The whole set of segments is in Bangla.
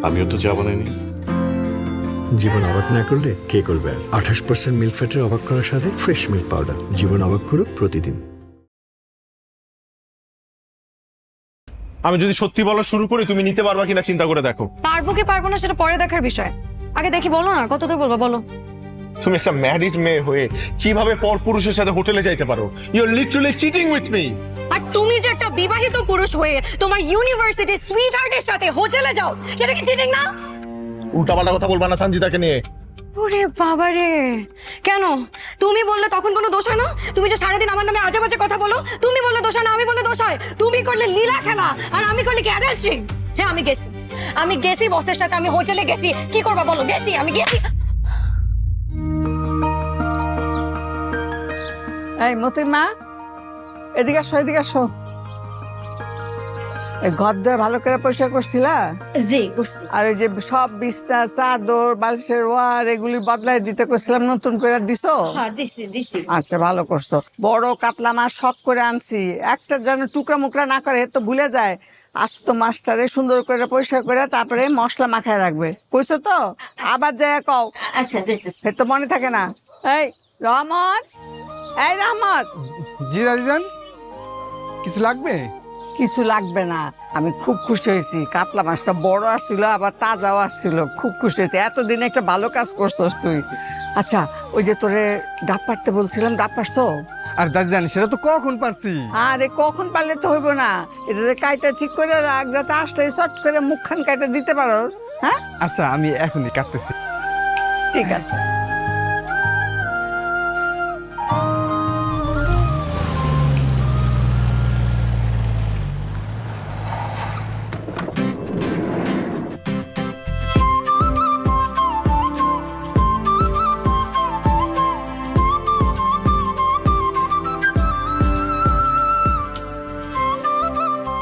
আমিও তো চা বানাইনি। জীবন অবাক না করলে কে করবে? 28% মিল্ক ফ্যাটের অবাক করার সাথে ফ্রেশ মিল্ক পাউডার। জীবন অবাক করুক প্রতিদিন। আমি যদি সত্যি বলা শুরু করি তুমি নিতে পারবা কিনা চিন্তা করে দেখো। পারবো কি পারবো না সেটা পরে দেখার বিষয়। আগে দেখি, বলো না কত দূর বলবো, বলো। তুমি একটা ম্যারিড মেয়ে হয়ে কিভাবে পর পুরুষের সাথে হোটেলে যাইতে পারো? You are literally cheating with me. আর তুমি যে একটা বিবাহিত পুরুষ হয়ে তোমার ইউনিভার্সিটি সুইট হার্টের সাথে হোটেলে যাও, সেটা কি চিটিং না? উল্টাপাল্টা কথা বলবা না সঞ্জিতাকে নিয়ে। ওরে বাবা রে, কেন? তুমি বললে তখন কোনো দোষ হয় না? তুমি যে সারাদিন আমার নামে আজে বাজে কথা বলো, তুমি বললে দোষ হয় না, আমি বললে দোষ হয়? তুমি করলে লীলা খেলা আর আমি করলে কি অ্যাডাল্ট্রি? হ্যাঁ আমি গেছি বসের সাথে, আমি হোটেলে গেছি। কি করবা বলো? আমি গেছি। এই মতির মা, এদিকে আসো, এদিকে আসো। ঘর দর ভালো করে পরিষ্কার করছিলা? জি। আর ওই যে সব বিছনা চাদর বালিশের ওয়ার এগুলি বদলাই দিতে কইছিলাম, নতুন করে দিছো? হ্যাঁ দিছি। আচ্ছা ভালো করছো। বড় কাতলা মাছ শখ করে আনছি, একটা যেন টুকরা মুকরা না করে, তো ভুলে যায়। আস্ত মাছটারে সুন্দর করে পরিষ্কার করে তারপরে মশলা মাখায় রাখবে, কইছো তো? আবার যায় কও। আচ্ছা দেখতেছি। তো মনে থাকে না। এই রহমত, এই রহমত। জি দাদিজান, কিছু লাগবে? কিছু লাগবে না, আমি খুব খুশি হয়েছি। কাতলা মাছটা বড় আসছিল, আবার তাজাও আসছিল, খুব খুশি হয়েছি। এতদিন একটা ভালো কাজ করছস তুই। আচ্ছা, ওই যে তোরে ডাব পাড়তে বলছিলাম, ডাব পারছো? আর দাদিজান সেটা তো কখন পারছি। আরে কখন পারলে তো হইব না, এটা কাইটা ঠিক করে রাখ, যাতে আসলে চট করে মুখখান কাইটা দিতে পারো। হ্যাঁ আচ্ছা, আমি এখনই কাটতেছি। ঠিক আছে।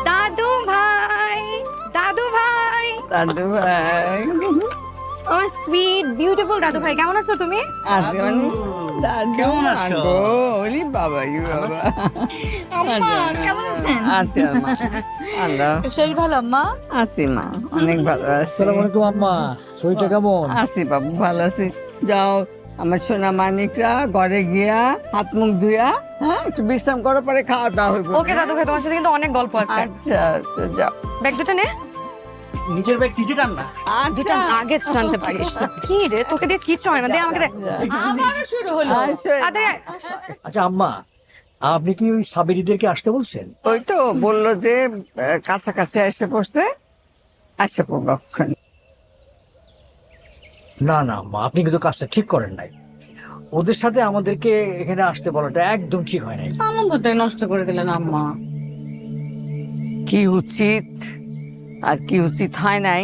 দাদু ভাই, দাদু ভাই, আমার সুইট বিউটিফুল দাদু ভাই, কেমন আছো তুমি? আজকে মানে দাদু আগো, ওলি বাবা, ইউ বাবা। আম্মা কেমন আছেন? আচ্ছা মা, আল্লাহ শরীর ভালো আম্মা? আছি মা, অনেক ভালো আছি। আসসালামু আলাইকুম আম্মা, শরীরটা কেমন? আছি বাবু, ভালো আছি। যাও আমার সোনা মানিকরা ঘরে গিয়া হাত মুখ ধুইয়া, হ্যাঁ একটু বিশ্রাম করো, পরে খাওয়া দাওয়া হইব। ওকে দাদু ভাই, তোমার সাথে কিন্তু অনেক গল্প আছে। আচ্ছা তো যাও। ব্যাগ দুটো নে। নিজের ব্যাগ নিজে টান না। দুটো আচ্ছা আগে টানতে পারিস না। কি রে, তোকে দিয়ে কিচ্ছু হয় না, দে আমাকে দে। আবারও শুরু হলো। আচ্ছা, তাড়াতাড়ি আয়। আচ্ছা আম্মা, আপনি কি ওই সাবেরিদেরকে আসতে বলছেন? ওই তো বললো যে কাছাকাছি এসে পড়ছে, আসে পড়বো। না না আম্মা, আপনি কিন্তু কাজটা ঠিক করেন নাই। ওদের সাথে আমাদেরকে এখানে আসতে বলাটা একদম ঠিক হয় নাই। আনন্দটাই নষ্ট করে দিলেন আম্মা। কি উচিত আর কি উচিত হয় নাই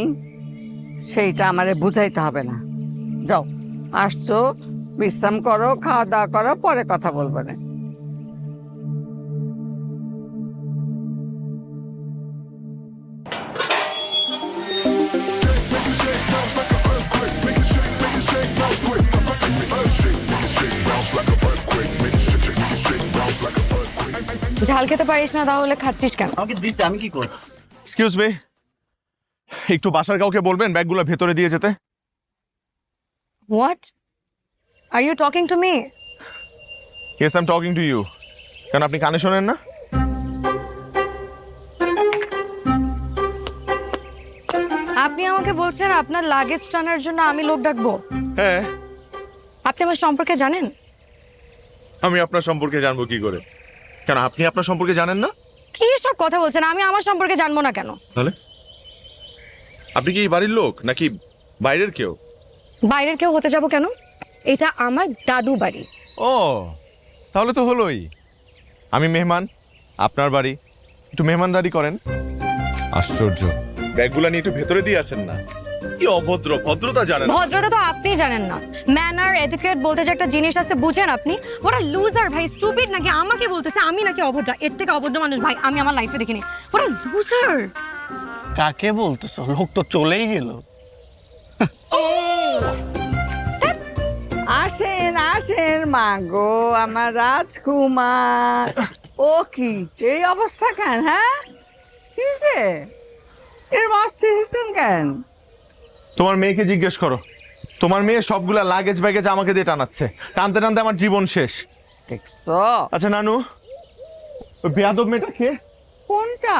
সেইটা আমারে বুঝাইতে হবে না। যাও, আসছো, বিশ্রাম করো, খাওয়া দাওয়া করো, পরে কথা বলবো না। ঝাল খেতে পারিস না, তাহলে খাচ্ছিস কেন? আমাকে দিতে আমি কি করব? এক্সকিউজ মি, একটু বাসার কাউকে বলবেন ব্যাগগুলো ভেতরে দিয়ে যেতে। What are you talking to me? Yes I am talking to you. কেন আপনি কানে শোনেন না? আপনি আমাকে বলছেন আপনার লাগেজ টানার জন্য আমি লোক ডাকবো? হ্যাঁ। আপনি আমার সম্পর্কে জানেন? আমি আপনার সম্পর্কে জানবো কি করে? কেন আপনি আপনার সম্পর্কে জানেন না? কি সব কথা বলছেন? আমি আমার সম্পর্কে জানবো না কেন? তাহলে আপনি কি এই বাড়ির লোক নাকি বাইরের কেউ? বাইরের কেউ হতে যাব কেন? এটা আমার দাদু বাড়ি। ও তাহলে তো হলোই। আমি মেহমান, আপনার বাড়ি, একটু মেহমানদারি করেন। আশ্চর্য, ব্যাগগুলো নিয়ে একটু ভেতরে দিয়ে আসেন না। কি অভদ্র, ভদ্রতা জানেন না। ভদ্রতা তো আপনি জানেন না। ম্যানার এটিকেট বলতে যে একটা জিনিস আছে, বুঝেন আপনি? ওরা লুজার ভাই, স্টুপিড নাকি আমাকে বলতেছে আমি নাকি অভদ্র? এর থেকে অভদ্র মানুষ ভাই আমি আমার লাইফে দেখিনি। ওরা লুজার। কাকে বলতেছো? লোক তো চলেই গেল। আসেন আসেন মা গো, আমার রাজকুমার। ও কি এই অবস্থা কেন? হ্যাঁ কিসে এর অস্থির হয়েছেন কেন? তোমার মেয়েকে জিজ্ঞেস করো, তোমার মেয়ে সবগুলা লাগেজ ব্যাগেজ আমাকে দিয়ে টানাচ্ছে, টানতে টানতে আমার জীবন শেষ। দেখছো আচ্ছা নানু, ওই বেয়াদব মেয়েটা কে? কোনটা?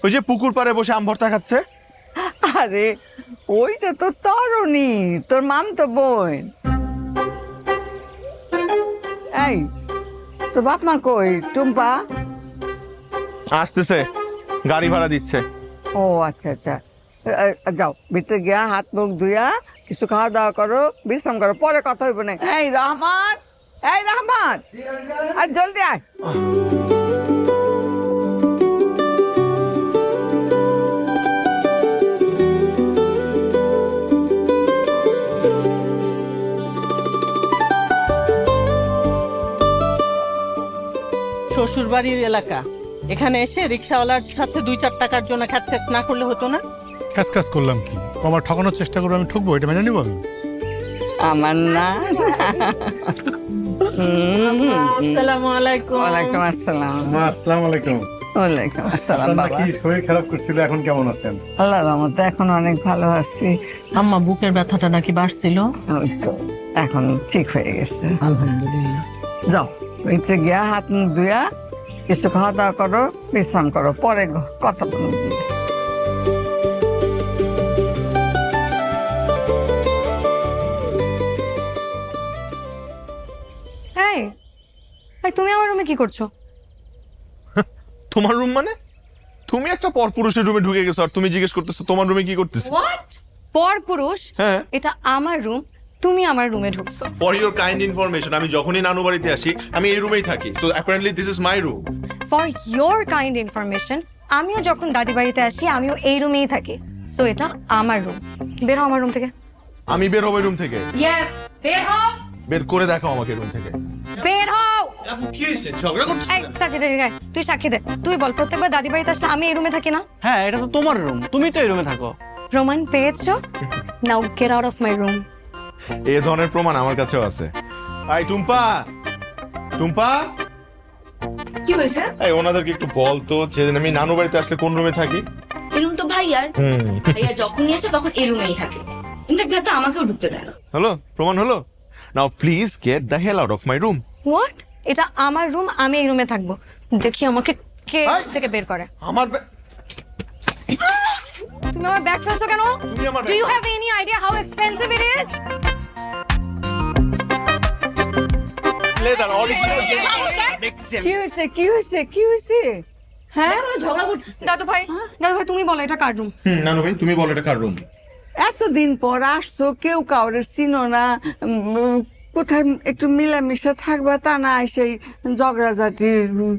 ওই যে পুকুর পাড়ে বসে আম ভর্তা খাচ্ছে। আরে ওইটা তো তরুণী, তোর মাম তো বোন। এই তোর বাপ মা কই? টুম্পা? আসতেছে, গাড়ি ভাড়া দিচ্ছে। ও আচ্ছা আচ্ছা, যাও ভিতরে গিয়া হাত মুখ ধুইয়া কিছু খাওয়া দাওয়া করো, বিশ্রাম করো, পরে কথা হইব না। এই রহমান, এই রহমান, আর জলদি আয়। শ্বশুর বাড়ির এলাকা, এখানে এসে রিক্সাওয়ালার সাথে 2-4 টাকার জন্য খ্যাচ না করলে হতো না? কাজ করলাম কি? আমার ঠকানোর চেষ্টা করবো, আমি ঠকবো, এটা মেনে নিব আমি? আমার না। আসসালামু আলাইকুম। ওয়ালাইকুম আসসালাম। মা আসসালামু আলাইকুম। ওয়ালাইকুম আসসালাম বাবা। কি শরীর খারাপ করছিল, এখন কেমন আছেন? আল্লাহর রহমতে এখন অনেক ভালো আছি। আম্মা বুকের ব্যথাটা নাকি বাড়ছিল? ওই তো, এখন ঠিক হয়ে গেছে আলহামদুলিল্লাহ। যাও ভিতরে গিয়া হাত মুখ ধুইয়া কিছু খাওয়া দাওয়া করো, বিশ্রাম করো, পরে কথা বলবো। এই এই, তুমি আমার রুমে কি করছো? তোমার রুম মানে? তুমি একটা পরপুরুষের রুমে ঢুকে গেছো আর তুমি জিজ্ঞেস করতেছো তোমার রুমে কি করতেছো? হোয়াট? পর পুরুষ? হ্যাঁ। এটা আমার রুম, তুমি আমার রুমে ঢুকছো। ফর ইওর কাইন্ড ইনফরমেশন, আমি যখনই নানু বাড়িতে আসি আমি এই রুমেই থাকি। So apparently this is my room. For your kind information, আমিও যখন দাদি বাড়িতে আসি আমিও এই রুমেই থাকি। সো এটা আমার রুম। বের হও আমার রুম থেকে। আমি বের হবো রুম থেকে। ইয়েস, বের হও। বের করে দেখাও আমাকে রুম থেকে। বের হও। কি হয়েছে? ঝগড়া এই সাজিদ, এদিকে আয়। তুই সাক্ষী দে। তুই বল, প্রত্যেকবার দাদি বাড়িতে আসলে আমি এই রুমে থাকি না? হ্যাঁ, এটা তো তোমার রুম, তুমি তো এই রুমে থাকো। প্রমাণ পেয়েছো? নাও get out of my room. এই ধরনের প্রমাণ আমার কাছেও আছে। আই টুম্পা, টুম্পা, কি হয়েছে? এই ওনাদেরকে একটু বল তো, যেদিন আমি নানু বাড়িতে আসলে কোন রুমে থাকি। এই রুম তো ভাইয়ার। ভাইয়া যখনই আসে তখন এই রুমেই থাকে। ইনফ্যাক্ট ভাইয়া তো আমাকেও ঢুকতে দেয় না। হলো, প্রমাণ হলো। Now please get the hell out of my room. What? এটা আমার রুম, আমি এই রুমে থাকবো। দেখি আমাকে কে থেকে বের করে। আমার তুমি আমার ব্যাগ ফেলছো কেন? তুমি আমার do you have any idea how expensive it is? Leather original. কি হয়েছে, কি হয়েছে, কি হয়েছে? হ্যাঁ ঝগড়া করতেছে। দাদু ভাই, তুমি বলো এটা কার রুম? নানু ভাই তুমি বলো এটা কার রুম? এতদিন পর আসছো, কেউ কাউরে চিনো না, কোথায় একটু মিলামিশা থাকবা, তা না সেই ঝগড়াঝাটি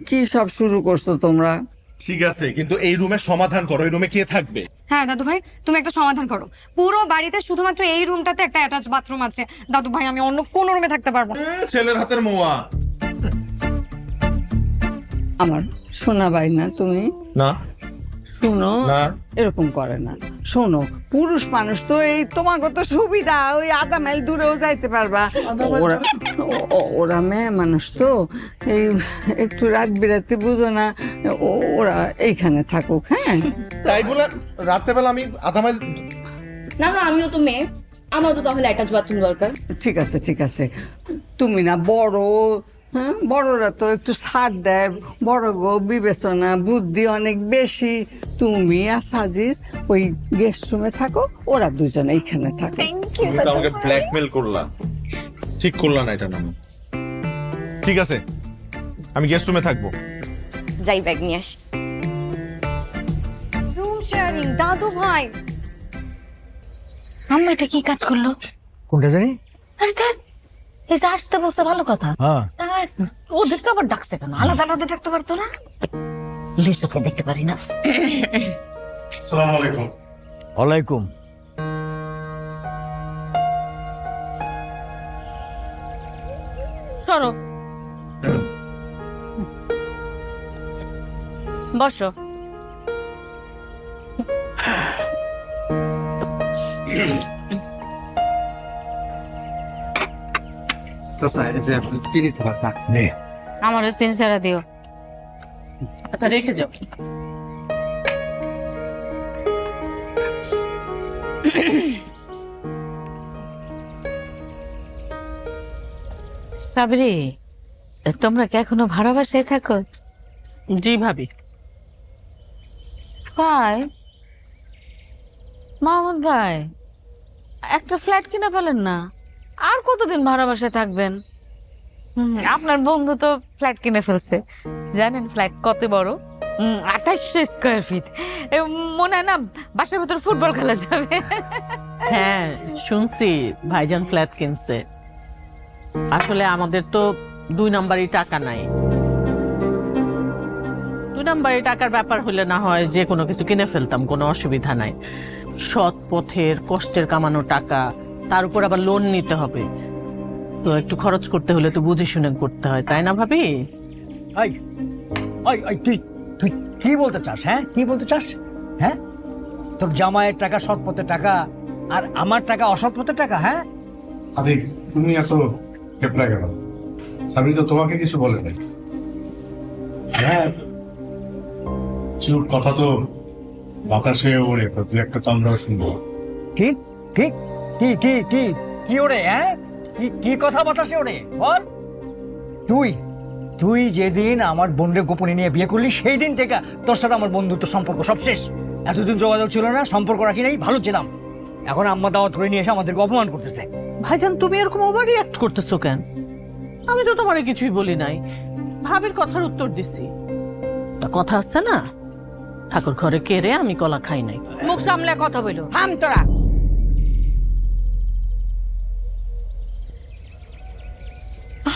কি সব শুরু করছো তোমরা? ঠিক আছে, কিন্তু এই রুমের সমাধান করো। এই রুমে কে থাকবে? হ্যাঁ দাদু ভাই, তুমি একটা সমাধান করো। পুরো বাড়িতে শুধুমাত্র এই রুমটাতে একটা অ্যাটাচ বাথরুম আছে। দাদু ভাই, আমি অন্য কোন রুমে থাকতে পারবো না। ছেলের হাতের মোয়া। আমার শোনা ভাই না তুমি? না শুনো, না। এরকম করে না। শোনো, পুরুষ মানুষ তো এই তোমাকে তো সুবিধা, ওই আধা মাইল দূরেও যাইতে পারবা। ওরা মেয়ে মানুষ তো, এই একটু রাত বিরাতে বুঝো না, ওরা এইখানে থাকুক। হ্যাঁ তাই বলে রাত্রেবেলা আমি আধা মাইল? না না, আমিও তো মেয়ে, আমারও তো তাহলে অ্যাটাচ বাথরুম দরকার। ঠিক আছে, ঠিক আছে। তুমি না বড়, হ্যাঁ বড়রা তো একটু ছাড় দেয়, বড় গো বিবেচনা বুদ্ধি অনেক বেশি। তুমি আর সাজিদ ওই গেস্ট রুমে থাকো, ওরা দুজন এইখানে থাকো। তুমি তো আমাকে ব্ল্যাকমেল করলা, ঠিক করলা না এটা। নানু ঠিক আছে, আমি গেস্ট রুমে থাকবো। যাই ব্যাগ নিয়ে আসি। রুম শেয়ারিং, দাদু ভাই। আম্মা এটা কি কাজ করলো? কোনটা জানি? আরে ধ্যাৎ, এই যে আসতে বলছে ভালো কথা, হ্যাঁ, ওদেরকে আবার ডাকছে কেন? আলাদা আলাদা ডাকতে পারতো না? লিসুকে দেখতে পারি না। আসসালামু আলাইকুম। ওয়ালাইকুম। সরো, বসো। আমারও সিনসারা দিও। আচ্ছা রেখে যাও। সাবরি, তোমরা কি এখনো ভাড়া বাসায় থাকো? জি ভাবি। ভাই, মাহমুদ ভাই, একটা ফ্ল্যাট কিনে ফেলেন না। আর কতদিন ভাড়া বাসায় থাকবেন? আপনার বন্ধু তো ফ্ল্যাট কিনে ফেলছে। জানেন ফ্ল্যাট কত বড়? 2800 স্কোয়ার ফিট। মনে হয় না বাসার ভিতর ফুটবল খেলা যাবে। হ্যাঁ শুনছি ভাইজান ফ্ল্যাট কিনছে। আসলে আমাদের তো 2 নাম্বারই টাকা নাই। 2 নাম্বারই টাকার ব্যাপার হলে না হয় যে কোনো কিছু কিনে ফেলতাম, কোনো অসুবিধা নাই। সৎ পথের কষ্টের কামানো টাকা, তার উপর আবার লোন নিতে হবে, তো একটু খরচ করতে হলে তো বুঝে শুনে করতে হয়, তাই না ভাবি? তুই তুই কি বলতে চাস? হ্যাঁ, কি বলতে চাস? হ্যাঁ, তোর জামাইয়ের টাকা সৎ পথের টাকা আর আমার টাকা অসৎ পথের টাকা? হ্যাঁ, আরে তুমি এত কেপলা গেল, সাবরি তো তোমাকে কিছু বলে নাই। হ্যাঁ, চুপ, কথা তো বাতাসে ওড়ে, তো দু একটা তো আমরাও শুনবো। কি কি কি কি কি কি ওরে? হ্যাঁ, কি কি কথা বাতাসে ওরে? বল। তুই তুই যেদিন আমার বোনকে গোপনে নিয়ে বিয়ে করলি সেই দিন থেকে তোর সাথে আমার বন্ধুত্ব সম্পর্ক সব শেষ। এতদিন যোগাযোগ ছিল না, সম্পর্ক রাখি নাই, ভালো ছিলাম। এখন আম্মা দাওয়াত করে নিয়ে এসে আমাদেরকে অপমান করতেছে। ভাইজান তুমি এরকম ওভার রিঅ্যাক্ট করতেছো কেন? আমি তো তোমারে কিছুই বলি নাই, ভাবির কথার উত্তর দিছি। একটা কথা আছে না, ঠাকুর ঘরে কেড়ে আমি কলা খাই নাই। মুখ সামলে কথা বলো। থাম তোরা।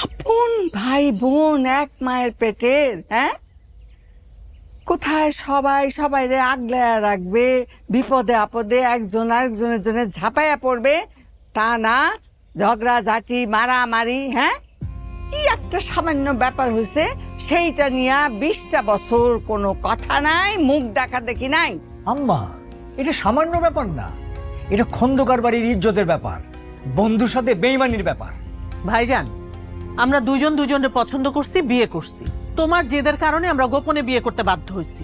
আপন ভাই বোন এক মায়ের পেটের, হ্যাঁ? কোথায় সবাই সবাইরে আগলায়া রাখবে, বিপদে আপদে একজন আরেকজনের জন্য ঝাঁপাইয়া পড়বে, তা না ঝগড়া ঝাঁটি মারামারি। হ্যাঁ, কি একটা সামান্য ব্যাপার হয়েছে সেইটা নিয়ে 20টা বছর কোনো কথা নাই, মুখ দেখা দেখি নাই। আম্মা, এটা সামান্য ব্যাপার না, এটা খন্দকার বাড়ির ইজ্জতের ব্যাপার, বন্ধুর সাথে বেইমানির ব্যাপার। ভাইজান, আমরা দুজন দুজনের পছন্দ করছি, বিয়ে করছি। তোমার জেদের কারণে আমরা গোপনে বিয়ে করতে বাধ্য হয়েছি।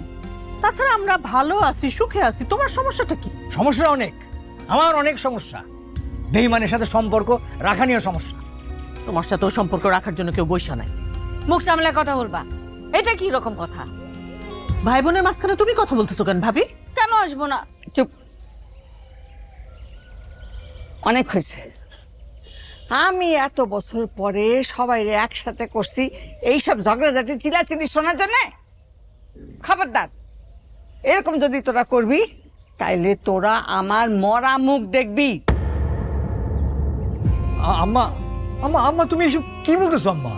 তাছাড়া আমরা ভালো আছি, সুখে আছি, তোমার সমস্যাটা কি? সমস্যা অনেক, আমার অনেক সমস্যা। বেইমানের সাথে সম্পর্ক রাখা নিয়ে সমস্যা। তোমার সাথে সম্পর্ক রাখার জন্য কেউ বৈশা নাই। মুখ সামলে কথা বলবা। এটা কি রকম কথা? ভাই বোনের মাঝখানে তুমি কথা বলতেছো কেন ভাবি? কেন আসবো না? চুপ, অনেক হয়েছে। আমি এত বছর পরে সবাই একসাথে করছি এইসব ঝগড়াঝাটি চিলাচিলি শোনার জন্য? খবরদার, এরকম যদি তোরা করবি তাইলে তোরা আমার মরা মুখ দেখবি। আম্মা আম্মা আম্মা, তুমি এসব কি বলতেছো আম্মা?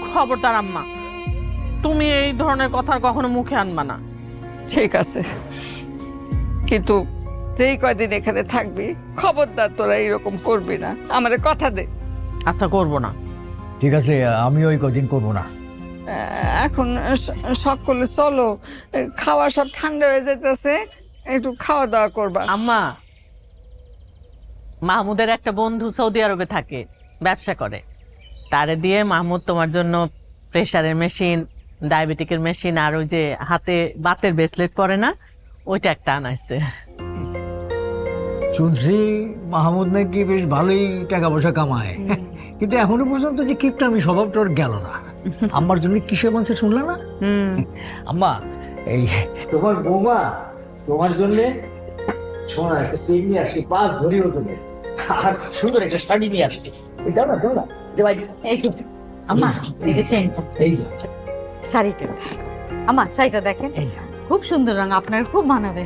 খবরদার আম্মা, তুমি এই ধরনের কথা কখনো মুখে আনবা না। ঠিক আছে, কিন্তু যেই কয়দিন এখানে থাকবি খবরদার তোরা এরকম করবি না, আমারে কথা দে। আচ্ছা, করবো না। ঠিক আছে, আমি ওই কদিন করবো না। এখন সকলে চলো, খাওয়া সব ঠান্ডা হয়ে যেতেছে, একটু খাওয়া দাওয়া করবা। আম্মা, মাহমুদের একটা বন্ধু সৌদি আরবে থাকে, ব্যবসা করে। তারে দিয়ে মাহমুদ তোমার জন্য প্রেসারের মেশিন, ডায়াবেটিকের মেশিন আর ওই যে হাতে বাতের ব্রেসলেট পরে না, ওইটা একটা আনাইছে। শুনছি মাহমুদ নাকি বেশ ভালোই টাকা পয়সা কামায়, কিন্তু এখনো পর্যন্ত যে কিপটামি স্বভাবটা ওর গেল না। আম্মার জন্য কিসের বলছে শুনলে না? আম্মা, এই তোমার বৌমা তোমার জন্য সোনা একটা সেট নিয়ে আসি, 5 ভরি ওজনে, আর সুন্দর একটা শাড়ি নিয়ে আসছি। দাও না, দাও না। এই যে আম্মা, দেখেছেন এই যে শাড়িটা? আম্মা, শাড়িটা দেখেন, এই যে। খুব সুন্দর রং, আপনার খুব মানাবে।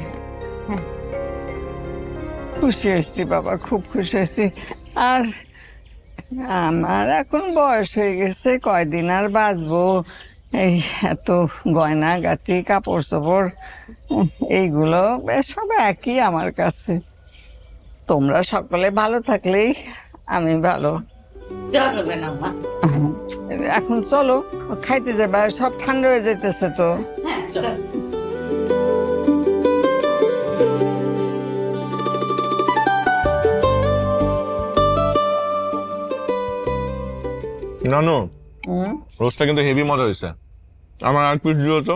খুশি হয়েছি বাবা, খুব খুশি হয়েছি। আর আমার এখন বয়স হয়ে গেছে, কয়দিন আর বাঁচবো? এই এত গয়না গাটি কাপড় চোপড় এইগুলো সব একই আমার কাছে। তোমরা সকলে ভালো থাকলেই আমি ভালো। এখন চলো খাইতে যাবা, সব ঠান্ডা হয়ে যেতেছে তো। নানু, রোস্টটা কিন্তু হেভি মজা হয়েছে। আমার আর পিস দিও তো।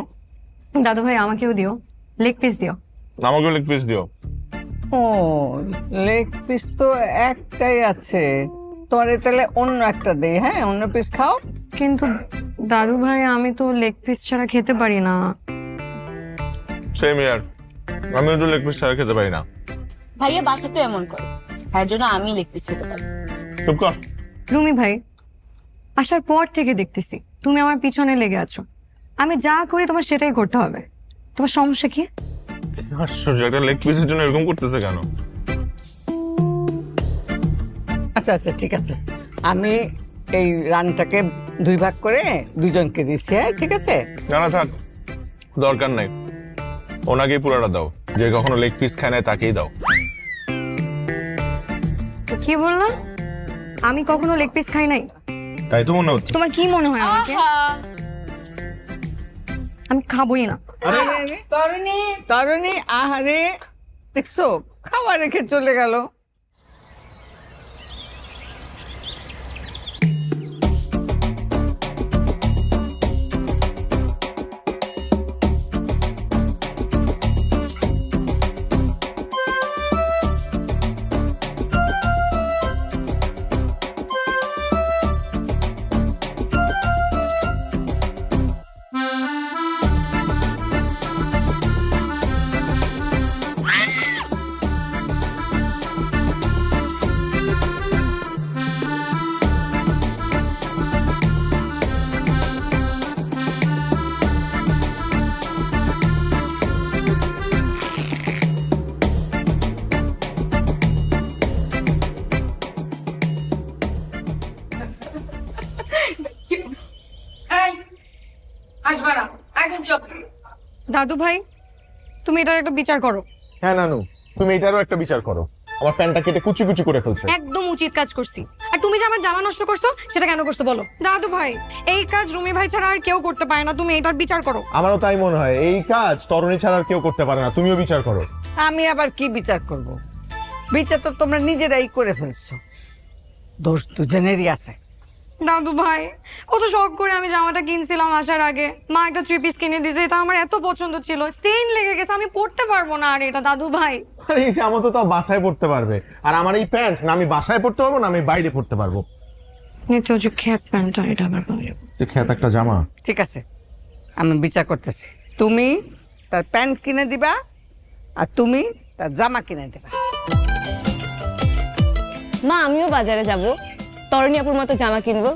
দাদু ভাই, আমাকেও দিও, লেগ পিস দিও। আমাকেও লেগ পিস দিও। ও, লেগ পিস তো একটাই আছে, তোমার তাহলে অন্য একটা দে, হ্যাঁ অন্য পিস খাও। কিন্তু দাদু ভাই আমি তো লেগ পিস ছাড়া খেতে পারি না। সেম ইয়ার, আমি তো লেগ পিস ছাড়া খেতে পারি না। ভাইয়া বাসাতে এমন করে, তার জন্য আমি লেগ পিস খেতে পারি। চুপ কর। রুমি ভাই, আসার পর থেকে দেখতেছি তুমি আমার পিছনে লেগে আছো। আমি যা করি তোমার সেটাই করতে হবে। তোমার সমস্যা কি? আশ্চর্য, একটা লেগ পিসের জন্য এরকম করতেছে কেন? আচ্ছা আচ্ছা ঠিক আছে, আমি এই রানটাকে 2 ভাগ করে 2জনকে দিচ্ছি, হ্যাঁ ঠিক আছে। না না থাক, দরকার নাই, ওনাকেই পুরাটা দাও। যে কখনো লেগ পিস খায় না তাকেই দাও। কি বললাম? আমি কখনো লেগ পিস খাই নাই? তাই তো মনে হচ্ছে। তোমার কি মনে হয় আমাকে? আমি খাবোই না। তরুণী তরুণী, আহারে দেখছো খাওয়া রেখে চলে গেল। দাদু ভাই, তুমি এটার একটা বিচার করো। হ্যাঁ নানু, তুমি এটারও একটা বিচার করো। আমার প্যান্টটা কেটে কুচি কুচি করে ফেলছে। একদম উচিত কাজ করছি। আর তুমি যে আমার জামা নষ্ট করছো সেটা কেন করছো বলো? দাদু ভাই, এই কাজ রুমি ভাই ছাড়া আর কেউ করতে পারে না। তুমি এটার বিচার করো। আমারও তাই মনে হয়, এই কাজ তরুণী ছাড়া আর কেউ করতে পারে না। তুমিও বিচার করো। আমি আবার কি বিচার করব? বিচার তো তোমরা নিজেরাই করে ফেলছো, দোষ দুজনেরই আছে। দাদু ভাই, কত শখ করে আমি জামাটা কিনছিলাম আসার আগে। মা একটা 3 পিস কিনে দিয়েছে, এটা আমার এত পছন্দ ছিল। স্টেইন লেগে গেছে, আমি পরতে পারবো না আর এটা। দাদু ভাই, আরে এই জামা তো তাও বাসায় পড়তে পারবে, আর আমার এই প্যান্ট না আমি বাসায় পড়তে পারবো না আমি বাইরে পড়তে পারবো। নিতে যে খেত প্যান্টটা, এটা আবার যে খেত একটা জামা। ঠিক আছে, আমি বিচার করতেছি। তুমি তার প্যান্ট কিনে দিবা আর তুমি তার জামা কিনে দিবা। মা, আমিও বাজারে যাব, তরুণী আপুর মতো জামা কিনবো।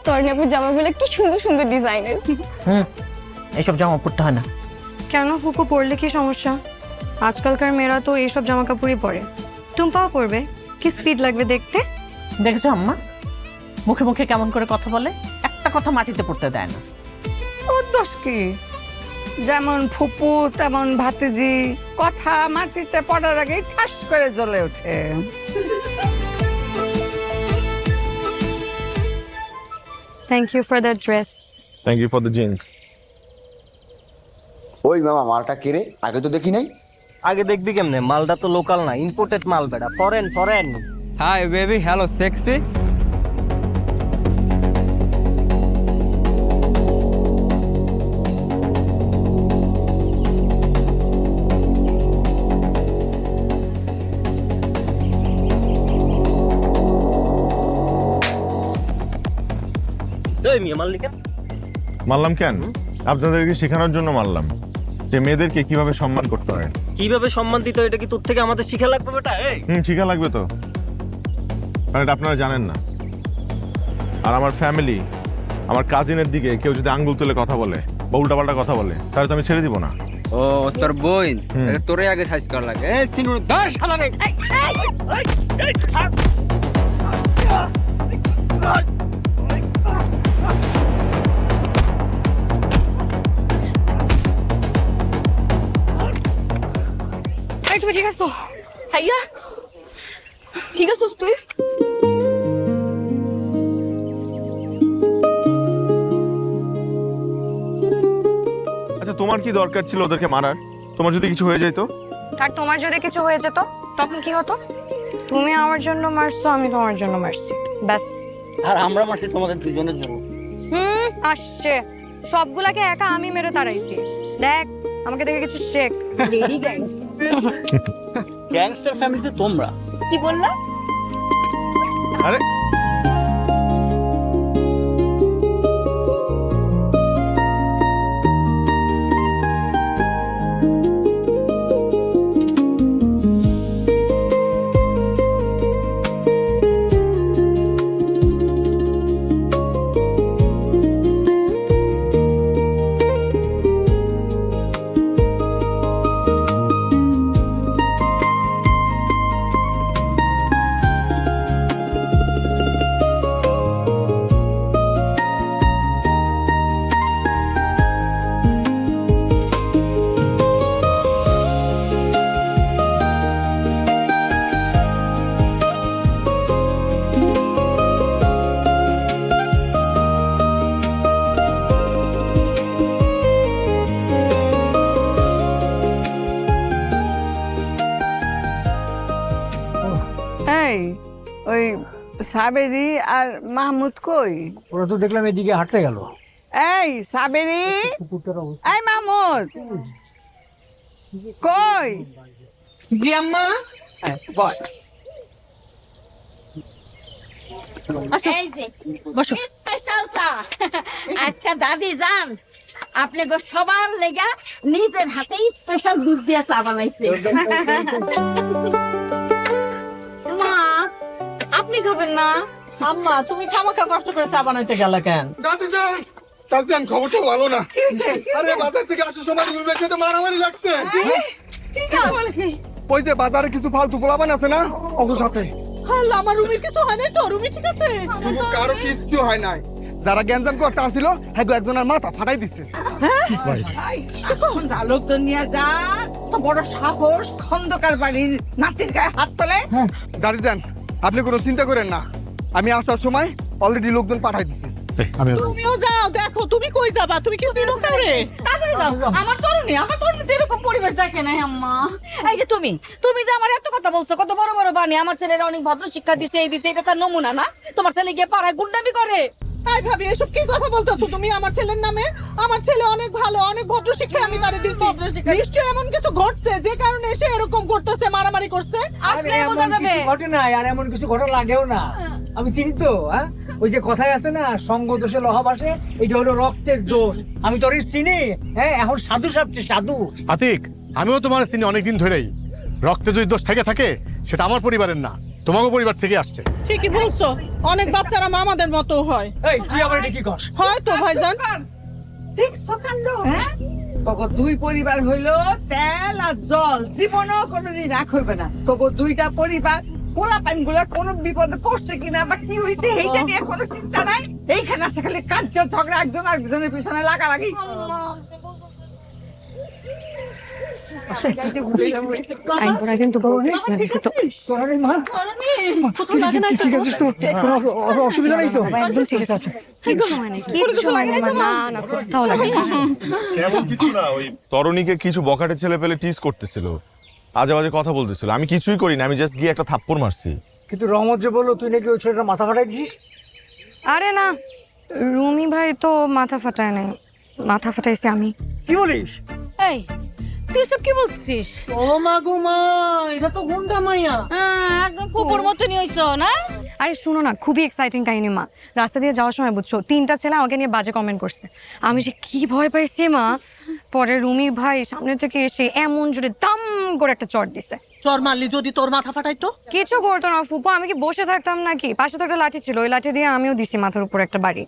তরুণী আপুর জামাগুলো কি সুন্দর সুন্দর ডিজাইনের। এসব জামা পরতে হয় না। কেন ফুকু, পরলে কি সমস্যা? আজকালকার মেয়েরা তো এইসব জামা কাপড়ই পরে। টুম্পাও পরবে, কি স্পিড লাগবে দেখতে। দেখেছো আম্মা, মুখে মুখে কেমন করে কথা বলে, একটা কথা মাটিতে পড়তে দেয় না। ওর দোষ কি? যেমন ফুপু তেমন ভাতিজি, কথা মাটিতে পড়ার আগেই ঠাস করে জ্বলে ওঠে। Thank you for the dress. Thank you for the jeans. ওই মামা, মালটা কেড়ে আগে তো দেখি নাই। আগে দেখবি কেমনে? মালটা তো লোকাল না, ইম্পোর্টেড মাল বেটা, foreign foreign. Hi baby, hello sexy. এই মিয়া মাল লিখেন। মারলাম কেন? আপনাদেরকে শেখানোর জন্য মারলাম যে মেয়েদেরকে কিভাবে সম্মান করতে হয়। কিভাবে সম্মান দিতে হয় এটা কি তোর থেকে আমাদের শিখা লাগবে বেটা? এই শিখা লাগবে তো, কারণ এটা আপনারা জানেন না। আর আমার ফ্যামিলি, আমার কাজিনের দিকে কেউ যদি আঙ্গুল তুলে কথা বলে বা উল্টাপাল্টা কথা বলে, তাহলে তো আমি ছেড়ে দিব না। ও তোর বোন, তোরে আগে সাইজ করা লাগে। এই সিনুর দাস শালা রে। এই তুমি ঠিক আছো? ভাইয়া, ঠিক আছিস তুই? আচ্ছা, তোমার কি দরকার ছিল ওদেরকে মারার? তোমার যদি কিছু হয়ে যেত? আর তোমার যদি কিছু হয়ে যেত তখন কি হতো? তুমি আমার জন্য মারছো, আমি তোমার জন্য মারছি, ব্যাস। আর আমরা মারছি তোমাদের দুজনের জন্য। আসছে সবগুলাকে একা আমি মেরে তাড়াইছি। দেখ, আমাকে দেখে কিছু শেখ। Lady gangster. গ্যাংস্টার ফ্যামিলিতে তোমরা কি বললা? আরে সাবেরি আর মাহমুদ কই? ওরা তো দেখলাম এদিকে হাঁটতে গেল। এই সাবেরি, কুকুরটার অবস্থা এই মাহমুদ কই? জি আম্মা। বল। বসো। আজকে দাদি যান আপনি গো সবার লেগা নিজের হাতে স্পেশাল দুধ দিয়ে চা বানাইছে। মা আপনি খাবেন না? আম্মা তুমি খামাখা কষ্ট করে চা বানাইতে গেলা কেন? দাদি যান দাদি যান, খবরটা ভালো না। আরে বাজার থেকে আসার সময় রুমের সাথে মারামারি লাগছে। ওই যে বাজারে কিছু ফালতু পোলাপান আছে না, ওদের সাথে। আল্লাহ, আমার রুমির কিছু হয় নাই তো? রুমি ঠিক আছে? কারো কিচ্ছু হয় নাই। যারা গ্যাঞ্জাম করতে আসছিল হ্যাঁ একজনের মাথা ফাটাই দিচ্ছে। আলোক তো নিয়ে যা, তো বড় সাহস খন্দকার বাড়ির নাতির গায়ে হাত তোলে। দাদি যান আপনি কোনো চিন্তা করেন না, আমি আসার সময় অলরেডি লোকজন পাঠাই দিছি। তুমিও যাও, দেখো তুমি কই যাবা? তুমি কি চিনো কারে? তাড়াতাড়ি যাও। আমার তরুণী তো এরকম পরিবেশ দেখে নাই আম্মা। এই যে তুমি যে আমার এত কথা বলছো, কত বড় বড় বাণী, আমার ছেলেরা অনেক ভদ্র শিক্ষা দিছে, এই দিছে, এটা তার নমুনা না? তোমার ছেলে গিয়ে পাড়ায় গুন্ডামি করে। তাই ভাবি এসব কি কথা বলতেছো তুমি আমার ছেলের নামে? আমার ছেলে অনেক ভালো, অনেক ভদ্র শিক্ষা আমি তারে দিছি। নিশ্চয়ই এমন কিছু ঘটছে যে কারণে সে এরকম করতেছে, মারামারি করছে। আসলে বোঝা যাবে। ঘটে নাই, আর এমন কিছু ঘটনা লাগেও না। আমি চিনি তো, হ্যাঁ? ওই যে কথায় আছে না, সঙ্গ দোষে লহা ভাসে, এটা হলো রক্তের দোষ। আমি তোর চিনি, হ্যাঁ? এখন সাধু সাজছে, সাধু। আতিক, আমিও তোমার চিনি অনেকদিন ধরেই। রক্তে যদি দোষ থাকে সেটা আমার পরিবারের না, তোমাকে পরিবার থেকে আসছে। ঠিকই বলছো, অনেক বাচ্চারা মামাদের মতো হয়। এই তুই আমার এটা কি কর? হয়তো ভাইজান। দেখছো কাণ্ড, হ্যাঁ? তোকে দুই পরিবার হইলো তেল আর জল, জীবনও কোনোদিন রাখ হইবে না। তোকে দুইটা পরিবার পোলাপাইন গুলা কোন বিপদে পড়ছে কিনা বা কি হয়েছে এইটা নিয়ে কোনো চিন্তা নাই। এইখানে আছে খালি কার্য ঝগড়া, একজন আরেকজনের পিছনে লাগালাগি। অসুবিধা নেই তো? কেমন কিছু না, ওই তরুণীকে কিছু বখাটে ছেলে পেলে টিজ করতেছিল, আজে বাজে কথা বলতেছিল। আমি কিছুই করিনি, আমি জাস্ট গিয়ে একটা থাপ্পড় মারছি। কিন্তু রহমত যে বললো তুই নাকি ওই ছেলেটার মাথা ফাটাই দিছিস। আরে না, রুমি ভাই তো মাথা ফাটায় নাই, মাথা ফাটাইছি আমি। কি বলিস? এই তুই সব কি বলছিস? ও মা গো মা, এটা তো গুন্ডা মাইয়া। একদম ফুপুর মতনই হইছো না? আরে শুনো না, খুবই এক্সাইটিং কাহিনী মা। রাস্তা দিয়ে যাওয়ার সময় বুঝছো 3টা ছেলে আমাকে নিয়ে বাজে কমেন্ট করছে। আমি যে কি ভয় পাইছি মা। পরে রুমি ভাই সামনে থেকে এসে এমন জোরে দাম করে একটা চড় দিছে। চর মারলি যদি তোর মাথা ফাটাইতো? কিছু করতো না ফুপু, আমি কি বসে থাকতাম নাকি? পাশে তো একটা লাঠি ছিল, ওই লাঠি দিয়ে আমিও দিছি মাথার উপর একটা বাড়ি।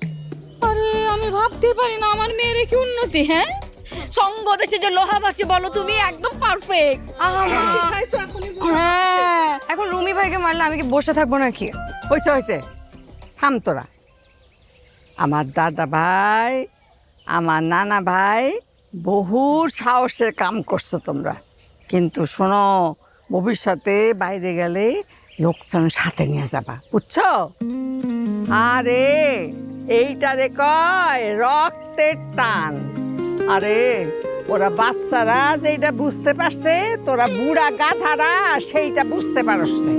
আরে আমি ভাবতে পারি না আমার মেয়ের কি উন্নতি। হ্যাঁ, সঙ্গ দেশে যে লোহাবাসী বলো তুমি, একদম পারফেক্ট। হ্যাঁ, এখন রুমি ভাইকে মারলে আমি কি বসে থাকবো নাকি? হয়েছে হয়েছে, থাম তোরা। আমার দাদা ভাই, আমার নানা ভাই বহু সাহসের কাম করছো তোমরা, কিন্তু শোনো, ভবিষ্যতে বাইরে গেলে লোকজন সাথে নিয়ে যাবা, বুঝছো? আরে এইটারে কয় রক্তের টান। আরে ওরা বাচ্চারা যেটা বুঝতে পারছে, তোরা বুড়া গাধারা সেইটা বুঝতে পারস না।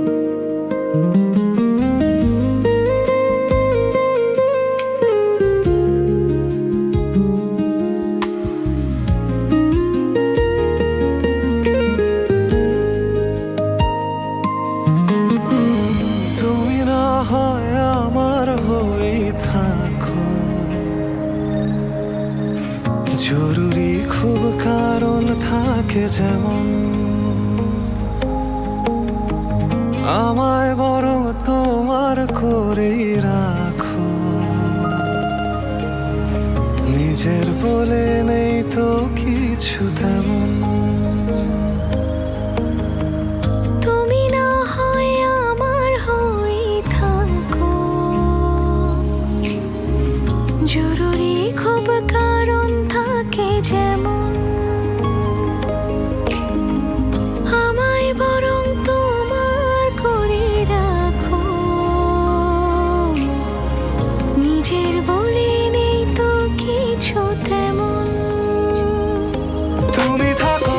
তুমি না হয় আমার হয়ে থাকো, জরুরি খুব কারণ থাকে যেমন, আমায় বরং তোমার করেই রাখো। নিজের বলে নেই তো কিছু তেমন, তুমি না হয় আমার হয়ে থাকো, জরুরি খুব কারণ থাকে যেমন, আমায় বরং তোমার করে রাখো। নিজের বলে নেই তো কিছু তেমন, তুমি থাকো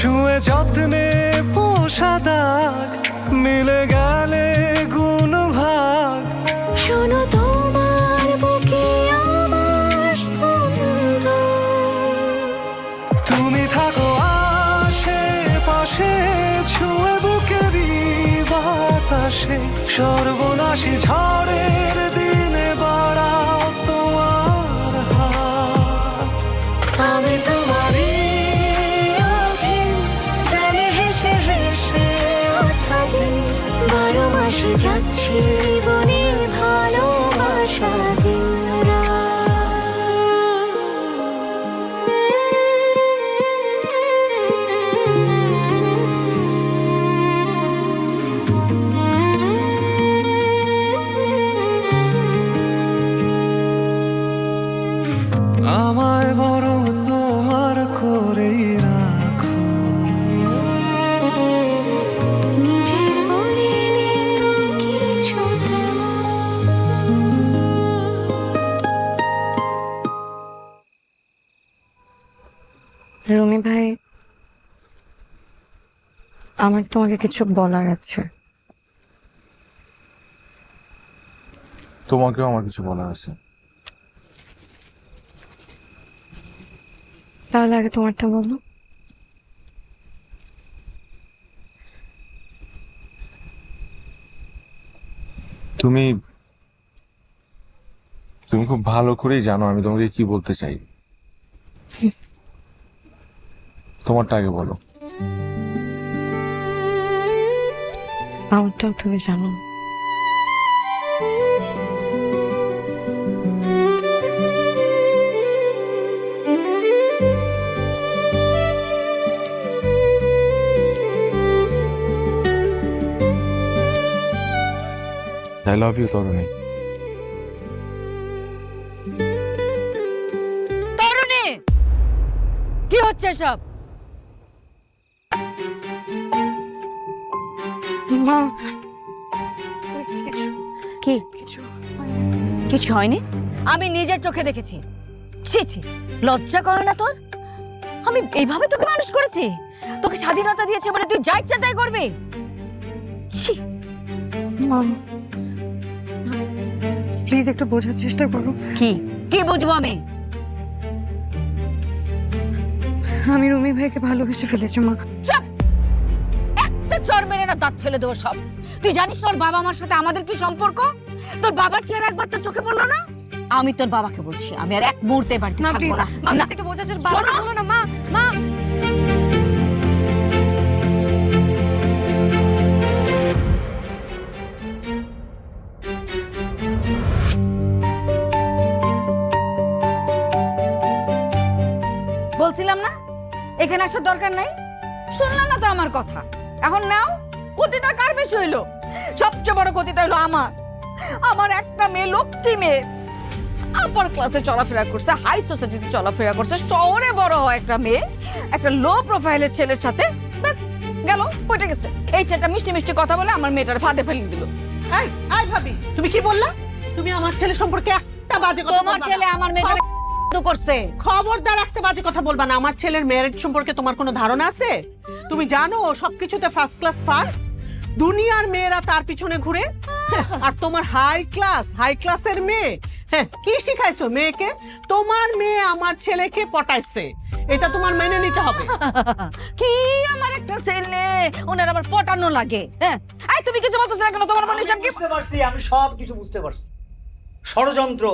ছুঁয়ে যত্নে পোষা দাগ মিলে গেলে গুণ ভাগ শোনো তোমার বুকে আমার স্পন্দন। তুমি থাকো আশেপাশে ছুঁয়ে বুকেরই বাতাসে সর্বনাশী ঝড়ের দিনে বাড়াও তোমার হাত আমি তোমারই অধীন, চলে হেসে হেসে ওঠা দিন, 12 মাসে যাচ্ছি বনে ভালোবাসা দিন আমায় বরং তোমার করেই রাখো নিজের বলে তো কিছু রুমি ভাই, আমার তোমাকে কিছু বলার আছে। তোমাকেও আমার কিছু বলার আছে। তাহলে আগে তোমারটা বলো। তুমি তুমি খুব ভালো করেই জানো আমি তোমাকে কি বলতে চাই। তোমারটা আগে বলো। আমারটাও তুমি জানো। I love you, তরুণী। তরুণী, কি হচ্ছে সব? মা, কি কিছু হয়নি? আমি নিজের চোখে দেখেছি। ছি ছি, লজ্জা করে না তোর? আমি এইভাবে তোকে মানুষ করেছি? তোকে স্বাধীনতা দিয়েছে বলে তুই যা ইচ্ছা তাই করবি? ছি মা, প্লিজ একটু বোঝার চেষ্টা করো। কি কি বুঝবো আমি? আমি রুমি ভাইকে ভালোবেসে ফেলেছি মা। চুপ! একটা চড় মেরে না দাঁত ফেলে দেবো সব। তুই জানিস তোর বাবা মার সাথে আমাদের কি সম্পর্ক? তোর বাবার চেহারা একবার তোর চোখে পড়লো না? আমি তোর বাবাকে বলছি, আমি আর এক মুহূর্তে বাড়িতে থাকবো না। মা একটু বোঝার চেষ্টা করো না মা। মা বলছিলাম না এখানে আসার দরকার নাই? শুনলাম না তো আমার কথা। এখন নাও, ক্ষতিটা কার বেশি হইলো? সবচেয়ে বড় ক্ষতিটা হলো আমার। আমার একটা মেয়ে, লক্ষ্মী মেয়ে, আপার ক্লাসে চলাফেরা করছে, হাই সোসাইটিতে চলাফেরা করছে, শহরে বড় হয় একটা মেয়ে একটা লো প্রোফাইলের ছেলের সাথে, ব্যাস গেল, পড়ে গেছে। এই ছেলেটা মিষ্টি মিষ্টি কথা বলে আমার মেয়েটার ফাঁদে ফেলে দিল। এই এই ভাবি, তুমি কি বললা? তুমি আমার ছেলে সম্পর্কে একটা বাজে কথা তোমার ছেলে আমার মেয়েটাকে করছে। খবরদার একটা বাজে কথা বলবা না। আমার ছেলের ম্যারেজ সম্পর্কে তোমার কোনো ধারণা আছে? তুমি জানো ও সবকিছুতে ফার্স্ট ক্লাস ফার্স্ট? দুনিয়ার মেয়েরা তার পিছনে ঘুরে, আর তোমার হাই ক্লাসের মেয়ে। হ্যাঁ, কি শিখাইছো মেয়েকে? তোমার মেয়ে আমার ছেলেকে পটাইছে, এটা তোমার মেনে নিতে হবে। কি আমার একটা ছেলে, ওনার আবার পটানো লাগে? হ্যাঁ, এই তুমি কিছু বলতেছ না কেন? তোমার মনে সব কি? বুঝতে পারছি, আমি সব কিছু বুঝতে পারছি। ষড়যন্ত্র,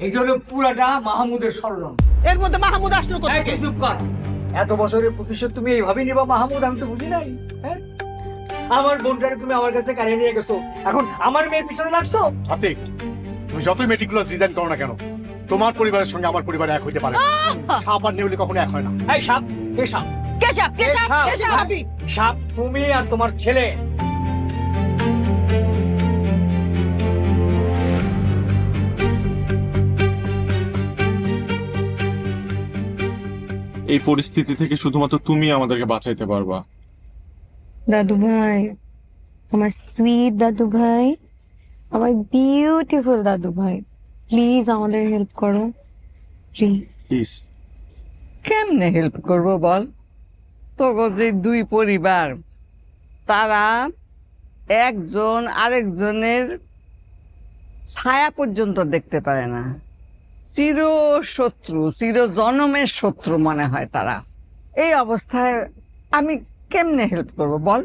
এই জন্য পুরাটা মাহমুদের ষড়যন্ত্র। এর মধ্যে মাহমুদ আসলো এই, কোথায়? তুই চুপ কর। এত বছরের প্রতিশোধ তুমি এইভাবে নিবা মাহমুদ? আমি তো বুঝি নাই। হ্যাঁ, আমার বোনটারে তুমি আমার কাছে কারিয়ে নিয়ে গেছো, এখন আমার মেয়ের পিছনে লাগছো। আতিক, তুমি যতই মেটিকুলাস ডিজাইন করো না কেন, তোমার পরিবারের সঙ্গে আমার পরিবার এক হইতে পারে না। সাপ আর নেউলি কখনো এক হয় না। এই সাপ, কে সাপ? কেশব কেশব সাপ, কেশব। ভাবি, সাপ তুমি আর তোমার ছেলে। এই পরিস্থিতি থেকে শুধুমাত্র তুমি আমাদেরকে বাঁচাইতে পারবা। দাদু ভাই, আমার সুইট দাদু ভাই, আমার বিউটিফুল দাদু ভাই, প্লিজ আমাদের হেল্প করো প্লিজ। প্লিজ। কেমনে হেল্প করবো বল? তো যে দুই পরিবার তারা একজন আরেকজনের ছায়া পর্যন্ত দেখতে পারে না, চির শত্রু, চির জনমের শত্রু মনে হয় তারা। এই অবস্থায় আমি কেমনে হেল্প করব বল?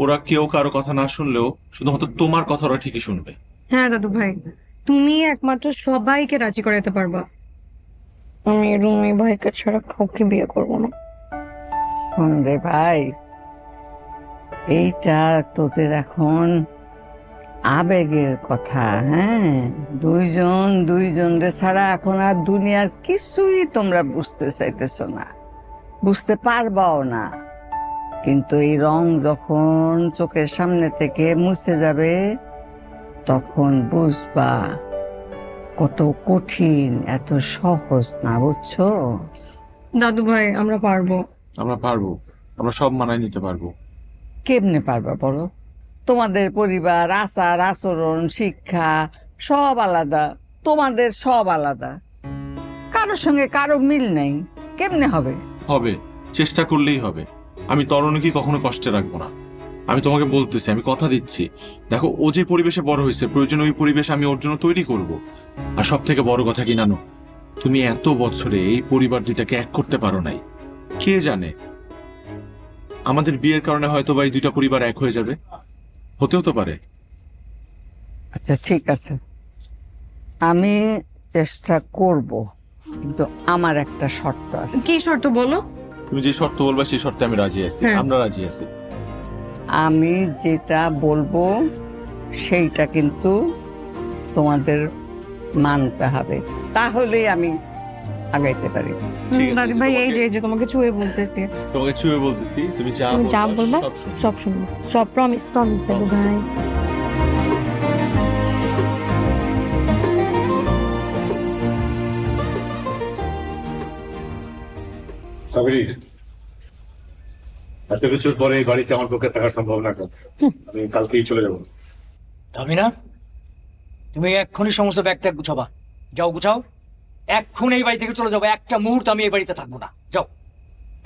ওরা কেউ কারো কথা না শুনলেও শুধুমাত্র তোমার কথা ওরা ঠিকই শুনবে। হ্যাঁ দাদু ভাই, তুমি একমাত্র সবাইকে রাজি করাতে পারবা। আমি রুমি ভাইকে ছাড়া কাউকে বিয়ে করবো না। শোন রে ভাই, এইটা তোদের এখন আবেগের কথা। হ্যাঁ, দুইজনরে ছাড়া এখন আর দুনিয়ার কিছুই তোমরা বুঝতে চাইতেছো না, বুঝতে পারবাও না। কিন্তু এই রং যখন চোখের সামনে থেকে মুছে যাবে তখন বুঝবা কত কঠিন, এত সহজ না, বুঝছো? দাদু ভাই আমরা পারবো। আমরা পারবো, আমরা সব মানায় নিতে পারবো। কেমনে পারবা বলো? তোমাদের পরিবার, আচার আচরণ, শিক্ষা সব আলাদা, তোমাদের সব আলাদা, কারোর সঙ্গে কারো মিল নেই, কেমনে হবে? হবে, চেষ্টা করলেই হবে। আমি তরুণীকে কখনো কষ্টে রাখবো না, আমি তোমাকে বলতেছি, আমি কথা দিচ্ছি। দেখো, ও যে পরিবেশে বড় হয়েছে, প্রয়োজন ওই পরিবেশ আমি ওর জন্য তৈরি করব। আর সব থেকে বড় কথা কি জানো, তুমি এত বছরে এই পরিবার দুইটাকে এক করতে পারো নাই। কে জানে, আমাদের বিয়ের কারণে হয়তো বা এই দুইটা পরিবার এক হয়ে যাবে, হতেও তো পারে। আচ্ছা ঠিক আছে, আমি চেষ্টা করব, কিন্তু আমার একটা শর্ত আছে। কি শর্ত বলো? তুমি যে শর্ত বলবা সেই শর্তে আমি রাজি আছি, আমরা রাজি আছি। আমি যেটা বলবো সেইটা কিন্তু তোমাদের মানতে হবে, তাহলেই আমি আগাইতে পারি। দাদু ভাই এই যে তোমাকে ছুঁয়ে বলতেছি, তোমাকে ছুঁয়ে বলতেছি, তুমি যা বলবা সব শুনবো, সব প্রমিস দাদু ভাই। সাবরি, এত কিছুর পরে এই বাড়িতে আমার পক্ষে থাকা সম্ভব না। আমি কালকেই চলে যাবো। আমি না, তুমি এক্ষুনি সমস্ত ব্যাগ ট্যাগ গুছাবা। যাও গুছাও, এক্ষুনি এই বাড়ি থেকে চলে যাবো। একটা মুহূর্ত আমি এই বাড়িতে থাকবো না। যাও।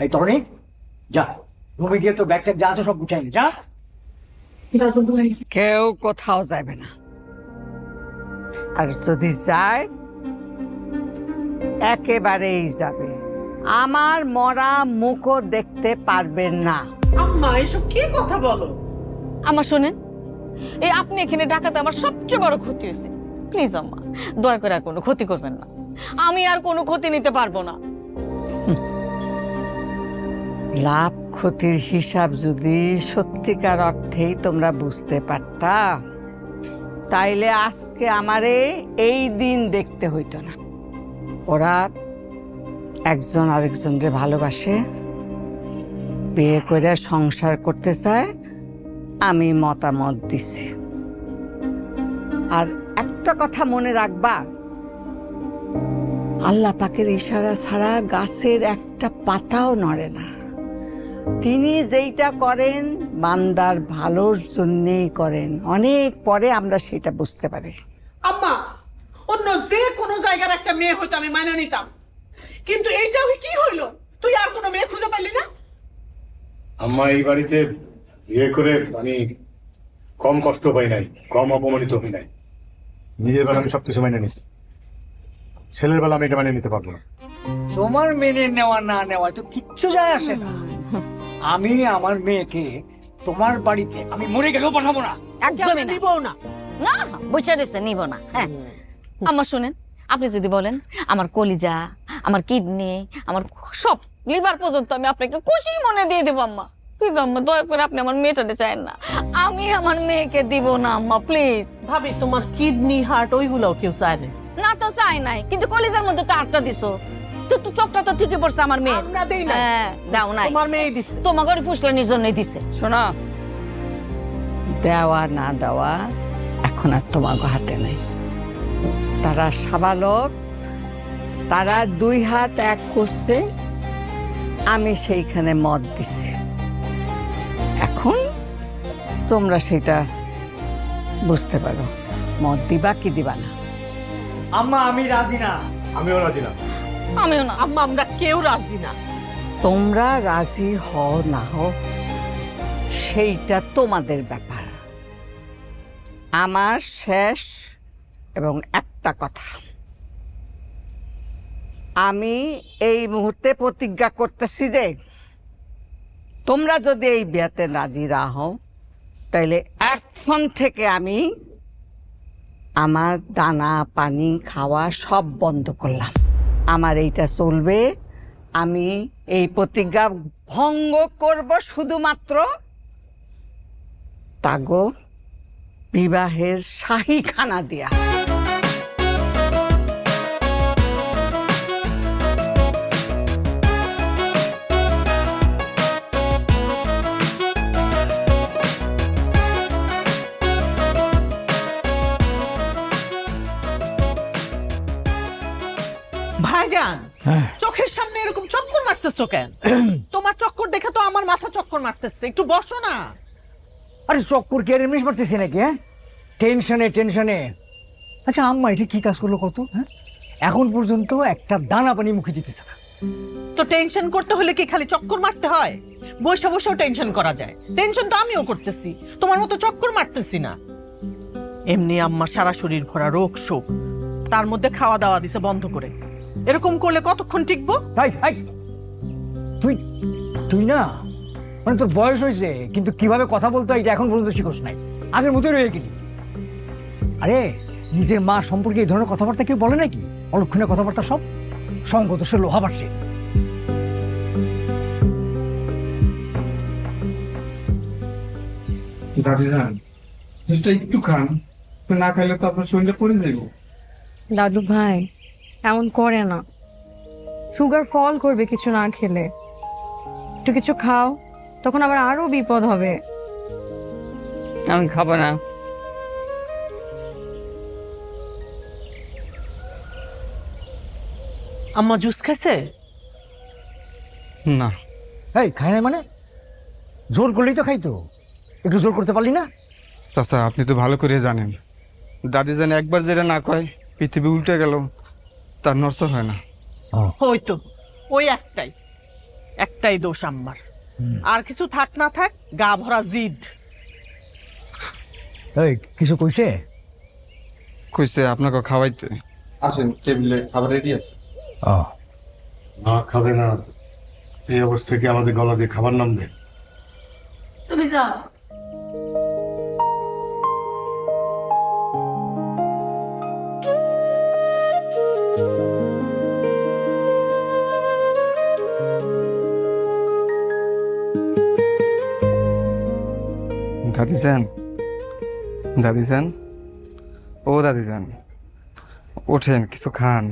এই তরুণী, যা রুমে গিয়ে তো ব্যাগ ট্যাগ যা আছে সব গুছাই যা। কেউ কোথাও যাবে না, আর যদি যায় একেবারেই যাবে, আমার মরা মুখও দেখতে পারবেন না। আম্মা এসব কি কথা বলো? আম্মা শোনেন, এই আপনি এখানে ঢাকাতে আমার সবচেয়ে বড় ক্ষতি হয়েছে। প্লিজ আম্মা, দয়া করে আর কোনো ক্ষতি করবেন না। আমি আর কোনো ক্ষতি নিতে পারবো না। লাভ ক্ষতির হিসাব যদি সত্যিকার অর্থেই তোমরা বুঝতে পারতা, তাইলে আজকে আমারে এই দিন দেখতে হইতো না। ওরা একজন আরেকজনকে ভালোবাসে, বিয়ে করে সংসার করতে চায়, আমি মতামত দিছি। আর একটা কথা মনে রাখবা, আল্লাহ পাকের ইশারা ছাড়া গাছের একটা পাতাও নড়ে না। তিনি যেইটা করেন বান্দার ভালোর জন্যেই করেন। অনেক পরে আমরা সেটা বুঝতে পারি। আম্মা, অন্য যে কোনো জায়গার একটা মেয়ে হয়তো আমি মাইনে নিতাম, কিন্তু এইটা কি হইলো? তুই আর কোনো মেয়ে খুঁজে পাইলি না? আম্মা, এই বাড়িতে বিয়ে করে আমি কম কষ্ট পাই নাই, কম অপমানিত হই নাই। নিজের বেলা আমি সবকিছু মেনে নিছি, ছেলের বেলা আমি এটা মেনে নিতে পারবো না। তোমার মেনে নেওয়া না নেওয়া তো কিচ্ছু যায় আসে না। আমি আমার মেয়েকে তোমার বাড়িতে আমি মরে গেলেও পাঠাবো না, একদমই না। নিব না। না, বুঝে দিচ্ছে নিব না। হ্যাঁ আম্মা শুনেন, আপনি যদি বলেন আমার কলিজা, আমার কিডনি, আমার সব লিভার পর্যন্ত আমি আপনাকে খুশি মনে দিয়ে দেবো আম্মা। কিন্তু আম্মা দয়া করে আপনি আমার মেয়েটাতে চান না। আমি আমার মেয়েকে দিব না আম্মা, প্লিজ। ভাবি, তোমার কিডনি হার্ট ওইগুলোও কেউ চায় না। না তো চাই নাই, কিন্তু কলিজার মধ্যে তো আটটা দিছো। তো চোখটা তো ঠিকই পড়ছে আমার মেয়ে। আমরা দেই না। হ্যাঁ, দাও নাই। তোমার মেয়ে দিছে। তোমাকে ওই পুষ্করণীর জন্যই দিছে। শোনো, দেওয়া না দেওয়া এখন আর তোমার হাতে নেই। তারা সাবালক, তারা দুই হাত এক করছে, আমি সেইখানে মত দিছি। এখন তোমরা সেটা বুঝতে পারো, মত দিবা কি দিবা না। আম্মা আমি রাজি না। আমিও রাজি না। আমিও না। আম্মা, আমরা কেউ রাজি না। তোমরা রাজি হও না হও সেইটা তোমাদের ব্যাপার। আমার শেষ এবং একটা কথা, আমি এই মুহূর্তে প্রতিজ্ঞা করতেছি যে তোমরা যদি এই বিয়েতে রাজি না হও তাইলে এখন থেকে আমি আমার দানা পানি খাওয়া সব বন্ধ করলাম। আমার এইটা চলবে। আমি এই প্রতিজ্ঞা ভঙ্গ করব শুধুমাত্র তাগো বিবাহের শাহীখানা দিয়া। ভাইজান, হ্যাঁ। চোখের সামনে এরকম চক্কর মারতেছো কেন? তোমার চক্কর দেখে তো আমার মাথা চক্কর মারতেছে, একটু বসো না। আরে চক্কর কে এমনি মারতেছি নাকি? হ্যাঁ, টেনশনে টেনশনে। আচ্ছা আম্মা এটা কি কাজ করলো কত? হ্যাঁ, এখন পর্যন্ত একটা দানা পানি মুখে দিতেছে না। তো টেনশন করতে হলে কি খালি চক্কর মারতে হয়? বসে বসেও টেনশন করা যায়। টেনশন তো আমিও করতেছি, তোমার মতো চক্কর মারতেছি না। এমনি আম্মা সারা শরীর ভরা রোগ শোক, তার মধ্যে খাওয়া দাওয়া দিছে বন্ধ করে। এরকম করলে কতক্ষণ টিকবো? তুই তুই না মানে তোর বয়স হয়েছে কিন্তু কিভাবে কথা বলতে হয় এটা এখন পর্যন্ত শিখোস নাই, আগের মতোই রয়ে গেলি। আরে নিজের মা সম্পর্কে এই ধরনের কথাবার্তা কেউ বলে নাকি? অলক্ষণের কথাবার্তা সব সঙ্গত সে লোহা বাটে। দাদি যান একটু খান, না খাইলে তো আপনার শরীরটা পড়ে যাইব। দাদু ভাই এমন করে না, সুগার ফল করবে কিছু না খেলে। একটু কিছু খাও, তখন আবার আরো বিপদ হবে। আমি খাবো না। আম্মা জুস খাইছে? না। এই খায় না মানে? জোর করলেই তো খাইতো, একটু জোর করতে পারলি না? চাচা আপনি তো ভালো করে জানেন, দাদি জানে একবার যেটা না কয় পৃথিবী উল্টে গেল তার নড়চড় হয় না। ওই তো, ওই একটাই দোষ আম্মার। আর কিছু থাক না থাক, গা ভরা জিদ। এই কিছু কইছে? কইছে আপনাকে খাওয়াইতে। আসেন, টেবিলে খাবার রেডি আছে। না খাবে না, এই অবস্থায় কি আমাদের গলা দিয়ে খাবার নামবে? তুমি যাও। দাদি যান, দাদি যান, ও দাদি যান, ওঠেন কিছু খান।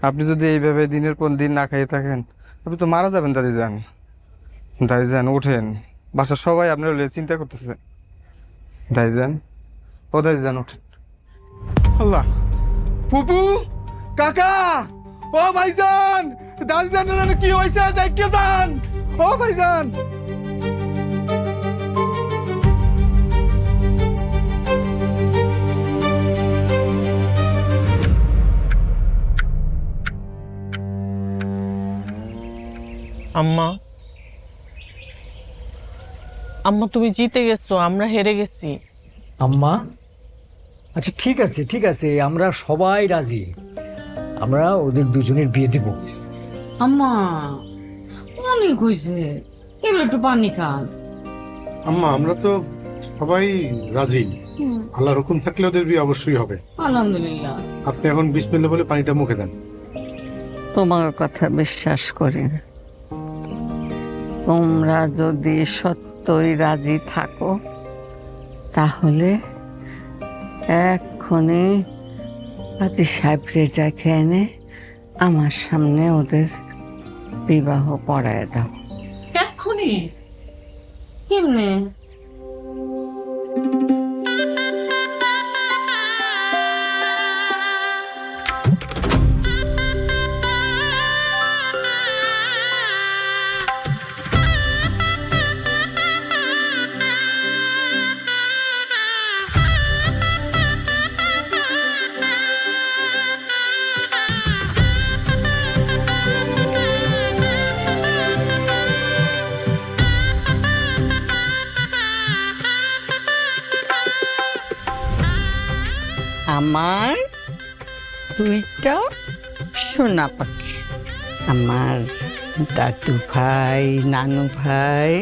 আপনি যদি এইভাবে দিনের পর দিন না খাইয়ে থাকেন আপনি তো মারা যাবেন। দাদি যান, দাদি যান ওঠেন, বাসার সবাই আপনার চিন্তা করতেছে। দাদি যান, ও দাদি যান ওঠেন। আল্লাহ, ফুপু, কাকা, ও ভাইজান, দাদি যান কি হয়েছে দেখে যান। ও ভাইজান, আম্মা, আম্মা তুমি জিতে গেছো, আমরা হেরে গেছি। আম্মা আচ্ছা ঠিক আছে ঠিক আছে, আমরা সবাই রাজি, আমরা ওদের দুজনের বিয়ে দেব। আম্মা অনেক হয়েছে, এবার একটু পানি খান। আম্মা আমরা তো সবাই রাজি, আল্লাহর হুকুম থাকলে ওদের বিয়ে অবশ্যই হবে। আলহামদুলিল্লাহ। আপনি এখন বিসমিল্লাহ বলে পানিটা মুখে দেন। তোমার কথা বিশ্বাস করি না। তোমরা যদি সত্যই রাজি থাকো তাহলে এক্ষুনি কাজী সাহেবরে ডেকে এনে আমার সামনে ওদের বিবাহ পড়ায় দাও। এক্ষুনি? কেমনে? আমার দুইটা সোনা পাখি, আমার দাদু ভাই, নানু ভাই,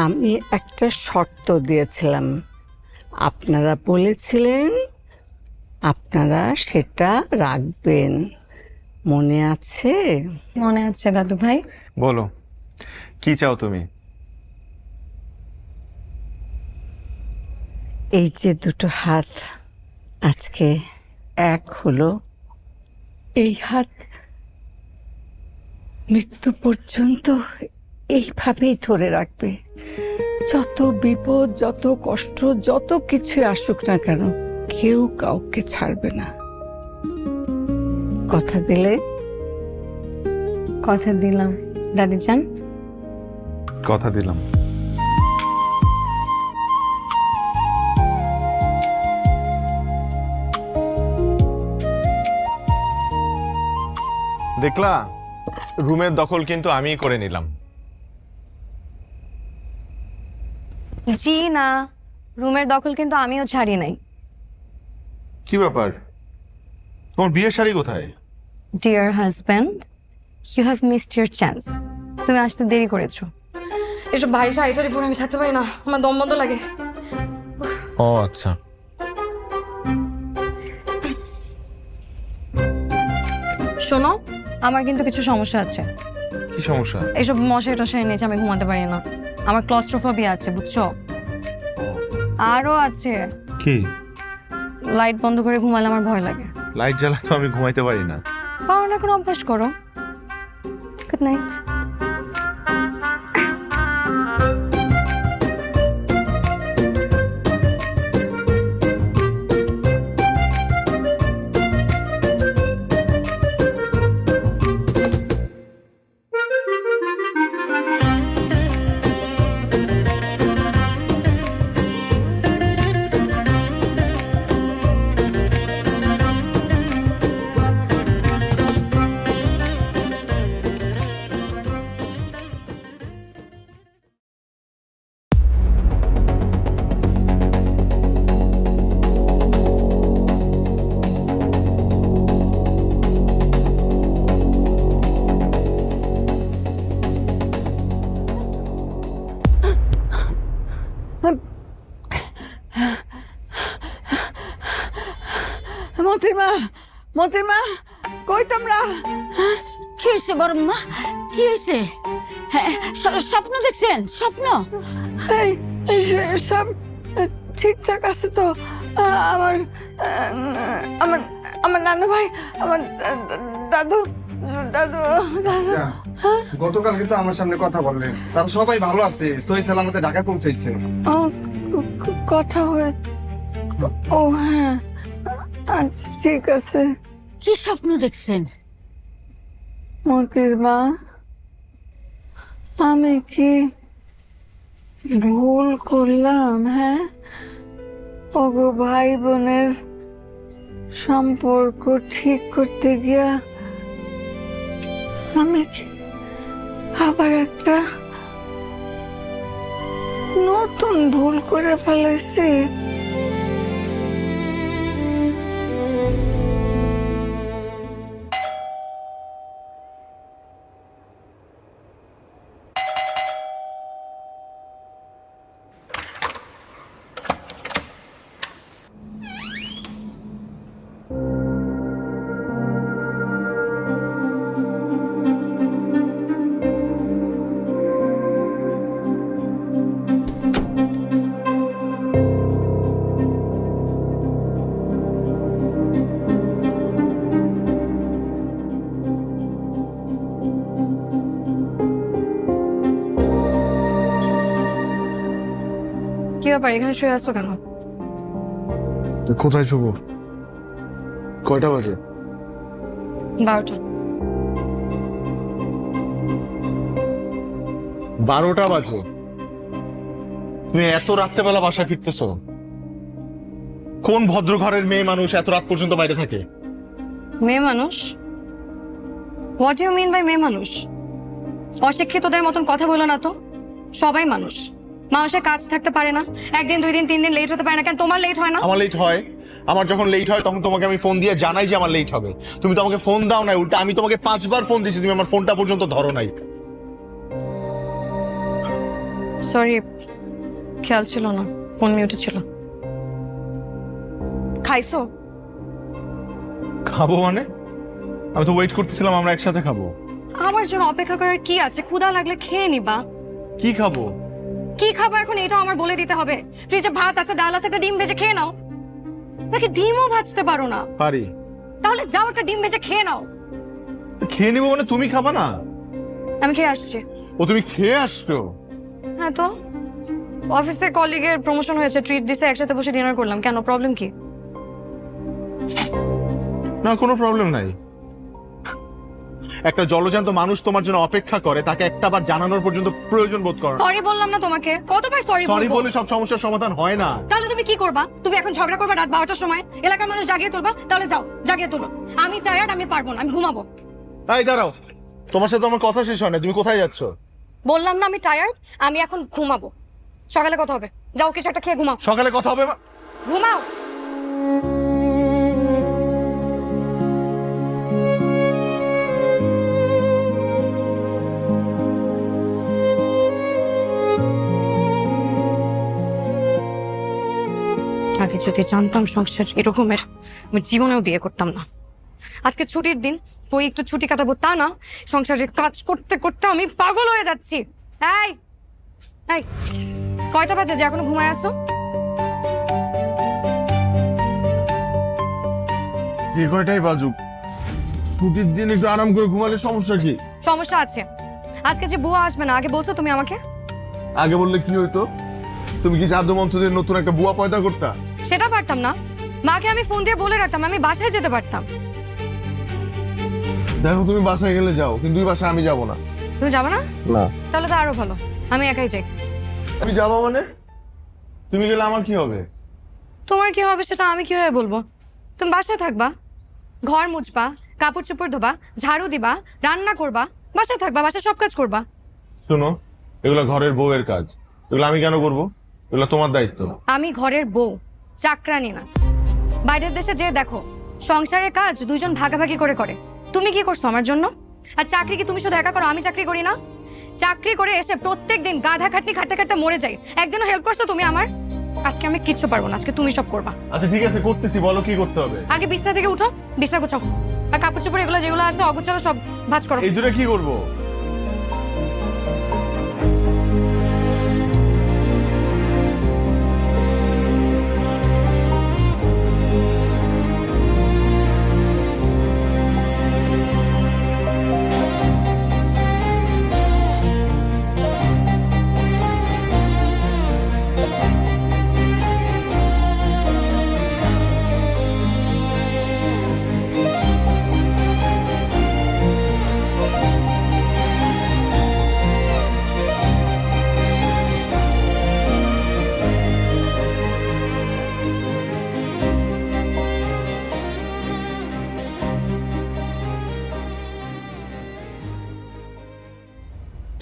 আমি একটা শর্ত দিয়েছিলাম, আপনারা বলেছিলেন আপনারা সেটা রাখবেন, মনে আছে? মনে আছে দাদু ভাই? বলো কি চাও তুমি? এই যে দুটো হাত আজকে এক হলো, এই হাত মৃত্যু পর্যন্ত এইভাবেই ধরে রাখবে। যত বিপদ, যত কষ্ট, যত কিছু আসুক না কেন, কেউ কাউকে ছাড়বে না। কথা দিলে? কথা দিলাম দাদিজান। কথা দিলাম। দেখলা, রুমের দখল কিন্তু আমিই করে নিলাম। জি না, রুমের দখল কিন্তু আমিও ছাড়ি নাই। কি ব্যাপার, তোমার বিয়ের শাড়ি কোথায়? Dear husband, you have missed your chance. তুমি আসতে দেরি করেছো। এসব ভাই শাড়ি টাড়ি পরে আমি থাকতে পারি না, আমার দম বন্ধ লাগে। ও আচ্ছা। শোনো, আমার কিন্তু কিছু সমস্যা আছে। কি সমস্যা? এইসব মশাই টশাই নিচে আমি ঘুমাতে পারি না, আমার ক্লস্ট্রোফোবিয়া আছে, বুঝছো? আরো আছে। কি? লাইট বন্ধ করে ঘুমালে আমার ভয় লাগে। লাইট জ্বালা তো আমি ঘুমাইতে পারি না। কারণ এখন অভ্যাস করো। Good night. মতিমা, মতিমা, কই তোমরা? কি হয়েছে বড় মা? কি হয়েছে? হ্যাঁ, স্বপ্ন দেখছেন? স্বপ্ন? এই সব ঠিকঠাক আছে তো? আমার আমার আমার নানু ভাই, আমার দাদু দাদু দাদু গতকাল কিন্তু আমার সামনে কথা বললেন, তারা সবাই ভালো আছে, সহি সালামতে ঢাকায় পৌঁছেছে। কথা হয়ে, ও হ্যাঁ, আচ্ছা ঠিক আছে। কি স্বপ্ন দেখছেন? মতির মা, আমি কি ভুল করলাম? হ্যাঁ, ওগো ভাই বোনের সম্পর্ক ঠিক করতে গিয়া আমি কি আবার একটা নতুন ভুল করে ফেলেছি? কি ব্যাপার, এখানে শুয়ে আসছো কেন? কোথায় শুভ? কয়টা বাজে? 12টা। 12টা বাজে? তুমি এত রাত্রেবেলা বাসায় ফিরতেছো? কোন ভদ্র ঘরের মেয়ে মানুষ এত রাত পর্যন্ত বাইরে থাকে? মেয়ে মানুষ? হোয়াট ইউ মিন বাই মেয়ে মানুষ? অশিক্ষিতদের মতন কথা বলো না তো। সবাই মানুষ, মানুষের কাজ থাকতে পারে না, একদিন 2 দিন 3 দিন লেট হতে পারে না। কেন তোমার লেট হয় না? আমার লেট হয়, আমার যখন লেট হয় তখন তোমাকে আমি ফোন দিয়ে জানাই যে আমার লেট হবে। তুমি তো আমাকে ফোন দাও না, উল্টা আমি তোমাকে 5 বার ফোন দিয়েছি, তুমি আমার ফোনটা পর্যন্ত ধরো নাই। সরি, খেয়াল ছিল না, ফোন মিউটে ছিল। খাইছো? খাবো মানে? আমি তো ওয়েট করতেছিলাম আমরা একসাথে খাবো। আমার জন্য অপেক্ষা করার কি আছে? ক্ষুধা লাগলে খেয়ে নিবা। কি খাবো? কি খাবো এখন এটাও আমার বলে দিতে হবে? ফ্রিজে ভাত আছে, ডাল আছে, একটা ডিম ভেজে খেয়ে নাও। নাকি ডিমও ভাজতে পারো না? পারি। তাহলে যাও একটা ডিম ভেজে খেয়ে নাও। খেয়ে নিবো মানে তুমি খাবা না? আমি খেয়ে আসছি। ও তুমি খেয়ে আসছো? হ্যাঁ তো, অফিসে কলিগের প্রমোশন হয়েছে, ট্রিট দিছে, একসাথে বসে ডিনার করলাম। কেন, প্রবলেম কি? না, কোনো প্রবলেম নাই। একটা জলজান্ত মানুষ তোমার জন্য অপেক্ষা করে, তাকে একটাবার জানানোর পর্যন্ত প্রয়োজন বোধ করো না। সরি বললাম না তোমাকে? কতবার সরি সরি বলবো? বলে সব সমস্যার সমাধান হয় না। তাহলে তুমি কি করবা? তুমি এখন ঝগড়া করবা রাত 12টার সময়, এলাকার মানুষ জাগিয়ে তুলবা? তাহলে যাও, জাগিয়ে তুলো। আমি টায়ার্ড, আমি পারবো না, আমি ঘুমাবো। এই দাঁড়াও, তোমার সাথে আমার কথা শেষ হয় না, তুমি কোথায় যাচ্ছ? বললাম না আমি টায়ার্ড, আমি এখন ঘুমাবো। সকালে কথা হবে, যাও কিছু একটা খেয়ে ঘুমাও। সকালে কথা হবে। ঘুমাও। আগে যদি জানতাম সংসার এরকমের, আমি জীবনেও বিয়ে করতাম না। আজকে ছুটির দিন, ওই একটু ছুটি কাটাবো তা না, সংসারের কাজ করতে করতে আমি পাগল হয়ে যাচ্ছি। এই এই, কয়টা বাজে যে এখনো ঘুমায় আসো? যে কয়টাই বাজুক, ছুটির দিন একটু আরাম করে ঘুমালে সমস্যা কি? সমস্যা আছে। আজকে যে বুয়া আসবে না, আগে বলছো তুমি আমাকে? আগে বললে কি হইতো? তুমি কি জাদু মন্ত্র দিয়ে নতুন একটা বুয়া পয়দা করতা? সেটা পারতাম না। মাকে আমি ফোন দিয়ে বলে রাখতাম, আমি বাসায় যেতে পারতাম। দেখো, তুমি বাসায় গেলে যাও, কিন্তু ওই বাসায় আমি যাবো না। তুমি যাবে না? না। তাহলে তো আরো ভালো, আমি একাই যাই। আমি যাবো মানে? তুমি গেলে আমার কি হবে? তোমার কি হবে সেটা আমি কিভাবে বলবো? তুমি বাসায় থাকবা, ঘর মুছবা, কাপড় চোপড় ধোবা, ঝাড়ু দিবা, রান্না করবা, বাসায় থাকবা, বাসায় সব কাজ করবা। শোনো, এগুলো ঘরের বউয়ের কাজ, এগুলো আমি কেন করবো? এগুলো তোমার দায়িত্ব। আমি ঘরের বউ, চাকরানি না। বাইরের দেশে যে দেখো, সংসারের কাজ দুইজন ভাগাভাগি করে করে। তুমি কি করছো আমার জন্য? আর চাকরি কি তুমি শুধু একা করো? আমি চাকরি করি না? চাকরি করে এসে প্রত্যেকদিন গাধা খাটনি খাটতে খাটতে মরে যাই। একদিনও হেল্প করছো তুমি আমার? আজকে আমি কিচ্ছু পারবো না, আজকে তুমি সব করবা। আচ্ছা ঠিক আছে, করতেছি, বলো কি করতে হবে। আগে বিছনা থেকে উঠো, বিছনা গোছাও, আর কাপড় চোপড় এগুলো যেগুলো আছে অগোছালো সব ভাঁজ করো। এই দূরে কি করবো?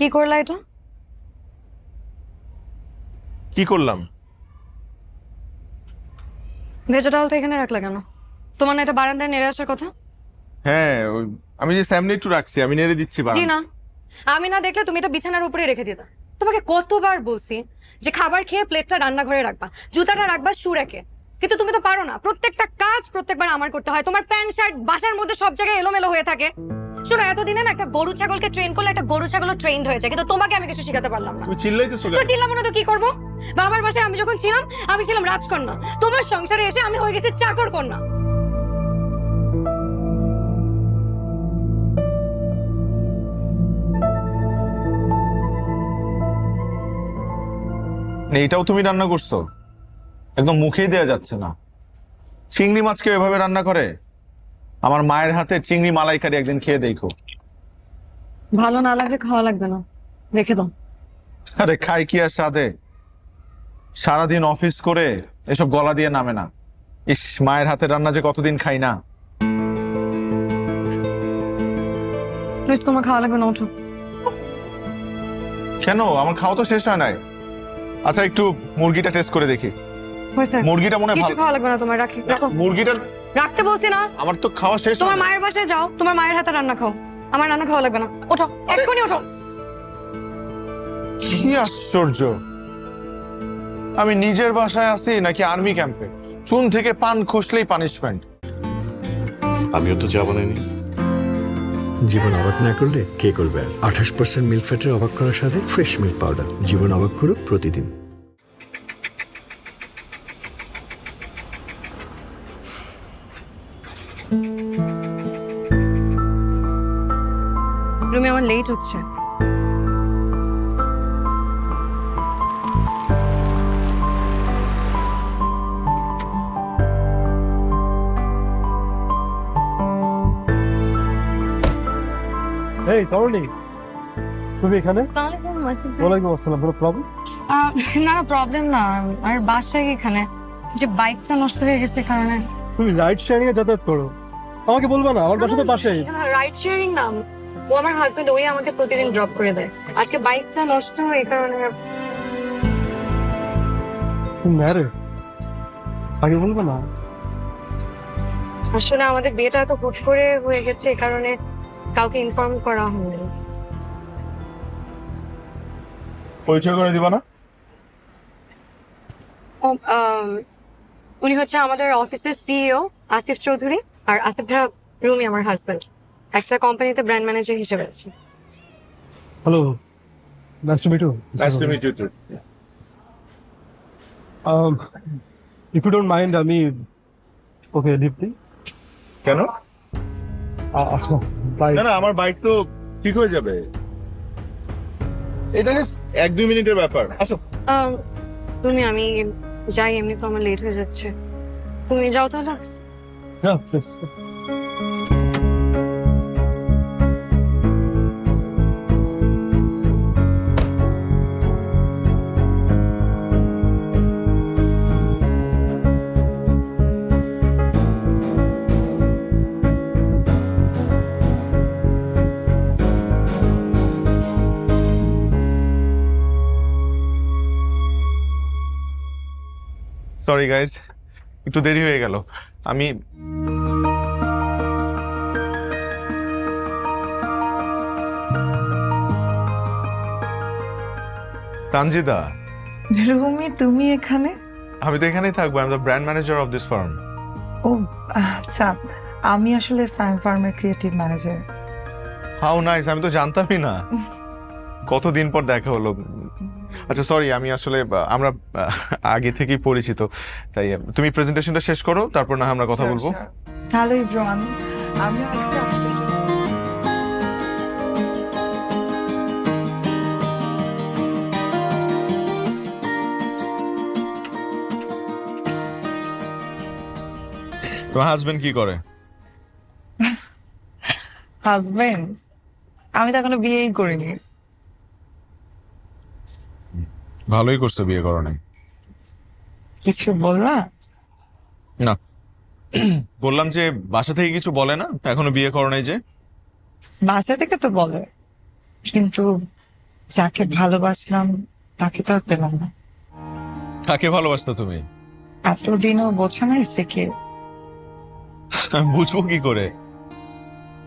কি করলা এটা? কি করলাম? ভেজা ডালটা এখানে রাখলা কেন? তোমার না এটা বারান্দায় নেড়ে আসার কথা? হ্যাঁ, আমি যে সামনে একটু রাখছি, আমি নেড়ে দিচ্ছি। জি না, আমি না দেখলে তুমি এটা বিছানার উপরে রেখে দিতা। তোমাকে কতবার বলছি যে খাবার খেয়ে প্লেটটা রান্নাঘরে রাখবা, জুতাটা রাখবা শু রেখে, কিন্তু তুমি তো পারো না। প্রত্যেকটা কাজ প্রত্যেকবার আমার করতে হয়। তোমার প্যান্ট শার্ট বাসার মধ্যে সব জায়গায় এলোমেলো হয়ে থাকে। শোনো, এতদিনে না একটা গরু ছাগলকে ট্রেন করলে একটা গরু ছাগলও ট্রেন্ড হয়ে যায়, কিন্তু তোমাকে আমি কিছু শেখাতে পারলাম না। তুমি চিল্লাইতেছো কেন? তো চিল্লাবো না তো কি করবো? বাবার বাসায় আমি যখন ছিলাম, আমি ছিলাম রাজকন্যা। তোমার সংসারে এসে আমি হয়ে গেছি চাকর কন্যা। এইটাও তুমি রান্না করছো? একদম মুখেই দেয়া যাচ্ছে না। চিংড়ি মাছকে এভাবে রান্না করে? আমার মায়ের হাতে চিংড়ি মালাইকারি একদিন খেয়ে দেখো। ভালো না লাগলে খাওয়া লাগবে না, রেখে দাও। আরে খাই কি আর সাথে? সারাদিন অফিস করে এসব গলা দিয়ে নামে না। ইস, মায়ের হাতের রান্না যে কতদিন খাই না। তোমার খাওয়া লাগবে না, ওঠো। কেন? আমার খাওয়া তো শেষ হয় নাই। আচ্ছা, একটু মুরগিটা টেস্ট করে দেখি। হয়েছে মুরগিটা মনে হয় কিছু ভালো খাওয়া লাগবে না তোমার, রাখি রাখো। মুরগিটার রাখতে বলছি না, আমার তো খাওয়া শেষ তোমার হয়নি। মায়ের বাসায় যাও, তোমার মায়ের হাতে রান্না খাও, আমার রান্না খাওয়া লাগবে না। ওঠো, এক্ষুনি ওঠো। কি আশ্চর্য, আমি নিজের বাসায় আছি নাকি আর্মি ক্যাম্পে? চুন থেকে পান খসলেই পানিশমেন্ট। আমিও তো যাবো না। জীবন অবাক না করলে কে করবে? 28% মিল্ক ফ্যাটের অবাক করার সাথে ফ্রেশ মিল্ক পাউডার। জীবন অবাক করুক প্রতিদিন। রুমে আমার লেট হচ্ছে। এই তরুণী, তুমি এখানে? ওয়ালাইকুম আসসালাম। কোনো প্রবলেম? না না, প্রবলেম না, আর বাসায় এখানে যে বাইকটা নষ্ট হয়ে গেছে কারণে। তুমি রাইড শেয়ারিং এ যাতায়াত করো, আমাকে বলবা না? আমার বাসা তো পাশেই। রাইড শেয়ারিং না, ও আমার হাজবেন্ড, ওই আমাকে প্রতিদিন ড্রপ করে দেয়। আজকে বাইকটা নষ্ট এই কারণে। তুমি ম্যারে আগে বলবা না? আসলে আমাদের বিয়েটা এত হুট করে হয়ে গেছে, এই কারণে কাউকে ইনফর্ম করা হয়নি। পরিচয় করে দিবা না? উনি হচ্ছে আমাদের অফিসের সিইও আসিফ চৌধুরী, আর আসিফ ভাই রুমি আমার হাজবেন্ড, একটা কোম্পানিতে ব্র্যান্ড ম্যানেজার হিসেবে আছে। Hello, nice to meet you. Nice to meet you too. If you don't mind, আমি ওকে দীপ্তি। কেন? বাই। না না, আমার বাইক তো ঠিক হয়ে যাবে, এটা 1-2 মিনিটের ব্যাপার। আসো। তুমি, আমি যাই, এমনি তো আমার লেট হয়ে যাচ্ছে। তুমি যাও তাহলে অফিসে। হ্যাঁ, প্লিজ। সরি গাইজ, একটু দেরি হয়ে গেল। আমি তানজিদা। রুমি, তুমি এখানে? আমি তো এখানেই থাকবো, I am the brand manager of this firm. ও আচ্ছা, আমি আসলে সাইম ফার্মের ক্রিয়েটিভ ম্যানেজার। হাউ নাইস, আমি তো জানতামই না। কতদিন পর দেখা হলো। আচ্ছা সরি, আমি আসলে আমরা আগে থেকেই পরিচিত, তাই তুমি প্রেজেন্টেশনটা শেষ করো, তারপর না আমরা কথা বলবো। হ্যালো ইব্রাহিম, আমি তোমার হাজবেন্ড কি করে? হাজবেন্ড? আমি তো এখনো বিয়েই করিনি। ভালোই করছে বিয়ে করো নাই। কিছু বললা? না, বললাম যে বাসা থেকে কিছু বলে না, এখনো বিয়ে করো নাই যে? বাসা থেকে তো বলে, কিন্তু যাকে ভালোবাসলাম তাকে তো আর পেলাম না। কাকে ভালোবাসতো তুমি? এতদিনও বোঝো না সে কে? বুঝবো কি করে?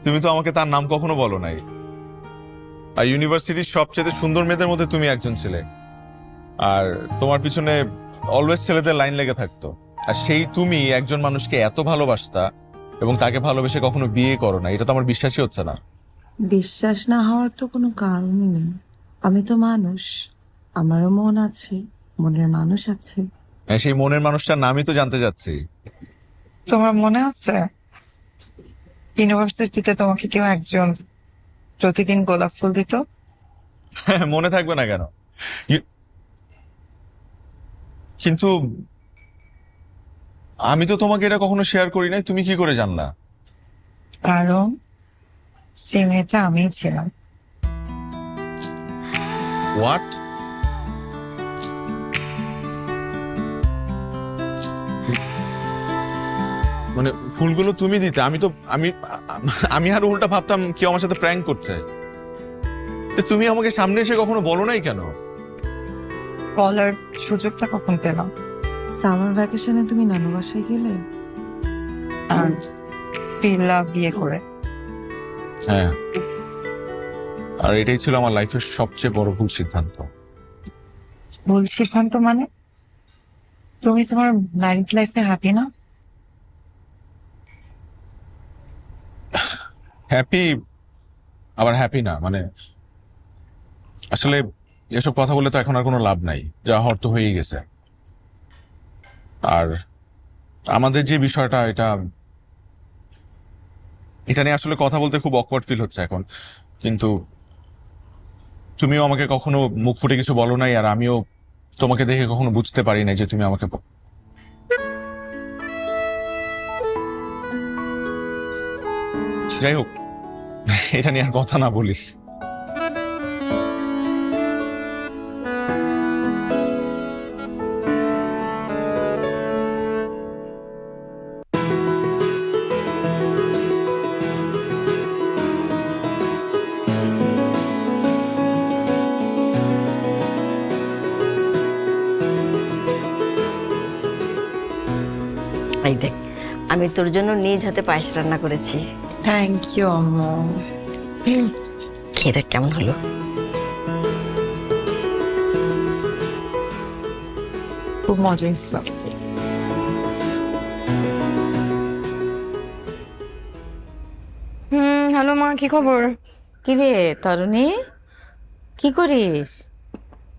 তুমি তো আমাকে তার নাম কখনো বলো নাই। আর ইউনিভার্সিটির সবচেয়ে সুন্দর মেয়েদের মধ্যে তুমি একজন ছিলে, আর তোমার পিছনে অলওয়েজ ছেলেদের লাইন লেগে থাকতো। আর সেই তুমি একজন মানুষকে এত ভালোবাসতা এবং তাকে ভালোবেসে কখনো বিয়ে করো না, এটা তো আমার বিশ্বাসই হচ্ছে না। বিশ্বাস না হওয়ার তো কোনো কারণই নেই। আমি তো মানুষ, আমারও মন আছে, মনের মানুষ আছে। হ্যাঁ, সেই মনের মানুষটার নামই তো জানতে চাচ্ছি। তোমার মনে আছে ইউনিভার্সিটিতে তোমাকে কেউ একজন প্রতিদিন গোলাপ ফুল দিত? হ্যাঁ, মনে থাকবে না কেন? কিন্তু আমি তো তোমাকে এটা কখনো শেয়ার করি নাই, তুমি কি করে জানলা? কারণ সে মেয়েটা আমিই ছিলাম। হোয়াট? মানে ফুলগুলো তুমি দিতে? আমি আর উল্টা ভাবতাম কেউ আমার সাথে প্র্যাঙ্ক করছে। তুমি আমাকে সামনে এসে কখনো বলো নাই কেন? বলার সুযোগটা কখন পেলাম? সামার ভ্যাকেশনে তুমি নানু বাসায় গেলে আর পিলা বিয়ে করে হ্যাঁ, আর এটাই ছিল আমার লাইফের সবচেয়ে বড় ভুল সিদ্ধান্ত। ভুল সিদ্ধান্ত মানে? তুমি তোমার ম্যারিড লাইফে হ্যাপি না? হ্যাপি আবার হ্যাপি না, মানে আসলে এসব কথা বলে তো এখন আর কোনো লাভ নাই, যা হওয়ার তো হয়েই গেছে। আর আমাদের যে বিষয়টা, এটা নিয়ে আসলে কথা বলতে খুব অকওয়ার্ড ফিল হচ্ছে এখন, কিন্তু তুমিও আমাকে কখনো মুখ ফুটে কিছু বলো নাই, আর আমিও তোমাকে দেখে কখনো বুঝতে পারি নাই যে তুমি আমাকে যাই হোক, এটা নিয়ে আর কথা না বলি। এই দেখ, আমি তোর জন্য নিজ হাতে পায়েস রান্না করেছি। থ্যাংক ইউ আম্মু। খেয়ে দেখ কেমন হলো। খুব মজা হয়েছে। হ্যালো মা, কি খবর? কি রে তরুণী, কি করিস?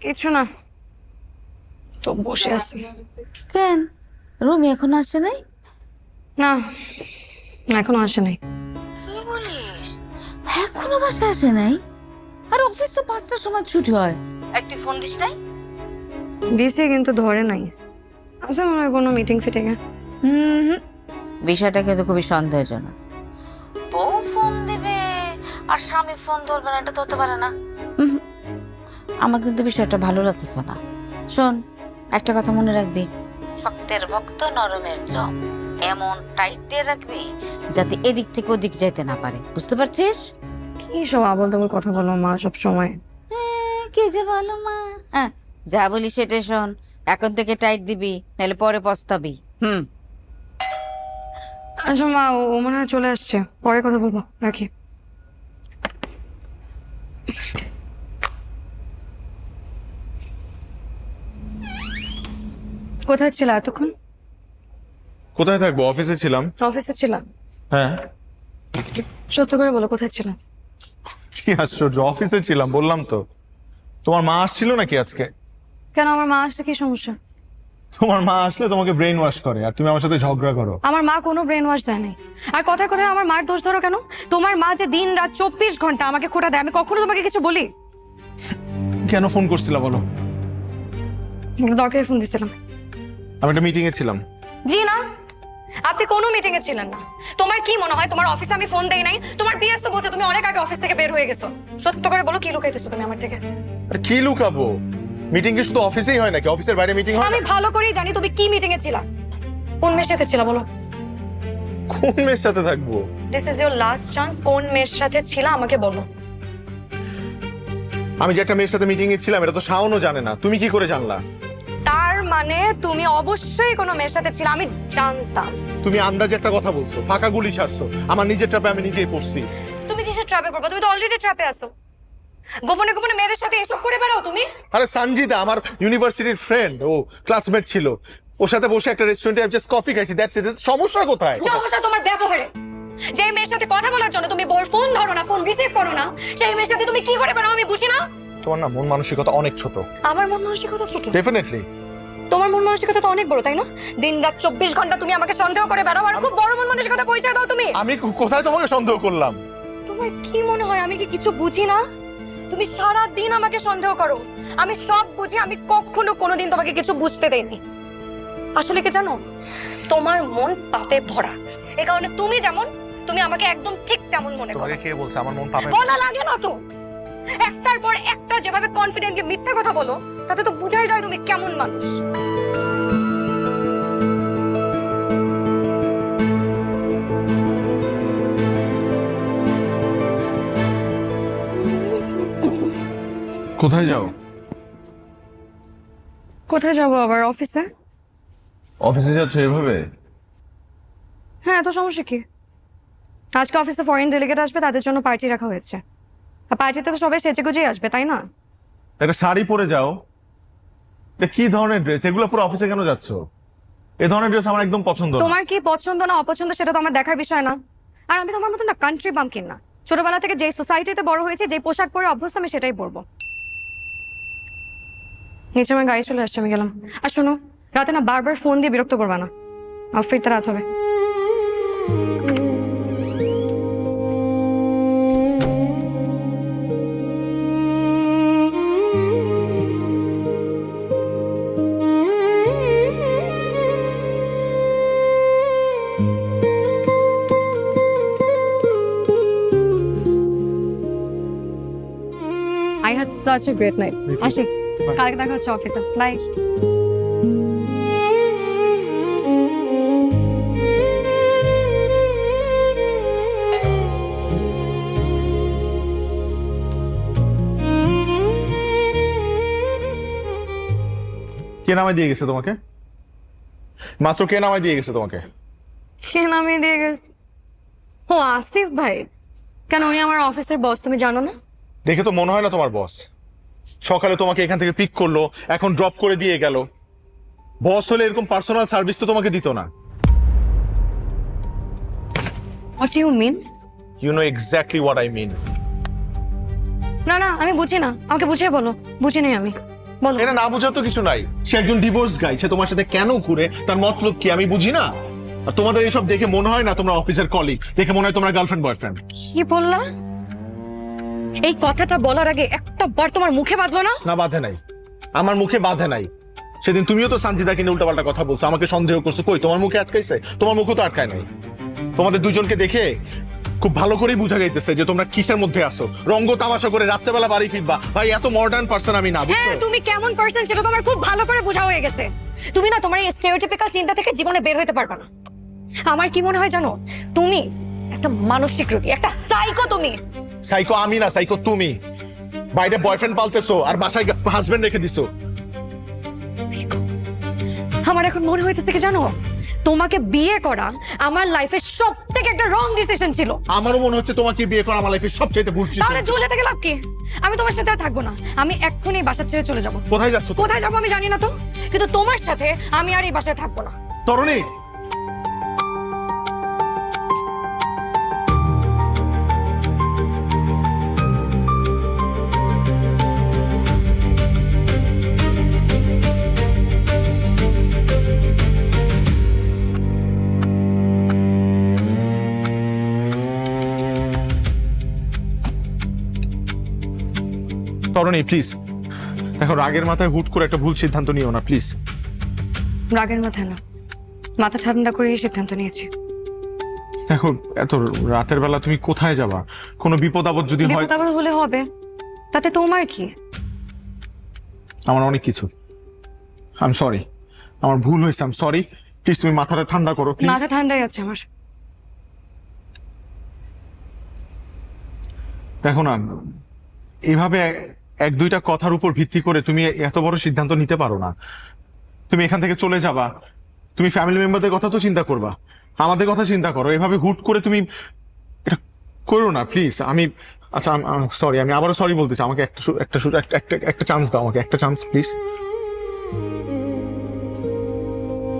কিছু না, তো বসে আছি। কেন, রুমি এখন আসে নাই? না, এখনো আসে নাই। কি বলিস, এখনো বাসায় আসে নাই? আর অফিস তো 5টার সময় ছুটি হয়, একটু ফোন দিস নাই? দিছি কিন্তু ধরে নাই। আছে মনে হয় কোনো মিটিং ফিটিংয়ে। বিষয়টা কিন্তু খুবই সন্দেহজনক। বউ ফোন দিবে আর স্বামী ফোন ধরবে না, এটা তো হতে পারে না। আমার কিন্তু বিষয়টা ভালো লাগতেছে না। শোন, একটা কথা মনে রাখবি, শক্তের ভক্ত নরমের জম, এমন টাইট দিয়ে রাখবি যাতে এদিক থেকে ওদিক যাইতে না পারে, বুঝতে পারছিস? কি সব আবল তাবল কথা বলো মা সব সময়। কি যে বলো মা। যা বলি সেটা শোন, এখন থেকে টাইট দিবি, নাহলে পরে পস্তাবি। আচ্ছা মা, ও মনে হয় চলে আসছে, পরে কথা বলবো, রাখি। কোথায় ছিল এতক্ষণ? কোথায় থাকবো? অফিসে ছিলাম। অফিসে ছিলাম? হ্যাঁ। সত্য করে বলো, কোথায় ছিলাম? কি আশ্চর্য, অফিসে ছিলাম বললাম তো। তোমার মা আসছিল নাকি আজকে? কেন, আমার মা আসলে কি সমস্যা? তোমার মা আসলে তোমাকে ব্রেন ওয়াশ করে, আর তুমি আমার সাথে ঝগড়া করো। আমার মা কোনো ব্রেন ওয়াশ দেয় নাই। আর কথায় কথায় আমার মার দোষ ধরো কেন? তোমার মা যে দিন রাত 24 ঘন্টা আমাকে খোটা দেয়, আমি কখনো তোমাকে কিছু বলি? কেন ফোন করছিলা বলো? দরকারে ফোন দিছিলাম। আমি একটা মিটিং এ ছিলাম। জি না, আপনি কোনো মিটিং এ ছিলেন না। তোমার কি মনে হয় তোমার অফিসে আমি ফোন দেই নাই? তোমার পিএস তো বলছে তুমি অনেক আগে অফিস থেকে বের হয়ে গেছো। সত্য করে বলো, কি লুকাইতেছো তুমি আমার থেকে? আরে কি লুকাবো? মিটিং কি শুধু অফিসেই হয় নাকি? অফিসের বাইরে মিটিং হয় আমি না? ভালো করেই জানি তুমি কি মিটিং এ ছিলা। কোন মেয়ের সাথে ছিলা বলো? কোন মেয়ের সাথে থাকবো? This is your last chance. কোন মেয়ের সাথে ছিলা আমাকে বলো। আমি যে একটা মেয়ের সাথে মিটিং এ ছিলাম এটা তো শাওনও জানে না। তুমি কি করে জানলা? তার মানে তুমি অবশ্যই কোনো মেয়ের সাথে ছিলা, আমি জানতাম। তুমি আন্দাজে একটা কথা বলছো, ফাঁকা গুলি ছাড়ছো। আমার নিজের ট্র্যাপে আমি নিজেই পড়ছি। তুমি কিসের ট্র্যাপে পড়বা? তুমি তো অলরেডি ট্র্যাপে আছো। গোপনে গোপনে মেয়েদের সাথে এসব করে বেড়াও তুমি। আরে সঞ্জিদা আমার ইউনিভার্সিটির ফ্রেন্ড, ও ক্লাসমেট ছিল। ওর সাথে বসে একটা রেস্টুরেন্টে জাস্ট কফি খাইছি, দ্যাটস ইট। সমস্যা কোথায়? সমস্যা তোমার ব্যবহারে। যে মেয়ের সাথে কথা বলার জন্য তুমি বোর ফোন ধরো না, ফোন রিসিভ করো না, সেই মেয়ের সাথে তুমি কি করে বেড়াও আমি বুঝি না। তোমার না মন মানসিকতা অনেক ছোট। আমার মন মানসিকতা ছোট? ডেফিনেটলি। তোমার মন মানসিকতা তো অনেক বড়, তাই না? দিন রাত 24 ঘন্টা তুমি আমাকে সন্দেহ করে বেড়াও, আর খুব বড় মন মানসিকতা পরিচয় দাও তুমি। আমি কোথায় তোমাকে সন্দেহ করলাম? তোমার কি মনে হয় আমি কি কিছু বুঝি না? তুমি সারা দিন আমাকে সন্দেহ করো। আমি সব বুঝি, আমি কখনো কোনোদিন তোমাকে কিছু বুঝতে দেইনি। আসলে কি জানো, তোমার মন পাপে ভরা। এই কারণে তুমি যেমন, তুমি আমাকে একদম ঠিক তেমন মনে করো। তোমাকে কে বলছে আমার মন পাপে? বলা লাগে না তো। একটার পর একটা যেভাবে কনফিডেন্টলি মিথ্যা কথা বলো, তাতে তো বোঝাই যায় তুমি কেমন মানুষ। কোথায় যাও? কোথায় যাবো আবার? অফিসে। অফিসে যাচ্ছ এভাবে? হ্যাঁ, এত সমস্যা কি? আজকে অফিসে ফরেন ডেলিগেট আসবে, তাদের জন্য পার্টি রাখা হয়েছে। আর পার্টিতে তো সবাই সেজেগুজেই আসবে, তাই না? একটা শাড়ি পরে যাও। এটা কি ধরনের ড্রেস? এগুলো পুরো অফিসে কেন যাচ্ছ? এই ধরনের ড্রেস আমার একদম পছন্দ না। তোমার কি পছন্দ না অপছন্দ সেটা তো আমার দেখার বিষয় না। আর আমি তোমার মতো না কান্ট্রি বাম্পকিন না। ছোটবেলা থেকে যে সোসাইটিতে বড় হয়েছে, যে পোশাক পরে অভ্যস্ত, আমি সেটাই পরবো। নিচে আমার গাড়ি চলে আসছে, আমি গেলাম। আর শোনো, রাতে না বারবার ফোন দিয়ে বিরক্ত করবা না, আমার ফিরতে রাত হবে। I had such a great night. আসি, কালকে দেখা হচ্ছে অফিসে। বাই। কে নামায় দিয়ে গেছে তোমাকে? মাত্র কে নামায় দিয়ে গেছে তোমাকে? কে নামিয়ে দিয়ে গেছে? ও আসিফ ভাই। কেন, উনি আমার অফিসের বস, তুমি জানো না? দেখে তো মনে হয় না তোমার বস। সকালে তোমাকে এখান থেকে পিক করলো, এখন ড্রপ করে দিয়ে গেল। বস হলে এরকম পার্সোনাল সার্ভিস তো তোমাকে দিত না। What do you mean? You know exactly what I mean. না না, আমি বুঝি না, আমাকে বুঝিয়ে বলো। বুঝি নেই আমি, বলো। এটা না বুঝার তো কিছু নাই। সে একজন ডিভোর্স গাই, সে তোমার সাথে কেন ঘুরে, তার মতলব কি আমি বুঝি না। আর তোমাদের এসব দেখে মনে হয় না তোমরা অফিসের কলিগ, দেখে মনে হয় তোমরা গার্লফ্রেন্ড বয়ফ্রেন্ড। কি বললা? এই কথাটা বলার আগে একটা বার তোমার মুখে বাঁধলো না? না, বাধে নাই, আমার মুখে বাধে নাই। সেদিন তুমিও তো সানজিদাকে নিয়ে উল্টাপাল্টা কথা বলছো, আমাকে সন্দেহ করছো। কই, তোমার মুখে আটকাইছে? তোমার মুখে তো আটকায় নাই। তোমাদের দুজনকে দেখে খুব ভালো করেই বোঝা যাইতেছে যে তোমরা কিসের মধ্যে আসো। রঙ্গ তামাশা করে রাত্রেবেলা বাড়ি ফিরবা। ভাই, এত মডার্ন পারসন আমি না, বুঝছো? হ্যাঁ, তুমি কেমন পারসন সেটা তোমার খুব ভালো করে বোঝা হয়ে গেছে। তুমি না তোমার এই স্টেরিওটাইপিক্যাল চিন্তা থেকে জীবনে বের হতে পারবে না। আমার কি মনে হয় জানো, তুমি একটা মানসিক রোগী, একটা সাইকো। তুমি সাইকো আমি না, সাইকো তুমি। বাইরে বয়ফ্রেন্ড পালতেছো আর বাসায় হাজবেন্ড রেখে দিছো। আমার এখন মনে হইতেছে কি জানো, তোমাকে বিয়ে করা আমার লাইফের সবথেকে একটা রং ডিসিশন ছিল। আমারও মনে হচ্ছে তোমাকে বিয়ে করা আমার লাইফের সবচেয়ে ভুল ছিল। তাহলে ঝুলে থেকে লাভ কি? আমি তোমার সাথে আর থাকবো না। আমি এক্ষুনি বাসা ছেড়ে চলে যাব। কোথায় যাচ্ছ? কোথায় যাবো আমি জানি না তো, কিন্তু তোমার সাথে আমি আর এই বাসায় থাকবো না। তরুণী, তরুণী প্লিজ দেখো, রাগের মাথায় হুট করে একটা ভুল সিদ্ধান্ত নিও না প্লিজ। রাগের মাথায় না, মাথা ঠান্ডা করে এই সিদ্ধান্ত নিয়েছি। দেখো, এত রাতের বেলা তুমি কোথায় যাবা? কোনো বিপদ আপদ যদি হয়? বিপদ আপদ হলে হবে, তাতে তোমার কি? আমার অনেক কিছু। আই এম সরি, আমার ভুল হয়েছে। আই এম সরি, প্লিজ তুমি মাথাটা ঠান্ডা করো প্লিজ। মাথা ঠান্ডাই আছে আমার। দেখো না, এইভাবে এক দুইটা কথার উপর ভিত্তি করে তুমি এত বড় সিদ্ধান্ত নিতে পারো না। তুমি এখান থেকে চলে যাবা, তুমি ফ্যামিলি মেম্বারদের কথা তো চিন্তা করবা, আমাদের কথা চিন্তা করো। এভাবে হুট করে তুমি এটা করো না প্লিজ। আমি আচ্ছা, সরি, আমি আবারও সরি বলতেছি। আমাকে একটা চান্স দাও, আমাকে একটা চান্স প্লিজ।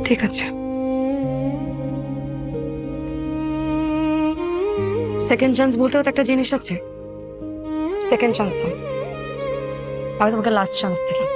ঠিক আছে, সেকেন্ড চান্স বলতেও তো একটা জিনিস আছে। সেকেন্ড চান্স না, আমি তোমাকে লাস্ট চান্স দিলাম।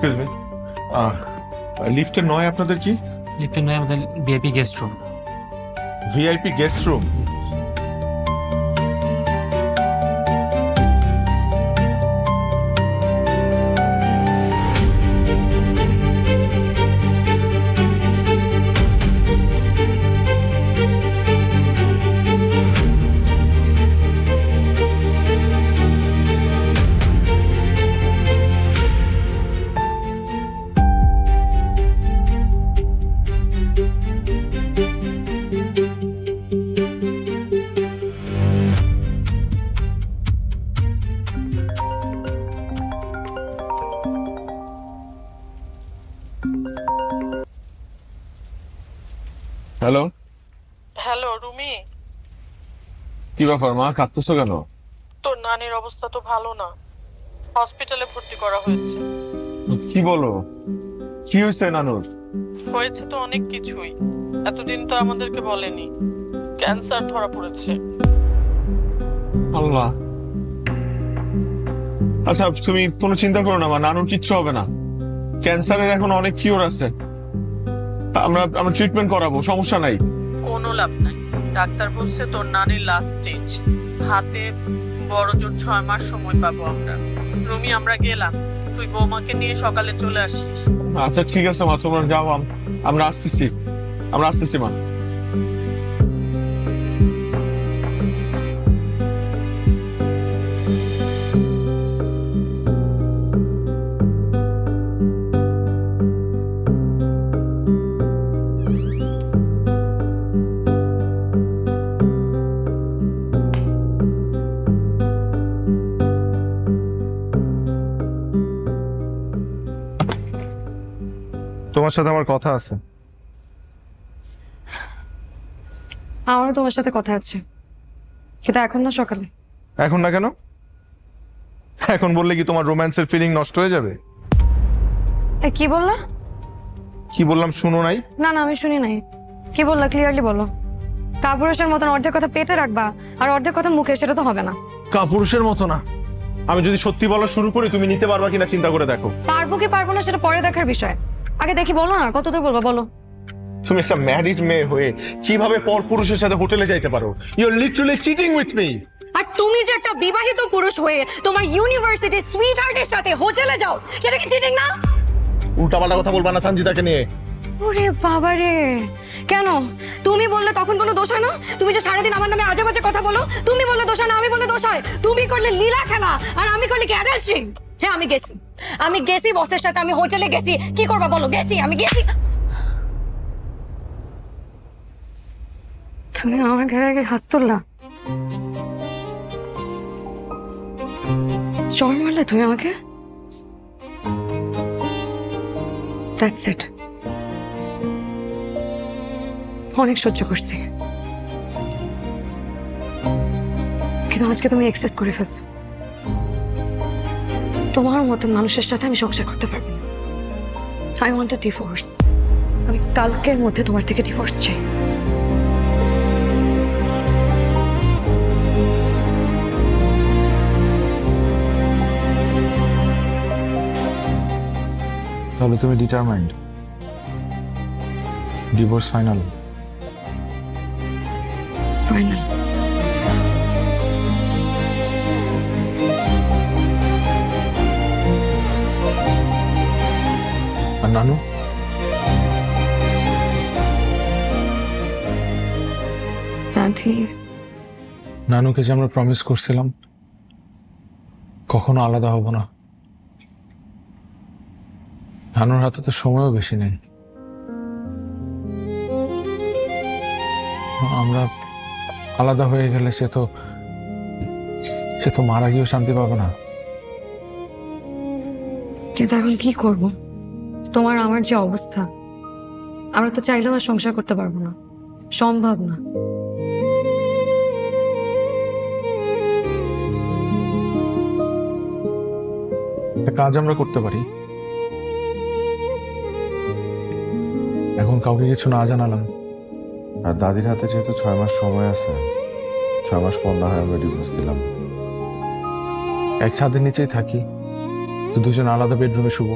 এক্সকিউজ মি, লিফটের নয় আপনাদের কি? লিফটে নয় আমাদের VIP guest room. VIP guest room? Hello hello Rumi, কি ব্যাপার মা, কাঁদতেছো কেন? তোর নানির অবস্থা তো ভালো না, হসপিটালে ভর্তি করা হয়েছে। কি বলো, কি হয়েছে নানুর? হয়েছে তো অনেক কিছুই, এতদিন তো আমাদেরকে বলেনি। ক্যান্সার ধরা পড়েছে। আল্লাহ। আচ্ছা তুমি কোনো চিন্তা করো না মা, নানুর কিচ্ছু হবে না। ক্যান্সারের এখন অনেক কিওর আছে, আমরা ট্রিটমেন্ট করাবো, সমস্যা নাই। কোনো লাভ নাই, ডাক্তার বলছে তোর নানির লাস্ট স্টেজ, হাতে বড় জোর 6 মাস সময় পাবো আমরা। রুমি আমরা গেলাম, তুই বৌমাকে নিয়ে সকালে চলে আসিস। আচ্ছা ঠিক আছে মা, তোমরা যাও, আমরা আসতেছি মা। তোমার সাথে আমার কথা আছে। আমারও তোমার সাথে কথা আছে, কিন্তু এখন না, সকালে। এখন না কেন? এখন বললে কি তোমার রোম্যান্সের ফিলিং নষ্ট হয়ে যাবে? কি বললা? কি বললাম শুনো নাই? না না, আমি শুনি নাই। কি বললা, ক্লিয়ারলি বলো। কাপুরুষের মতন অর্ধেক কথা পেটে রাখবা আর অর্ধেক কথা মুখে, সেটা তো হবে না। কাপুরুষের মতো না, আমি যদি সত্যি বলা শুরু করি তুমি নিতে পারবা কিনা চিন্তা করে দেখো। পারবো কি পারবো না সেটা পরে দেখার বিষয়, আগে দেখি। বলো না, কতদূর বলবা বলো। তুমি একটা ম্যারিড মেয়ে হয়ে কিভাবে পরপুরুষের সাথে হোটেলে যাইতে পারো? You are literally cheating with me. আর তুমি যে একটা বিবাহিত পুরুষ হয়ে তোমার ইউনিভার্সিটি সুইট হার্টের সাথে হোটেলে যাও, সেটা কি চিটিং না? উল্টাপাল্টা কথা বলবা না সঞ্জিতাকে নিয়ে। ওরে বাবা রে, কেন? তুমি বললে তখন কোনো দোষ হয় না? তুমি যে সারাদিন আমার নামে আজে বাজে কথা বলো, তুমি বললে দোষ হয় না, আমি বললে দোষ হয়? তুমি করলে লীলা খেলা আর আমি করলে কি অ্যাডাল্ট্রি? হ্যাঁ আমি গেছি বসের সাথে, আমি হোটেলে গেছি। কি করবা বলো? আমি গেছি। তুমি আমার ঘরে হাত তুললা, চড় মারলে তুমি আমাকে। দ্যাটস ইট, অনেক সহ্য করছি, কিন্তু আজকে তুমি এক্সেস করে ফেলছো। তোমার মতো মানুষের সাথে আমি সংসার করতে পারবো না। I want a divorce. আমি কালকের মধ্যে তোমার থেকে ডিভোর্স চাই। তাহলে তুমি ডিটারমাইন্ড? Divorce final? ফাইনাল। আর নানু? দাদি, নানুকে যে আমরা প্রমিস করছিলাম কখনো আলাদা হব না। নানুর হাতে তো সময়ও বেশি নেই, আমরা আলাদা হয়ে গেলে সে তো মারা গিয়েও শান্তি পাবে না। কিন্তু এখন কি করব? তোমার আমার যে অবস্থা, আমরা তো চাইলেও আর সংসার করতে পারবো না, সম্ভব না। একটা কাজ আমরা করতে পারি, এখন কাউকে কিছু না জানালাম, আর দাদির হাতে যেহেতু 6 মাস সময় আছে, 6 মাস পর না হয় আমরা ডিভোর্স দিলাম। এক ছাদের নিচেই থাকি, তো দুজন আলাদা বেডরুমে শুবো,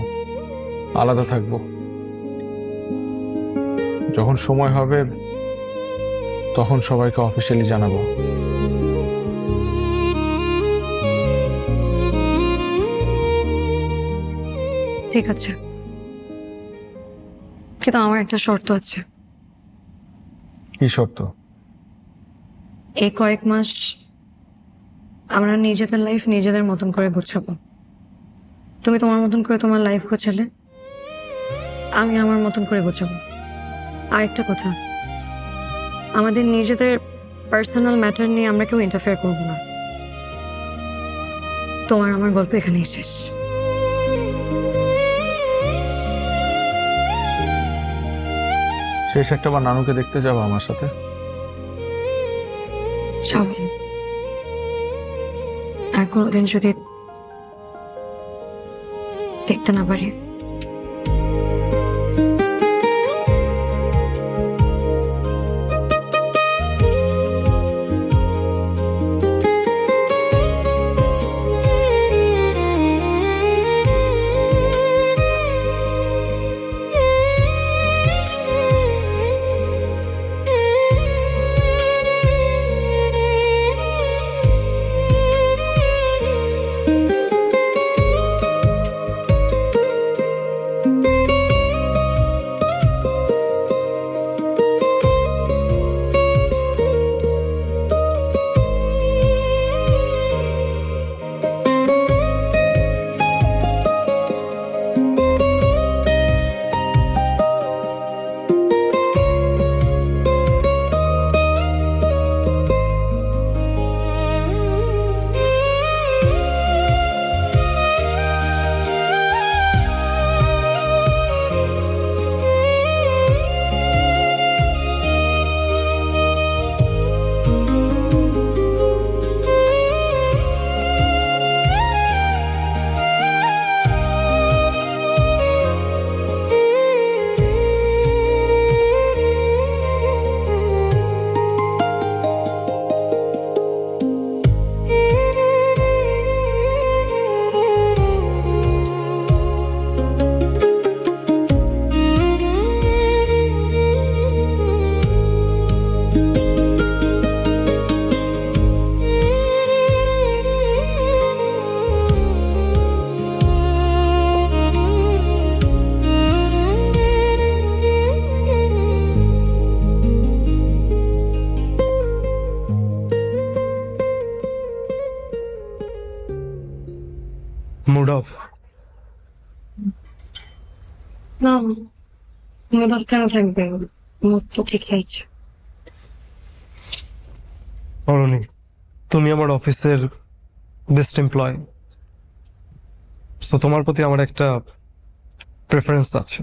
আলাদা থাকবো। যখন সময় হবে তখন সবাইকে অফিসিয়ালি জানাবো। ঠিক আছে, কিন্তু আমার একটা শর্ত আছে। কি শর্ত? এই কয়েক মাস আমরা নিজেদের লাইফ নিজেদের মতন করে গোছাবো। তুমি তোমার মতন করে তোমার লাইফ গোছালে, আমি আমার মতন করে গোছাবো। আরেকটা কথা, আমাদের নিজেদের পার্সোনাল ম্যাটার নিয়ে আমরা কেউ ইন্টারফেয়ার করবো না। তোমার আমার গল্প এখানেই শেষ। শেষ একটা বার নানুকে দেখতে যাবো আমার সাথে? যাবো। আর কোনোদিন যদি দেখতে না পারি, মুড অফ? না মুড অফ কেন থাকবে? মুড তো ঠিকই আছে। অরুণী, তুমি আমার অফিসের বেস্ট এমপ্লয়, সো তোমার প্রতি আমার একটা প্রেফারেন্স আছে,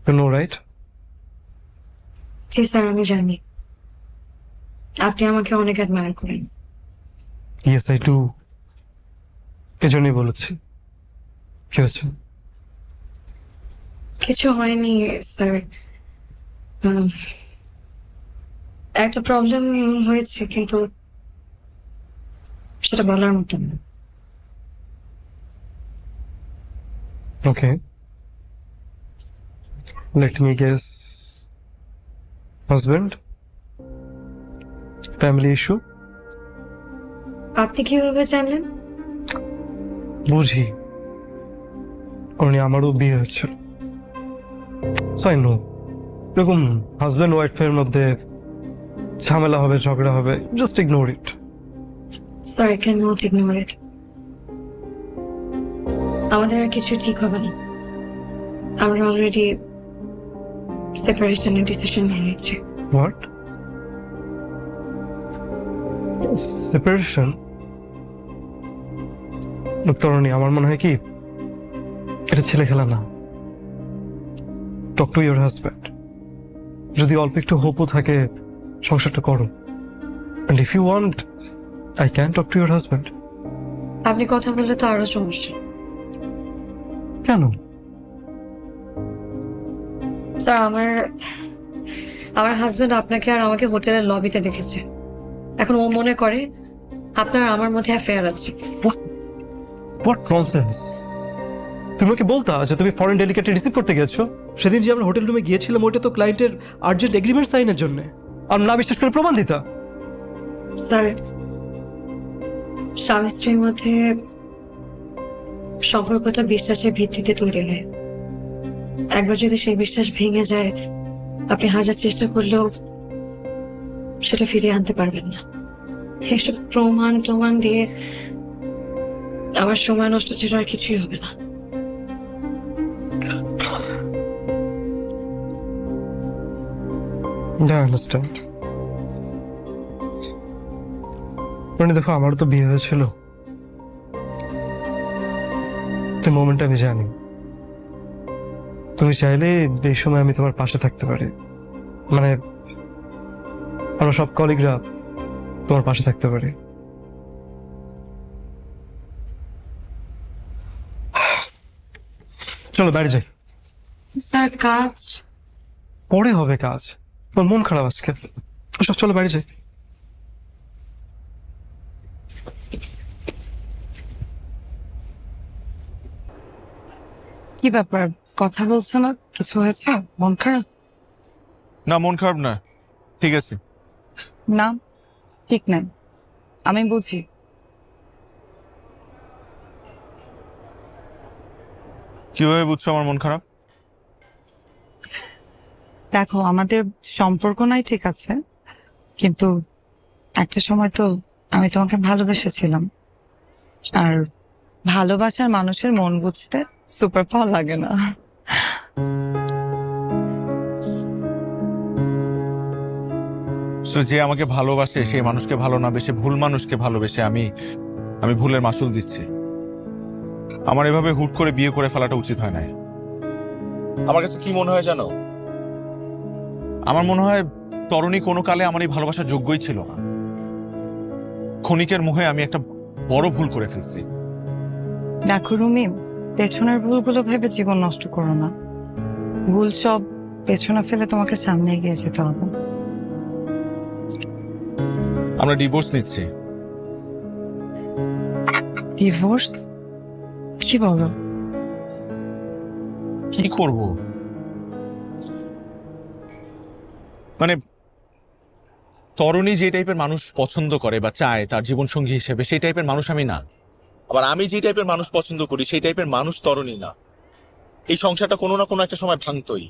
ইউ নো রাইট? জি স্যার, আমি জানি আপনি আমাকে অনেক অ্যাডমায়ার করেন। ইয়েস আই ডু, এজন্যই বলেছি। কি হয়েছে? কিছু হয়নি স্যার, একটা প্রবলেম হয়েছে, কিন্তু সেটা বলার মতো না। Okay, let me guess, husband, family issue? আপনি কিভাবে জানলেন? বুঝি, অরুণী আমারও বিয়ে হচ্ছিল, সো আই নো এরকম হাজব্যান্ড ওয়াইফের মধ্যে ঝামেলা হবে, ঝগড়া হবে, just ignore it. Sir, I can not ignore it. আমাদের আর কিছু ঠিক হবে না। আমরা অলরেডি সেপারেশনের ডিসিশন নিয়ে নিয়েছি। হোয়াট? সেপারেশন? তরুণী, আমার মনে হয় কি এটা ছেলে খেলা না। টক টু ইউর হাজব্যান্ড, যদি অল্প একটু হোপও থাকে সংসারটা করো, and if you want I can talk to your husband. আপনি কথা বললে তো আরো সমস্যা। কেন? স্যার, আমার হাজবেন্ড আপনাকে আর আমাকে হোটেলের লবিতে দেখেছে। এখন ও মনে করে আপনার আমার মধ্যে অ্যাফেয়ার আছে। What nonsense? তুমি ওকে বলতা যে তুমি ফরেন ডেলিগেটে রিসিভ করতে গেছো। সেদিন যে আমরা হোটেল রুমে গিয়েছিলাম ওইটা তো ক্লায়েন্টের আর্জেন্ট এগ্রিমেন্ট সাইনের জন্য, আর না বিশ্বাস করে প্রমাণ দিতা। স্যার, স্বামী স্ত্রীর মধ্যে সম্পর্কটা বিশ্বাসের ভিত্তিতে তৈরি হয়। একবার যদি সেই বিশ্বাস ভেঙে যায়, আপনি হাজার চেষ্টা করলেও সেটা ফিরিয়ে আনতে পারবেন না। এসব প্রমাণ দিয়ে আমার সময় নষ্ট ছাড়া আর কিছুই হবে না। আন্ডারস্ট্যান্ড। মানে দেখো, আমারও তো বিয়ে হয়েছিল, তো মোমেন্ট আমি জানি। তুমি চাইলে এই সময় আমি তোমার পাশে থাকতে পারি, মানে আমরা সব কলিগরা তোমার পাশে থাকতে পারি। চলো বাইরে যাই। স্যার, কাজ পরে হবে কাজ, তোমার মন খারাপ আজকে। চলো বাইরে যাই। কি ব্যাপার, কথা বলছো না? কিছু হয়েছে? মন খারাপ? না, মন খারাপ না, ঠিক আছে। না, ঠিক নাই, আমি বুঝি। কিভাবে বুঝছো আমার মন খারাপ? দেখো, আমাদের সম্পর্ক নাই ঠিক আছে, কিন্তু একটা সময় তো আমি তোমাকে ভালোবেসেছিলাম, আর ভালোবাসার মানুষের মন বুঝতে সুপার পাওয়ার লাগে না। যে আমাকে ভালোবাসে সেই মানুষকে ভালো না বেসে ভুল মানুষকে ভালোবেসে আমি ভুলের মাসুল দিচ্ছি। আমার এভাবে হুট করে বিয়ে করে ফেলাটা উচিত হয় নাই। আমার কাছে কি মনে হয় জানো? আমার মনে হয় তরুণী কোনো কালে আমার এই ভালোবাসার যোগ্যই ছিল না। ক্ষণিকের মোহে আমি একটা বড় ভুল করে ফেলছি। দেখো রুমি, পেছনের ভুলগুলো ভেবে জীবন নষ্ট করো না। ভুল সব পেছনে ফেলে তোমাকে সামনে এগিয়ে যেতে হবে। আমরা ডিভোর্স নিচ্ছি। ডিভোর্স? কি বলো? কি করব? মানে তরুণী যে টাইপের মানুষ পছন্দ করে বা চায় তার জীবনসঙ্গী হিসেবে, সেই টাইপের মানুষ আমি না। আবার আমি যে টাইপের মানুষ পছন্দ করি সেই টাইপের মানুষ তরুণী না। এই সংসারটা কোনো না কোনো একটা সময় ভাঙতই।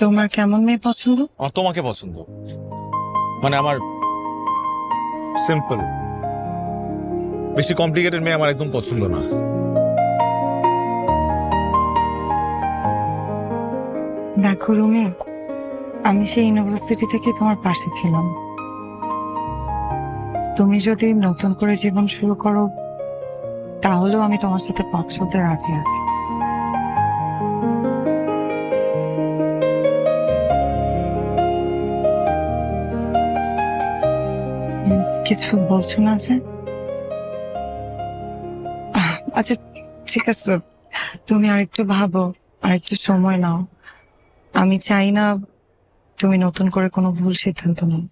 তোমার কেমন মেয়ে পছন্দ? আমার তোমাকে পছন্দ, মানে আমার সিম্পল, বেশি কমপ্লিকেটেড মেয়ে আমার একদম পছন্দ না। দেখো রুমি, আমি সেই ইউনিভার্সিটি থেকে তোমার পাশে ছিলাম। তুমি যদি নতুন করে জীবন শুরু করো, তাহলেও আমি তোমার সাথে পথ চলতে রাজি আছি। কিছু বলছো না যে? আচ্ছা ঠিক আছে, তুমি আরেকটু ভাবো, আরেকটু সময় নাও। আমি চাই না তুমি নতুন করে কোনো ভুল সিদ্ধান্ত নাও।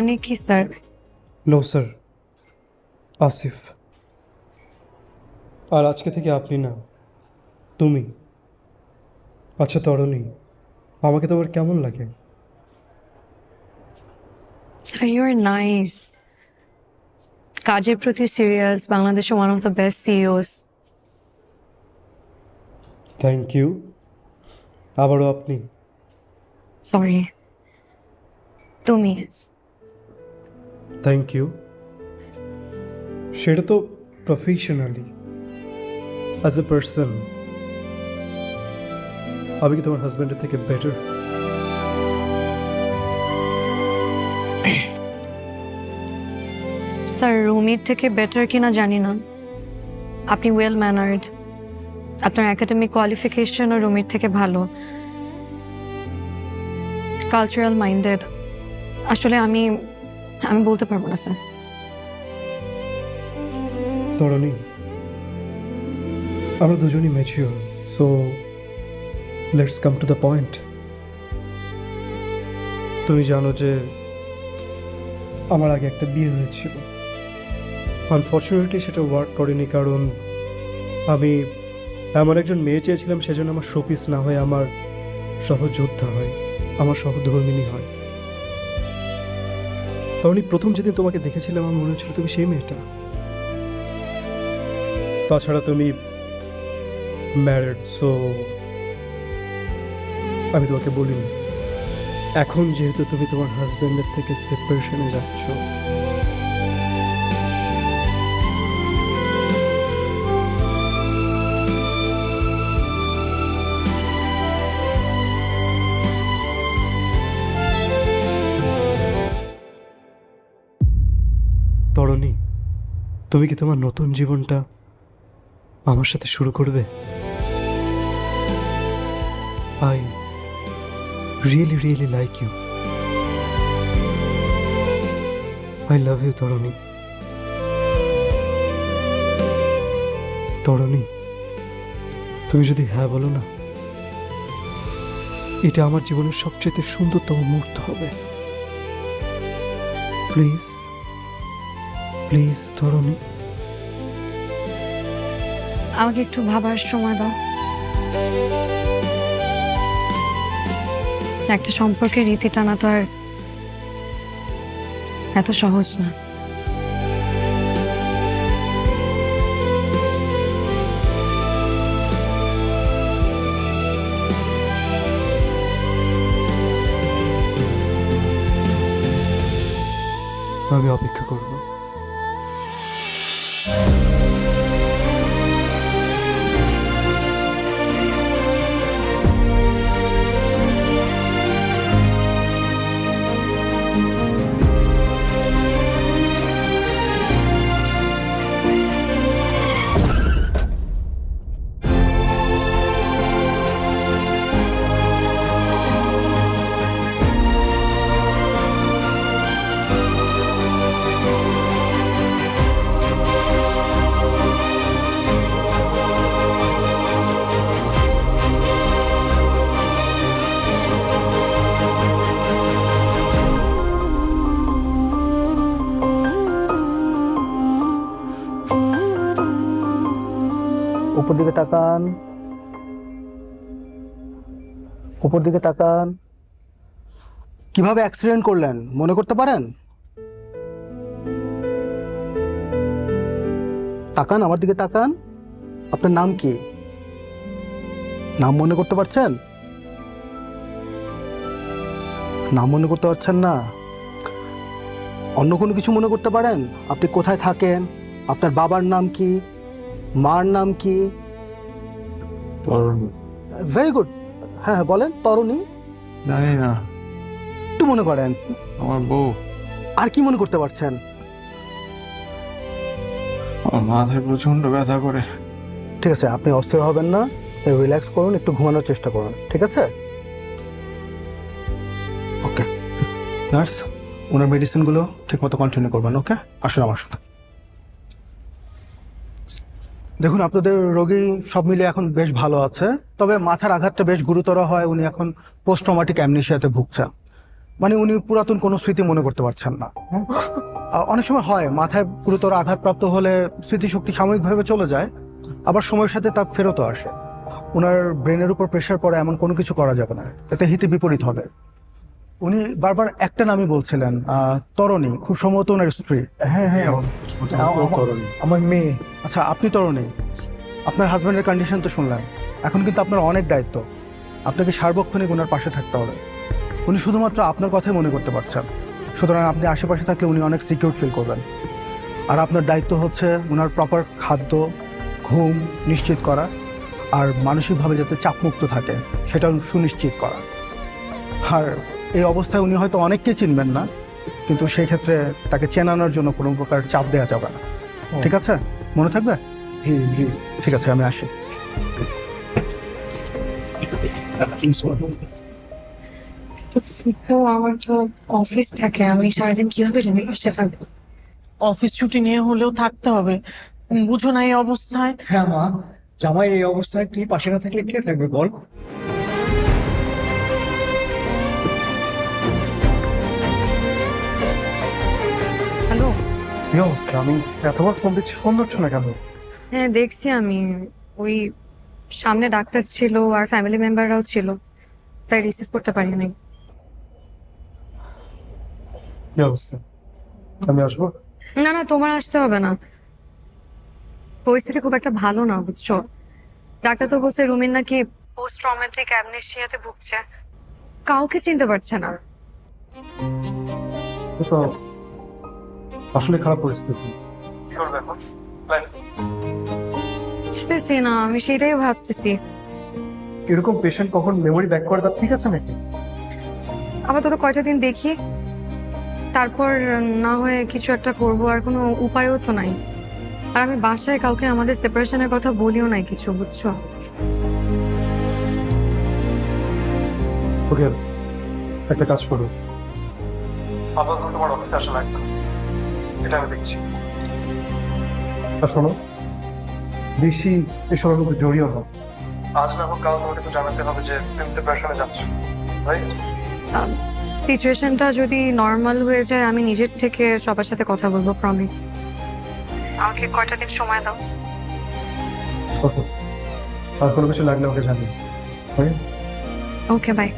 মানে কি স্যার? No sir, Asif. আর আজকে থেকে আপনি না, তুমি। আচ্ছা তরুণী, আমাকে তোমার কেমন লাগে? স্যার ইউ আর নাইস, কাজের প্রতি সিরিয়াস, বাংলাদেশে one of the best CEOs. Thank you. আবারও আপনি। সরি, তুমি। Thank you. সেটা তো প্রফেশনালি, অ্যাজ এ পার্সন আমি কি তোমার হাজব্যান্ডের থেকে বেটার? স্যার রুমির থেকে বেটার কিনা জানি না, আপনি ওয়েল ম্যানার্ড, আপনার একাডেমিক কোয়ালিফিকেশনও রুমির থেকে ভালো, কালচারাল মাইন্ডেড। আসলে আমি বলতে পারবো না স্যার। তরুণী, আমরা দুজনই mature, so let's come to the point. তুমি জানো যে আমার আগে একটা বিয়ে হয়েছিল, আনফর্চুনেটলি সেটা ওয়ার্ক করেনি, কারণ আমি এমন একজন মেয়ে চেয়েছিলাম সেজন্য আমার শোপিস না হয়ে আমার সহযোদ্ধা হয়, আমার সহধর্মিনী হয়। তরুণী, প্রথম যেদিন তোমাকে দেখেছিলাম আমার মনে হচ্ছিল তুমি সেই মেয়েটা। তাছাড়া তুমি ম্যারিড, সো আমি তোমাকে বলিনি। এখন যেহেতু তুমি তোমার হাজব্যান্ডের থেকে সেপারেশনে যাচ্ছ, তরুণী, তুমি কি তোমার নতুন জীবনটা আমার সাথে শুরু করবে? I really, really like you. I love you, তরুণী। তরুণী, তুমি যদি হ্যাঁ বলো না, এটা আমার জীবনের সবচেয়ে সুন্দরতম মুহূর্ত হবে। প্লিজ প্লিজ তরুণী। আমাকে একটু ভাবার সময় দাও। একটা সম্পর্কের রীতি টানা তো আর এত সহজ না। আমি অপেক্ষা করব। উপর দিকে তাকান, উপর দিকে তাকান। কিভাবে অ্যাক্সিডেন্ট করলেন মনে করতে পারেন? তাকান, আমার দিকে তাকান। আপনার নাম কি? নাম মনে করতে পারছেন? নাম মনে করতে পারছেন না? অন্য কোনো কিছু মনে করতে পারেন? আপনি কোথায় থাকেন? আপনার বাবার নাম কি? মার নাম কি? Very good. হ্যাঁ হ্যাঁ বলেন। তরুণী? জানি না, একটু মনে করেন। আমার বউ। আর কি মনে করতে পারছেন? আমার মাথায় প্রচন্ড ব্যথা করে। ঠিক আছে, আপনি অস্থির হবেন না, রিল্যাক্স করুন, একটু ঘুমানোর চেষ্টা করুন, ঠিক আছে? ওকে নার্স, ওনার মেডিসিনগুলো ঠিকমতো কন্টিনিউ করবেন। ওকে, আসুন আমার সাথে। দেখুন, আপনাদের রোগী সব মিলে এখন বেশ ভালো আছে, তবে মাথার আঘাতটা বেশ গুরুতর হয়, উনি এখন পোস্ট ট্রমাটিক অ্যামনেশিয়াতে ভুগছে। মানে উনি পুরাতন কোনো স্মৃতি মনে করতে পারছেন না। অনেক সময় হয় মাথায় গুরুতর আঘাতপ্রাপ্ত হলে স্মৃতিশক্তি সাময়িকভাবে চলে যায়, আবার সময়ের সাথে তা ফেরতও আসে। ওনার ব্রেনের উপর প্রেশার পড়ে এমন কোনো কিছু করা যাবে না, এতে হিতে বিপরীত হবে। উনি বারবার একটা নামই বলছিলেন, তরণী, খুব সম্ভবত ওনার স্ত্রী। হ্যাঁ হ্যাঁ আমার মেয়ে। আচ্ছা, আপনি তরণী, আপনার হাজব্যান্ডের কন্ডিশন তো শুনলেন। এখন কিন্তু আপনার অনেক দায়িত্ব, আপনাকে সার্বক্ষণিক ওনার পাশে থাকতে হবে। উনি শুধুমাত্র আপনার কথাই মনে করতে পারছেন, সুতরাং আপনি আশেপাশে থাকলে উনি অনেক সিকিউর ফিল করবেন। আর আপনার দায়িত্ব হচ্ছে ওনার প্রপার খাদ্য, ঘুম নিশ্চিত করা, আর মানসিকভাবে যাতে চাপমুক্ত থাকে সেটা সুনিশ্চিত করা। আর এই অবস্থায় উনি হয়তো অনেককে চিনবেন না, কিন্তু সেই ক্ষেত্রে তাকে চেনানোর জন্য কোনো প্রকার চাপ দেওয়া যাবে না। ঠিক আছে, মনে থাকবে? জি জি ঠিক আছে, আমি আসি। তো আমার তো অফিস থাকে, আমি সারাদিন কিভাবে রুমের পাশে থাকবো? অফিস ছুটি নিয়ে হলেও থাকতে হবে, বুঝো না এই অবস্থায়। হ্যাঁ মা, জামাইয়ের এই অবস্থায় তুই পাশে না থাকলে কে থাকবে বল? হ্যালো। আমি এতবার ফোন দিচ্ছি, ফোন ধরছো না কেন? হ্যাঁ দেখছি, আমি ওই সামনে ডাক্তার ছিল আর ফ্যামিলি মেম্বাররাও ছিল, তাই রিসিভ করতে পারিনি। কি অবস্থা? আমি আসবো? না না, তোমার আসতে হবে না, পরিস্থিতি খুব একটা ভালো না বুঝছো। ডাক্তার তো বলছে রুমিন নাকি পোস্ট ট্রমেটিক অ্যামনেসিয়াতে ভুগছে, কাউকে চিনতে পারছে না। তো আসলে খারাপ পরিস্থিতি, কি করবে এখন? বুঝতেছি না, আমি সেটাই ভাবতেছি। এরকম পেশেন্ট কখন মেমোরি ব্যাক করে দেওয়া ঠিক আছে নাকি? আবার তো কয়টা দিন দেখি, তারপর না হয়ে কিছু একটা করবো, আর কোনো উপায়ও তো নাই। আর আমি বাসায় কাউকে আমাদের সেপারেশনের কথা বলিও নাই কিছু, বুঝছো। ওকে, একটা কাজ করো, আপাতত তোমার অফিসে আসা লাগবে, এটা আমি দেখছি। আর শোনো, বেশি এসবের মধ্যে জড়িও না। আজ না হোক কাল তোমাকে তো জানাতে হবে যে তুমি সেপারেশনে যাচ্ছ, রাইট? সিচুয়েশনটা যদি নর্মাল হয়ে যায় আমি নিজের থেকে সবার সাথে কথা বলবো, প্রমিস। আমাকে কয়টা দিন সময় দাও। ওকে, আর কোনো কিছু লাগলে ওকে জানিও। ওকে, বাই।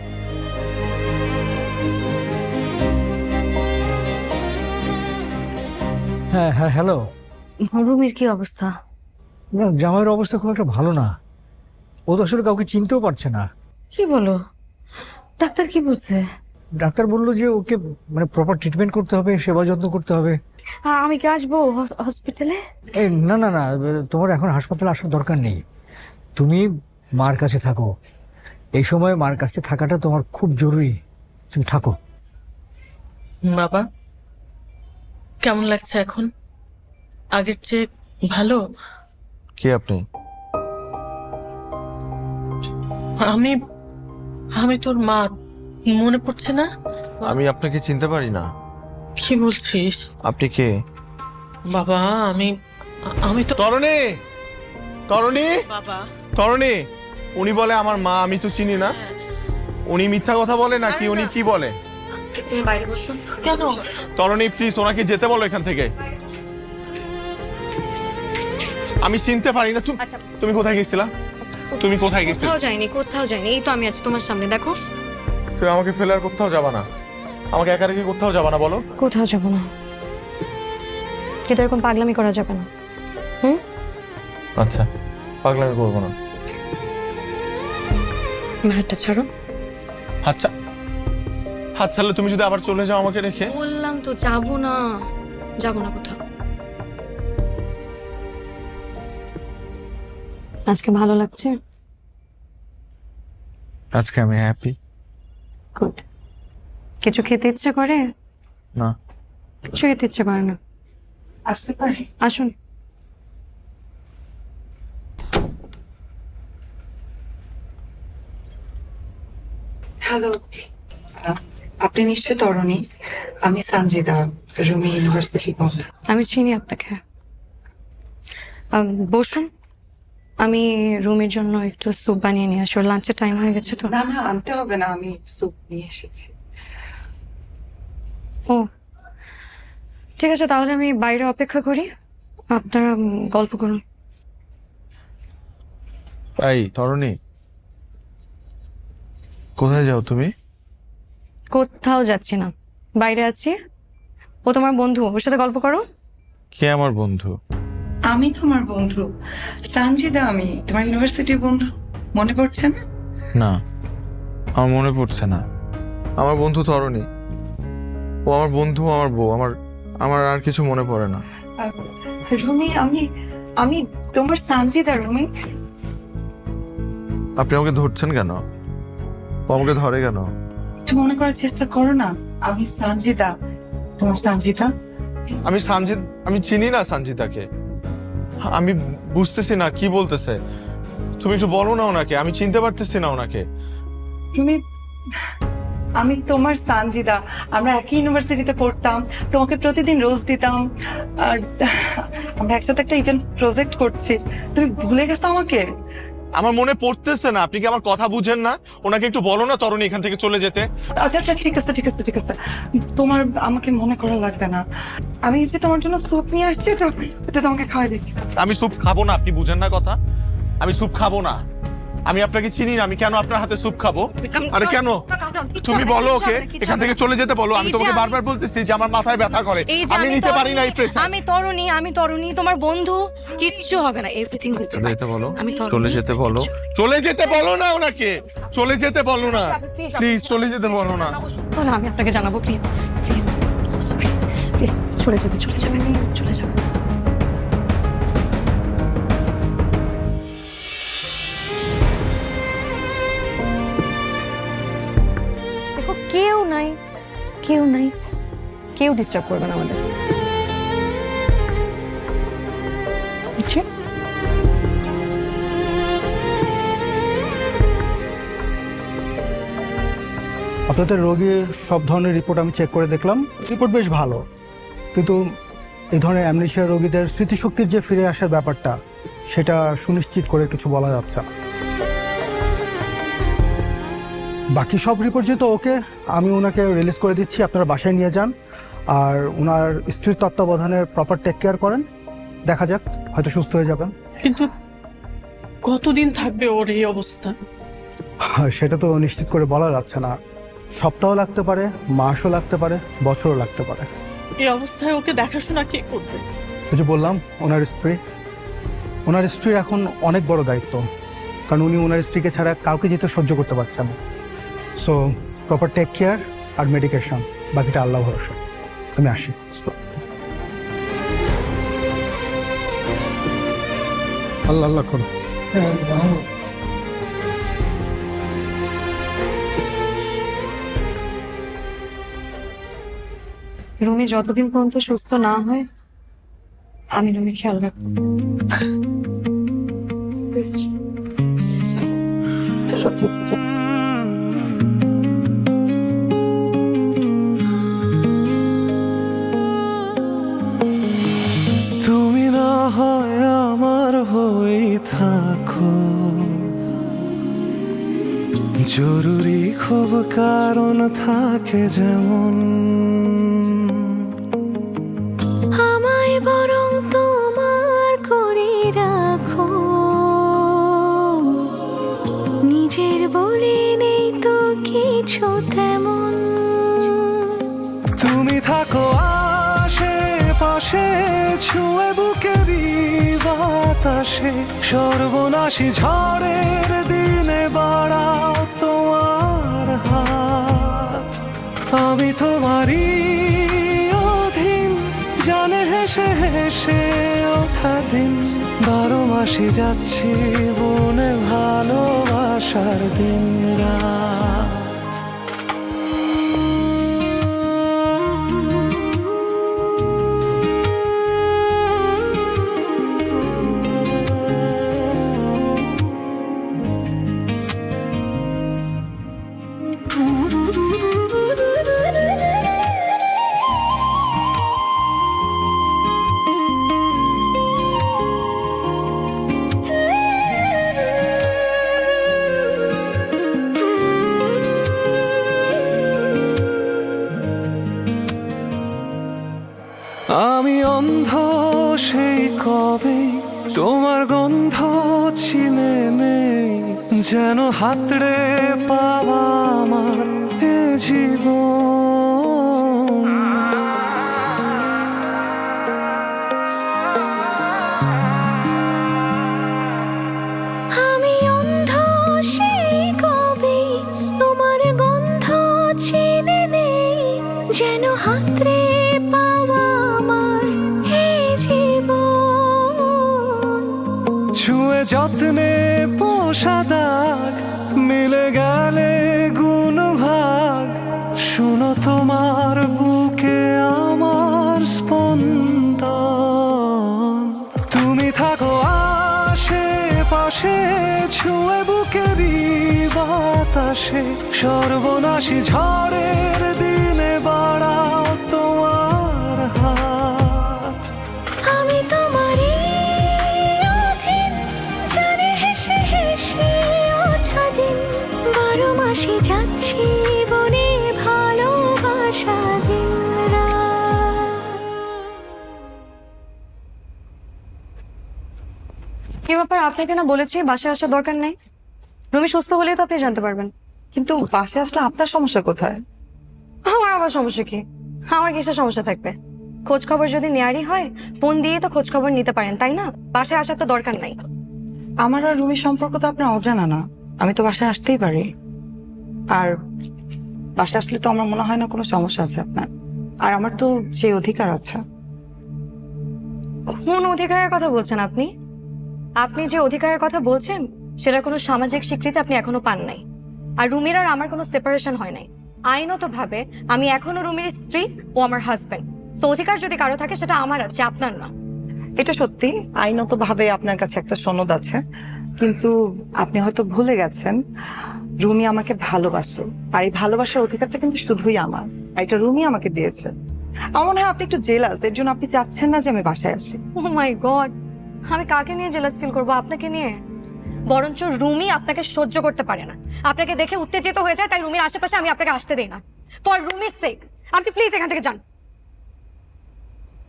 হ্যাঁ হ্যাঁ হ্যালো। রুমির কি অবস্থা? না, জামাইয়ের অবস্থা খুব একটা ভালো না, ও তো আসলে কাউকে চিনতেও পারছে না। কি বলো? ডাক্তার কি বলছে? ডাক্তার বললো যে ওকে মানে প্রপার ট্রিটমেন্ট করতে হবে, সেবা যত্ন করতে হবে। আমি কি আসবো হসপিটালে? এই না না না, তোমার এখন হাসপাতালে আসার দরকার নেই, তুমি মার কাছে থাকো। এই সময় মার কাছে থাকাটা তোমার খুব জরুরি, তুমি থাকো। বাবা কেমন লাগছে এখন? আগের চেয়ে ভালো? কে আপনি? আমি আমি তোর মা, মনে পড়ছে না? আমি আপনাকে চিনতে পারি না। কি বলছিস? আপনি কে? বাবা আমি তো তরণী, তরণী, বাবা। তরণী, উনি বলে আমার মা, আমি তো চিনি না। উনি মিথ্যা কথা বলে নাকি উনি কি বলে? তুমি বাইরে বসো। কেন? তরণী প্লিজ ওনাকে যেতে বলো এখান থেকে। আমি চিনতে পারি না। আচ্ছা। তুমি কোথায় গেছিলা? তুমি কোথায় গেছিলে? কোথাও যাইনি, কোথাও যাইনি, এই তো আমি আছি তোমার সামনে, দেখো। তুমি আমাকে ফেলে আর কোথাও যাবা না, আমাকে একা রেখে কোথাও যাবা না, বলো। কোথাও যাবো না, কিন্তু এরকম পাগলামি করা যাবে না। আচ্ছা, পাগলামি করবো না। হাতটা ছাড়ো। আচ্ছা, হাত ছাড়লে তুমি যদি আবার চলে যাও আমাকে রেখে? বললাম তো যাবো না, যাবো না কোথাও। আজকে ভালো লাগছে? আজকে আমি হ্যাপি। গুড। কিছু খেতে ইচ্ছে করে? না, কিছু খেতে ইচ্ছে করে না। আসতে পারে? আসুন। হ্যালো, আপনি নিশ্চয় তরণী? আমি সঞ্জিদা, রুমি ইউনিভার্সিটি বন্ধু। আমি চিনি আপনাকে। বসুন, আমি রুমের জন্য একটু স্যুপ বানিয়ে নিয়ে আসি, লাঞ্চের টাইম হয়ে গেছে তো। না না, আনতে হবে না, আমি স্যুপ নিয়ে এসেছি। ও ঠিক আছে, তাহলে আমি বাইরে অপেক্ষা করি, আপনারা গল্প করুন। এই তরুণী, কোথায় যাও তুমি? কোথাও যাচ্ছি না, বাইরে আছি। ও তোমার বন্ধু, ওর সাথে গল্প করো। কে আমার বন্ধু? আমি তোমার বন্ধু সানজিদা, আমি তোমার ইউনিভার্সিটির বন্ধু, মনে পড়ছে না? না, আমার মনে পড়ছে না। আমার বন্ধু তরুণী, ও আমার বন্ধু, আমার বউ, আমার আর কিছু মনে পড়ে না। রুমি, আমি তোমার সানজিদা। রুমি, আপনি আমাকে ধরছেন কেন? ও আমাকে ধরে কেন? একটু মনে করার চেষ্টা করো না। আমি সানজিদা, তোমার সানজিদা। আমি চিনি না সঞ্জিতাকে। আমি বুঝতেছি না কি বলতেছে। তুমি একটু বলো না ওনাকে, আমি চিনতে পারতেছি না ওনাকে। রুমি, আমি তোমার সানজিদা, আমরা একই ইউনিভার্সিটিতে পড়তাম, তোমাকে প্রতিদিন রোজ দিতাম, আর আমরা একসাথে একটা ইভেন্ট প্রজেক্ট করছি। তুমি ভুলে গেছো আমাকে? আমার মনে পড়তেছে না। আপনি কি আমার কথা বুঝেন না? ওনাকে একটু বলো না তরুণী এখান থেকে চলে যেতে। আচ্ছা আচ্ছা, ঠিক আছে ঠিক আছে ঠিক আছে, তোমার আমাকে মনে করা লাগবে না। আমি যে তোমার জন্য স্যুপ নিয়ে আসছি, ওটা তোমাকে খাওয়াই দিচ্ছি। আমি স্যুপ খাবো না, আপনি বুঝেন না কথা? আমি স্যুপ খাবো না। আমি আপনাকে চিনি না, আমি কেন আপনার হাতে স্যুপ খাবো? আরে কেন? তুমি বলো ওকে এখান থেকে চলে যেতে বলো। আমি তোমাকে বারবার বলতেছি যে আমার মাথায় ব্যথা করে, আমি নিতে পারি না এই প্রেশার। আমি তরুণী তোমার বন্ধু, কিচ্ছু হবে না, এভরিথিং হচ্ছে। চলে যেতে বলো, আমি তরুণী। চলে যেতে বলো, চলে যেতে বলো না ওনাকে, চলে যেতে বলো না প্লিজ, চলে যেতে বলো না। তাহলে আমি আপনাকে জানাবো, প্লিজ প্লিজ, সরি প্লিজ, চলে যাবে চলে যাবে চলে যাবে। দেখো কেউ নাই, কেউ ডিস্টার্ব করবে না আমাদের, বুঝছি? আপনাদের রোগীর সব ধরনের রিপোর্ট আমি চেক করে দেখলাম, রিপোর্ট বেশ ভালো, কিন্তু এই ধরনের অ্যামনেশিয়া রোগীদের স্মৃতিশক্তির যে ফিরে আসার ব্যাপারটা, সেটা সুনিশ্চিত করে কিছু বলা যাচ্ছে না। বাকি সব রিপোর্ট যেহেতু ওকে, আমি ওনাকে রিলিজ করে দিচ্ছি, আপনারা বাসায় নিয়ে যান, আর ওনার স্ত্রীর তত্ত্বাবধানে প্রপার টেক কেয়ার করেন। দেখা যাক, হয়তো সুস্থ হয়ে যাবেন। কিন্তু কতদিন থাকবে ওর এই অবস্থা? সেটা তো নিশ্চিত করে বলা যাচ্ছে না, সপ্তাহ লাগতে পারে, মাসও লাগতে পারে, বছরও লাগতে পারে। এই অবস্থায় ওকে দেখাশোনা কে করবে? ওই যে বললাম, ওনার স্ত্রীর এখন অনেক বড় দায়িত্ব, কারণ উনি ওনার স্ত্রীকে ছাড়া কাউকে যেতে সহ্য করতে পারছেন না। সো প্রপার টেক কেয়ার আর মেডিকেশন, বাকিটা আল্লাহ ভরসা। আমি আসি। আল্লাহ আল্লাহ করুন। রুমি যতদিন পর্যন্ত সুস্থ না হয়, আমি রুমি খেয়াল রাখবো। তুমি না হয় আমার হয়ে থাকো, জরুরি খুব কারণ থাকে যেমন, আমায় বরং তোমার করে রাখো, নিজের বলে নেই তো কিছু তেমন। তুমি থাকো আশেপাশে, ছুঁয়ে বুকেরই বাতাসে, সর্বনাশী ঝড়ের দিনে বাড়াও তোমার হাত। আমি তোমারই অধীন, জানে হেসে হেসে ওঠা দিন, 12 মাসই যাচ্ছি বনে ভালোবাসার দিন রাত। তোমার গন্ধ ছিলে নেই যেন হাতড়ে পাওয়া আমার এ জীবন। আমি অন্ধ সেই কবে তোমার গন্ধ চিনে নেই যেন হাতরে পাওয়া আমার এই জীবন। ছুঁয়ে যত্নে পোষা দাগ মিলে গেলে গুণ ভাগ, শুনো তোমার বুকে আমার স্পন্দন। তুমি থাকো আশেপাশে ছুঁয়ে বুকেরই বাতাসে, সর্বনাশী ঝড়ের দিনে বাড়াও তোমার হাত। আমি তোমারই অধীন জানে হেসে হেসে ওঠা দিন, 12 মাসে যাচ্ছি বনে ভালোবাসা দিন রাত। কি ব্যাপার, আপনাকে না বলেছি বাসায় আসার দরকার নেই? রুমি সুস্থ হলেই তো আপনি জানতে পারবেন। কিন্তু বাসে আসলে আপনার সমস্যা কোথায়? আমার আবার সমস্যা কি? আমার কিসের সমস্যা থাকবে? খোঁজ খবর যদি নেয়ারই হয় ফোন দিয়ে তো খোঁজ খবর নিতে পারেন, তাই না? বাসায় আসার তো দরকার নাই। আমার আর রুমির সম্পর্ক তো আপনার অজানা না, আমি তো বাসায় আসতেই পারি। আর বাসায় আসলে তো আমার মনে হয় না কোনো সমস্যা আছে আপনার, আর আমার তো সেই অধিকার আছে। কোন অধিকারের কথা বলছেন আপনি? আপনি যে অধিকারের কথা বলছেন সেটা কোনো সামাজিক স্বীকৃতি আপনি এখনো পান নাই। আর রুমির আর আমার কোনো সেপারেশন হয় নাই। আইনত ভাবে আমি এখনো রুমির স্ত্রী, ও আমার হাজবেন্ড। সো অধিকার যদি কারো থাকে সেটা আমার আছে, আপনার না। এটা সত্যি, আইনত ভাবে আপনার কাছে একটা সনদ আছে, কিন্তু আপনি হয়তো ভুলে গেছেন রুমি আমাকে ভালোবাসে, আর এই ভালোবাসার অধিকারটা কিন্তু শুধুই আমার, আর এটা রুমি আমাকে দিয়েছে। আমার মনে হয় আপনি একটু জেলাস, এর জন্য আপনি চাচ্ছেন না যে আমি বাসায় আসি। ও মাই গড, আমি কাকে নিয়ে জেলাস ফিল করবো? আপনাকে নিয়ে? বরঞ্চ রুমি আপনাকে সহ্য করতে পারে না, আপনাকে দেখে উত্তেজিত হয়ে যায়, তাই রুমির আশেপাশে আমি আপনাকে আসতে দেই না। ফর রুমির সেক আপনি প্লিজ এখান থেকে যান।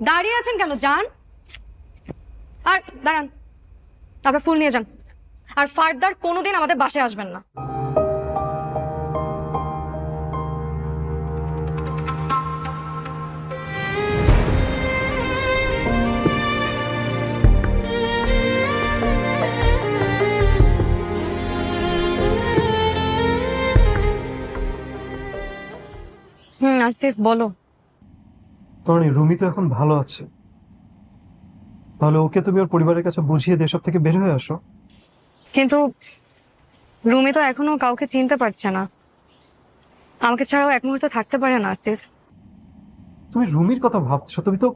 দাঁড়িয়ে আছেন কেন? যান। আর দাঁড়ান, আপনার ফুল নিয়ে যান। আর ফার্দার কোনোদিন আমাদের বাসায় আসবেন না। আসিফ বলো। তরুণী, রুমি তো এখন ভালো আছে, তাহলে ওকে তুমি ওর পরিবারের কাছে বুঝিয়ে দিয়ে সব থেকে বের হয়ে আসো। কিন্তু রুমি তো এখনো কাউকে চিনতে পারছে না, আমাকে ছাড়াও এক মুহূর্তে থাকতে পারে না। আসিফ, তুমি রুমির কথা ভাবছো, তুমি তো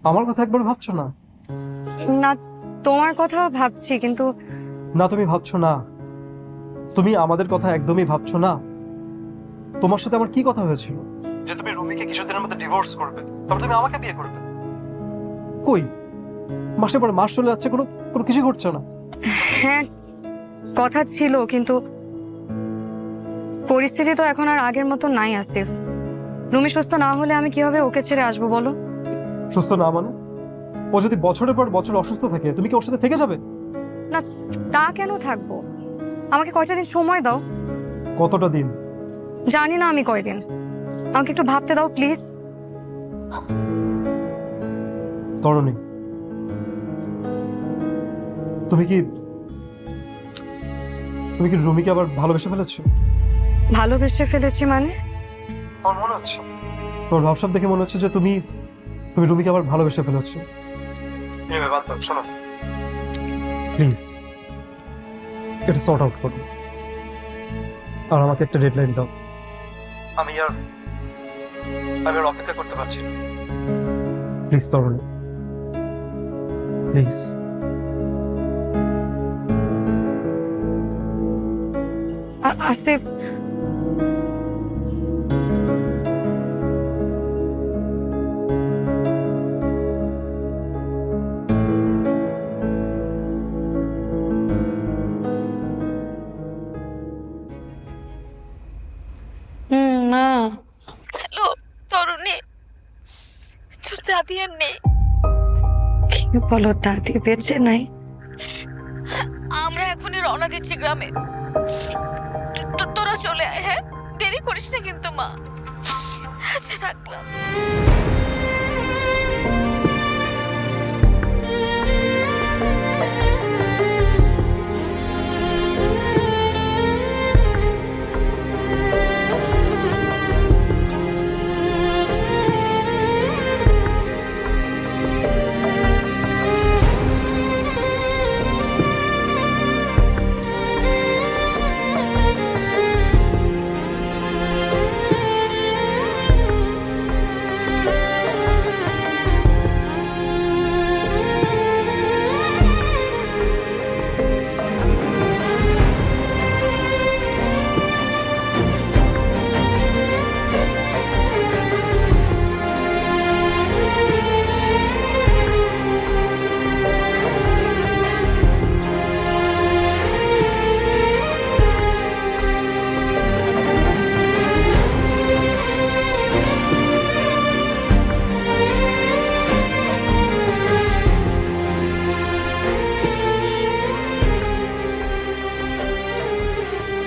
আমার কথা একবার ভাবছো না। না, তোমার কথাও ভাবছি, কিন্তু না, তুমি ভাবছো না, তুমি আমাদের কথা একদমই ভাবছো না। তোমার সাথে আমার কি কথা হয়েছিল যে তুমি রুমিকে কিছুদিনের মধ্যে ডিভোর্স করবে, তারপর তুমি আমাকে বিয়ে করবে? কই, মাসের পর মাস চলে যাচ্ছে, কোনো কোনো কিছু ঘটছে না। হ্যাঁ, কথা ছিল, কিন্তু পরিস্থিতি তো এখন আর আগের মতো নাই। আসিফ, রুমি সুস্থ না হলে আমি কিভাবে ওকে ছেড়ে আসবো বলো? সুস্থ না মানে? ও যদি বছরের পর বছর অসুস্থ থাকে, তুমি কি ওর সাথে থেকে যাবে? না, তা কেন থাকবো? আমাকে কয়টা দিন সময় দাও। কতটা দিন? জানি না আমি কয়দিন, আমাকে একটু ভাবতে দাও প্লিজ। তরুণী, তুমি কি রুমিকে আবার ভালোবেসে ফেলেছো? ভালোবেসে ফেলেছি মানে? আমার মনে হচ্ছে, তোমার ভাবসাব দেখে মনে হচ্ছে যে তুমি রুমিকে আবার ভালোবেসে ফেলেছো। প্লিজ এটা সর্ট আউট করো, আর আমাকে একটা ডেডলাইন দাও। আমি আর অপেক্ষা করতে পারছি না। প্লিজ তরুণী, প্লিজ। আসিফ, না। হ্যালো তরুণী, তোর দাদি আর নেই। কি বলো দাদি বেঁচে নাই? আমরা এখনই রওনা দিচ্ছি গ্রামে। তোরা চলে আয়, হ্যাঁ? দেরি করিস না কিন্তু মা। আচ্ছা, রাখলাম।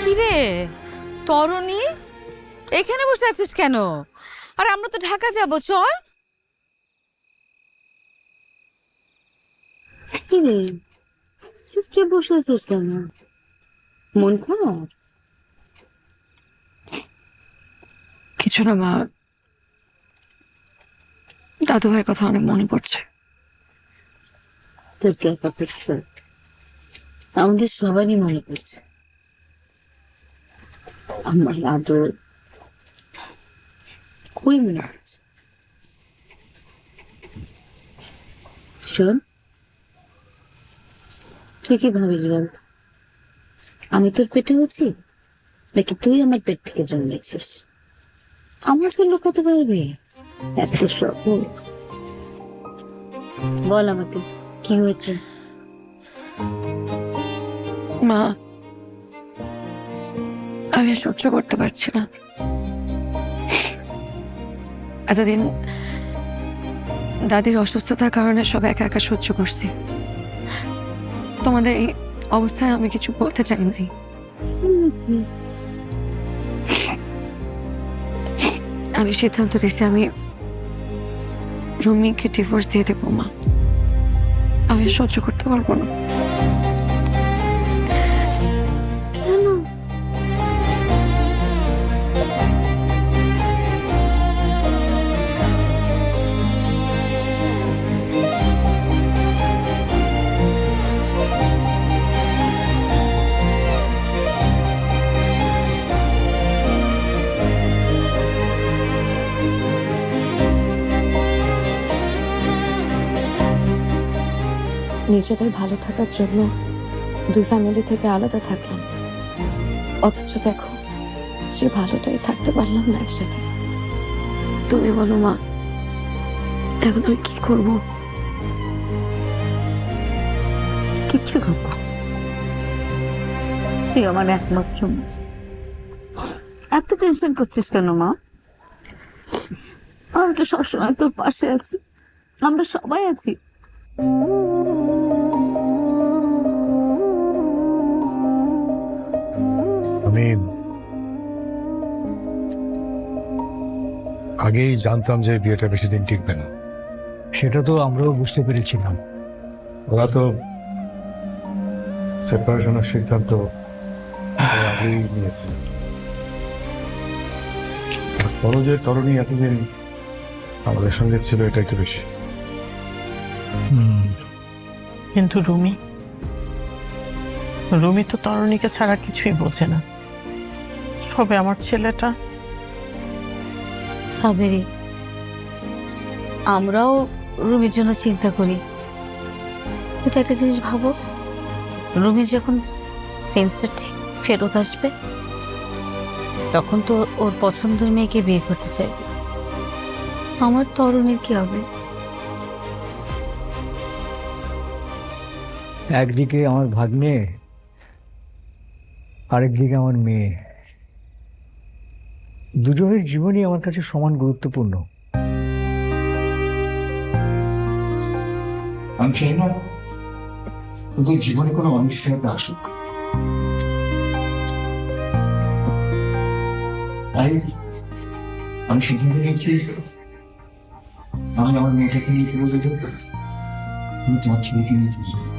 কিরে তরুণী, এখানে বসে আছিস কেন? আর আমরা তো ঢাকা যাব, চল। কিরে চুপচাপ বসে আছিস কেন? মন খারাপ? কিছু না মা, দাদু ভাইয়ের কথা অনেক মনে পড়ছে। তোর কে করছে? আমাদের সবারই মনে পড়ছে। আমার আদর কই মনে পড়ছে? শোন, ঠিকই ভাবিস বল, আমি তোর পেটে হচ্ছি নাকি তুই আমার পেট থেকে জন্মেছিস? আমাকে লুকাতে পারবি? এত সহজ? বল আমাকে কি হয়েছে। মা, আমি আর সহ্য করতে পারছি না। এতদিন দাদির অসুস্থতার কারণে সব একা একা সহ্য করছি। তোমাদের এই অবস্থায় আমি কিছু বলতে চাই নাই। আমি সিদ্ধান্ত নিয়েছি আমি রুমিকে ডিভোর্স দিয়ে দেবো। মা, আমি আর সহ্য করতে পারবো না। কেন? নিজেদের ভালো থাকার জন্য দুই ফ্যামিলি থেকে আলাদা থাকলাম, অথচ দেখো সে ভালোটাই থাকতে পারলাম না একসাথে। তুমি বলো মা, এখন আমি কি করব? কিচ্ছু করবো। তুই আমার একমাত্র মা। এত টেনশন করছিস কেন মা? আমি তো সবসময় তোর পাশে আছি, আমরা সবাই আছি। আমি আগেই জানতাম যে বিয়েটা বেশি দিন টিকবে না। সেটা তো আমরাও বুঝতে পেরেছিলাম। ওরা তো সেপারেশনের সিদ্ধান্ত আগেই নিয়েছে। বলো যে তরুণী এতদিন আমাদের সঙ্গে ছিল, এটাই তো বেশি। কিন্তু রুমি তো তরুণীকে ছাড়া কিছুই বোঝে না। সবে আমার ছেলেটা। সাবেরি, আমরাও রুমির জন্য চিন্তা করি, কিন্তু একটা জিনিস ভাবো, রুমির যখন সেন্সটা ঠিক ফেরত আসবে তখন তো ওর পছন্দের মেয়েকে বিয়ে করতে চাইবে। আমার তরুণীর কি হবে? একদিকে আমার ভাগ্নে, আরেকদিকে আমার মেয়ে। দুজনের জীবনই আমার কাছে সমান গুরুত্বপূর্ণ। আমি চাই না তোদের জীবনে কোনো অনিশ্চয়তা আসুক। তাই আমি সিদ্ধান্ত নিয়েছি আমি আমার মেয়েটাকে নিয়ে বলে দেবো তুমি তোমার ছেলেকে নিয়ে চলে যাবে।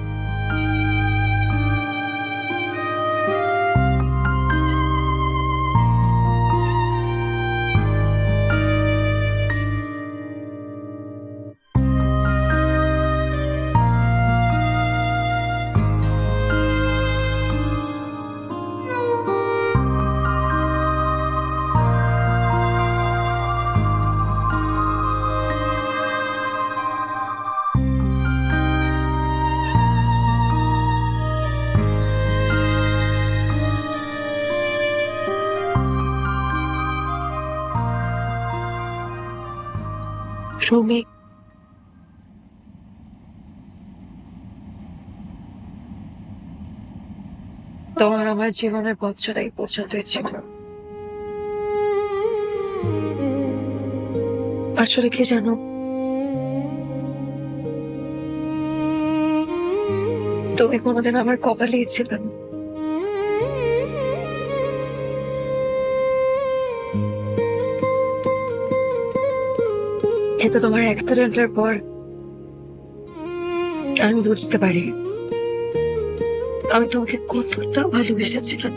রুমি, তোমার আমার জীবনের পথ চলা এই পর্যন্তই ছিল। আসলে কি জানো, তুমি কোনোদিন আমার কপালেই ছিলে না। কিন্তু তোমার অ্যাক্সিডেন্টের পর আমি বুঝতে পারি আমি তোমাকে কতটা ভালোবেসেছিলাম।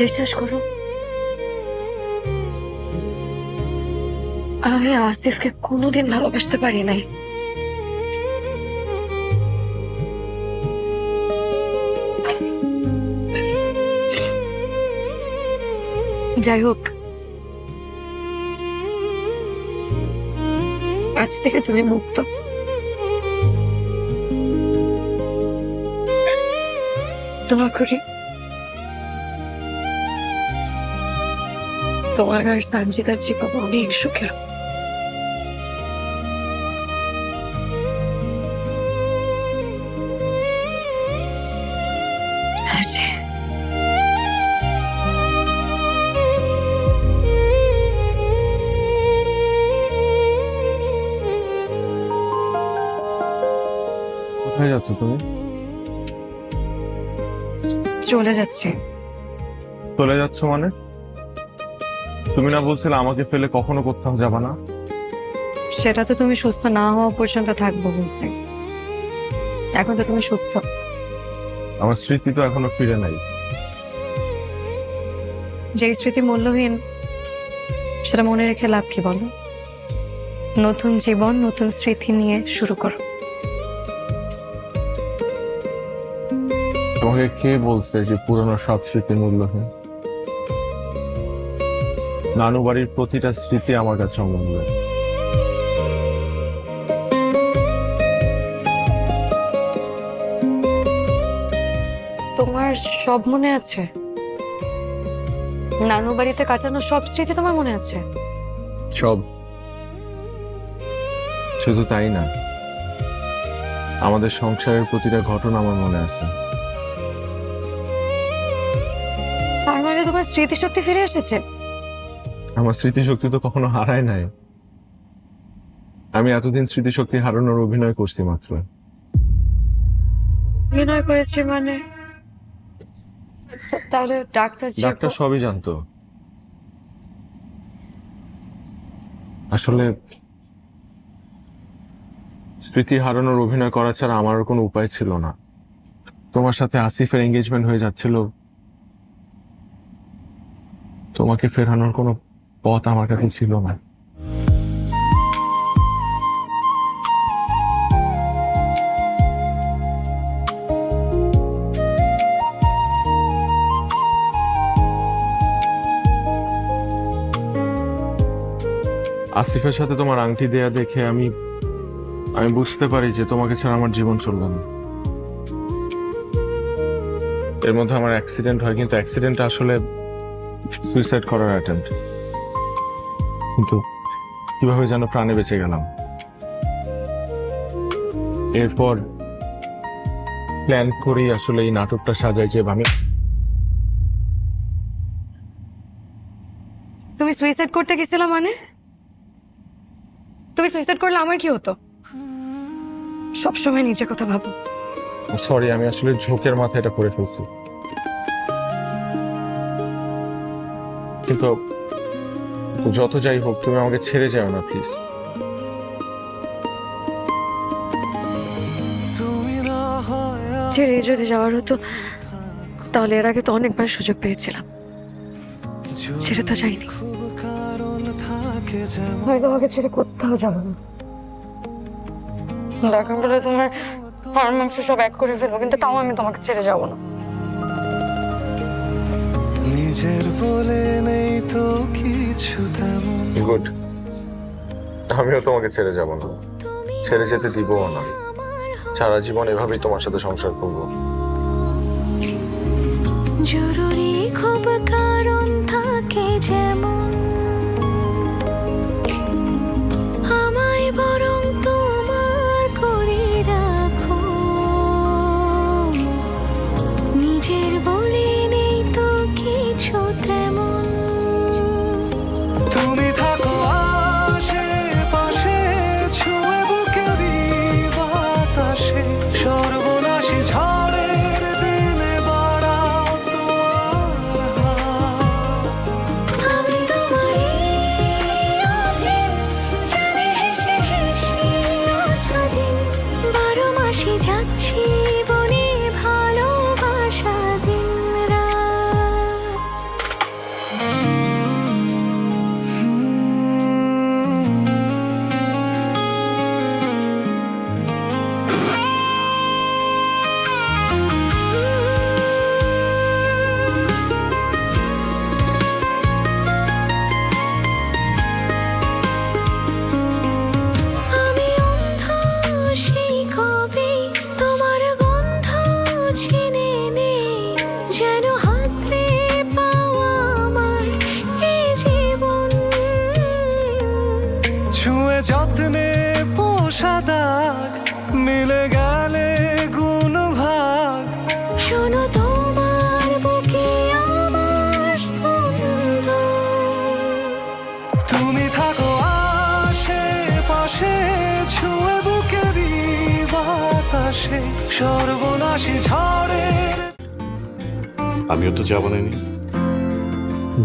বিশ্বাস করো, আমি আসিফকে কোনোদিন ভালোবাসতে পারি নাই। যাই হোক, আজ থেকে তুমি মুক্ত। দোয়া করি তোমার আর সঞ্জিতার জীবন অনেক সুখের। কোথায় যাচ্ছ তুমি? চলে যাচ্ছি। চলে যাচ্ছ মানে? তুমি না বলছিলে আমাকে ফেলে কখনো কোথাও যাবা না? সেটা তো তুমি সুস্থ না হওয়া পর্যন্ত থাকবো বলছি। এখন তো তুমি সুস্থ। আমার স্মৃতি তো এখনো ফিরে নাই। যে স্মৃতি মূল্যহীন সেটা মনে রেখে লাভ কি বলো? নতুন জীবন নতুন স্মৃতি নিয়ে শুরু করো। তোমাকে কে বলছে যে পুরনো সব স্মৃতি মূল্যহীন? নানু বাড়ির প্রতিটা স্মৃতি আমার কাছে অমূল্য। তোমার সব মনে আছে? নানু বাড়িতে কাটানো সব স্মৃতি তোমার মনে আছে? সব। শুধু তাই না, আমাদের সংসারের প্রতিটা ঘটনা আমার মনে আছে। তার মানে তোমার স্মৃতিশক্তি ফিরে এসেছে? আমার স্মৃতিশক্তি তো কখনো হারায় নাই। আমি এতদিন স্মৃতিশক্তি হারানোর অভিনয় করছি মাত্র। অভিনয় করেছি মানে? তাহলে ডাক্তার ডাক্তার সবই জানতো। আসলে স্মৃতি হারানোর অভিনয় করা ছাড়া আমার আর কোনো উপায় ছিল না। তোমার সাথে আসিফের এঙ্গেজমেন্ট হয়ে যাচ্ছিল, তোমাকে ফেরানোর কোনো পথ আমার কাছে ছিল না। আসিফের সাথে তোমার আংটি দেয়া দেখে আমি বুঝতে পারি যে তোমাকে ছাড়া আমার জীবন চলবে না। এর মধ্যে আমার অ্যাক্সিডেন্ট হয়, কিন্তু অ্যাক্সিডেন্টটা আসলে সুইসাইড করার অ্যাটেম্প্ট। কিন্তু কিভাবে যেন প্রাণে বেঁচে গেলাম। এরপর প্ল্যান করি আসলে এই নাটকটা সাজাই যে আমি। তুমি সুইসাইড করতে গেছিলা মানে? তুমি সুইসাইড করলে আমার কি হতো? সবসময় নিজের কথা ভাবো। সরি, আমি আসলে ঝোঁকের মাথায় এটা করে ফেলছি। কিন্তু যত যাই হোক, তুমি আমাকে ছেড়ে যাও না প্লিজ। ছেড়ে যদি যাওয়ার হতো তাহলে এর আগে তো অনেকবার সুযোগ পেয়েছিলাম, ছেড়ে তো যাইনি। আমি তোমাকে ছেড়ে কোথাও যাবো না। দরকার পড়লে তোমার হাড় মাংস সব এক করে ফেলবো, কিন্তু তাও আমি তোমাকে ছেড়ে যাবো না। নিজের বলে নেই তো কিছু তেমন। গুড, আমিও তোমাকে ছেড়ে যাব না, ছেড়ে যেতে দিবও না। সারা জীবন এভাবেই তোমার সাথে সংসার করবো। জরুরি খুব কারণ থাকে যেমন, আমায় বরং তোমার করে রাখো। নিজের বলে নেই তো কিছু তেমন। তুমি থাকো আশেপাশে, ছুঁয়ে বুকেরই বাতাসে। সর্বনাশী ঝড়ের দিনে বাড়াও তোমার হাত। আমি তোমারই অধীন, জানি হেসে হেসে ওঠা দিন। 12 মাসই যাচ্ছি বনে ভালোবাসা দিন রাত। আমি অন্ধ সেই কবে, তোমার গন্ধ চিনে নেই। যেন হাতড়ে পাওয়া আমার এই জীবন। ছুঁয়ে যত্নে পোষা দাগ, মিলে গেলে গুণ ভাগ। শোনো তোমার বুকে আমার স্পন্দন। তুমি থাকো আশেপাশে, ছুঁয়ে বুকেরই বাতাসে। সর্বনাশী ঝড়ের। আমিও তো যাব না।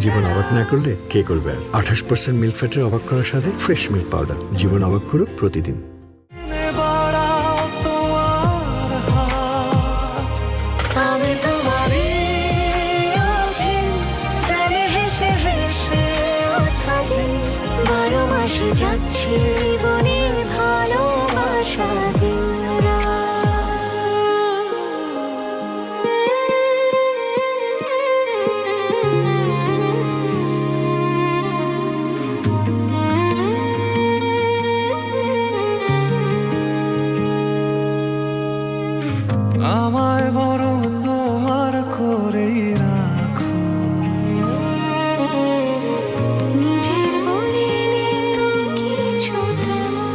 জীবন অবাক না করলে কে করবে? 28% মিল্ক ফ্যাটের অবাক করার সাথে ফ্রেশ মিল্ক পাউডার। জীবন অবাক করুক প্রতিদিন। বাড়াও তোমার হাত। আমি তোমারই অধীন, জানি হেসে হেসে ওঠা দিন। 12 মাসে যাচ্ছি বনে ভালোবাসা দিন রাত। আমায় বরং তোমার করেই রাখো। নিজের বলে নেই তো কিছু তেমন।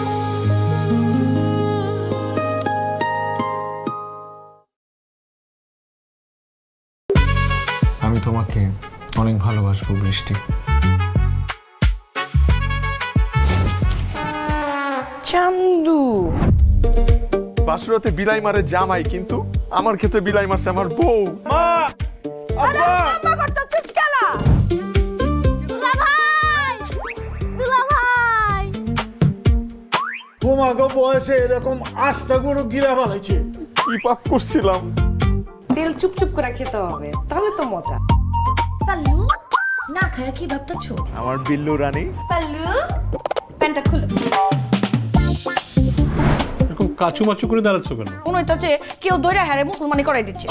আমি তোমাকে অনেক ভালোবাসবো বৃষ্টি। চান্দু, বাসুরাতে বিলাই মারে জামাই, কিন্তু আমার ক্ষেত্রে বিলাই মারছে আমার বউ। মা, আব্বা, তোমাকে বয়সে এরকম আস্তা গরু গিরা বানাইছে। কি পাপ করছিলাম? তেল চুপচুপ করে খেতে হবে, তাহলে তো মজা। পাল্লু, না খায় কি ভাবতেছো? আমার বিল্লু রানী। পাল্লু, প্যান্টটা খুলে। এরকম কাচু মাচু করে দাঁড়াচ্ছ কেন? মনে হইতাছে কেউ দইরা হারে মুসলমানি করাই দিচ্ছে।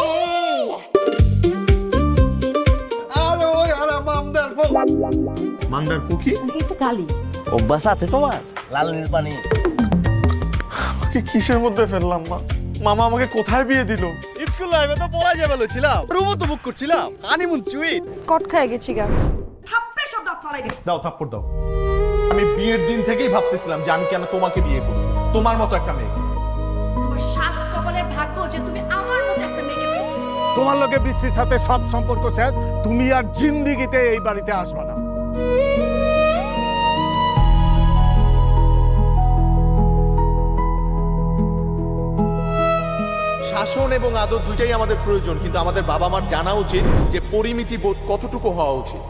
মান্দার পুকি এই তো গালি। অভ্যাস আছে তোমার? লাল নীল পানি। কি কিসের মধ্যে ফেললাম মা? মামা আমাকে কোথায় বিয়ে দিল? স্কুল লাইফে তো পড়া যাবে বলেছিলাম, রুমও তো বুক করছিলাম, হানিমুন চুইট। কট খায় গেছি গা। দাও থাপ্পড় দাও। আমি বিয়ের দিন থেকেই ভাবতেছিলাম যে আমি কেন তোমাকে বিয়ে করব, তোমার মতো একটা মেয়ে। তোমার সাত কপালের ভাগ্য যে তুমি আমার মতো একটা মেয়েকে পেয়েছো। তোমার লোকে বৃষ্টির সাথে সব সম্পর্ক শেষ। তুমি আর জিন্দিগিতে এই বাড়িতে আসবে না। শাসন এবং আদর দুইটাই আমাদের প্রয়োজন, কিন্তু আমাদের বাবা মার জানা উচিত যে পরিমিতি বোধ কতটুকু হওয়া উচিত।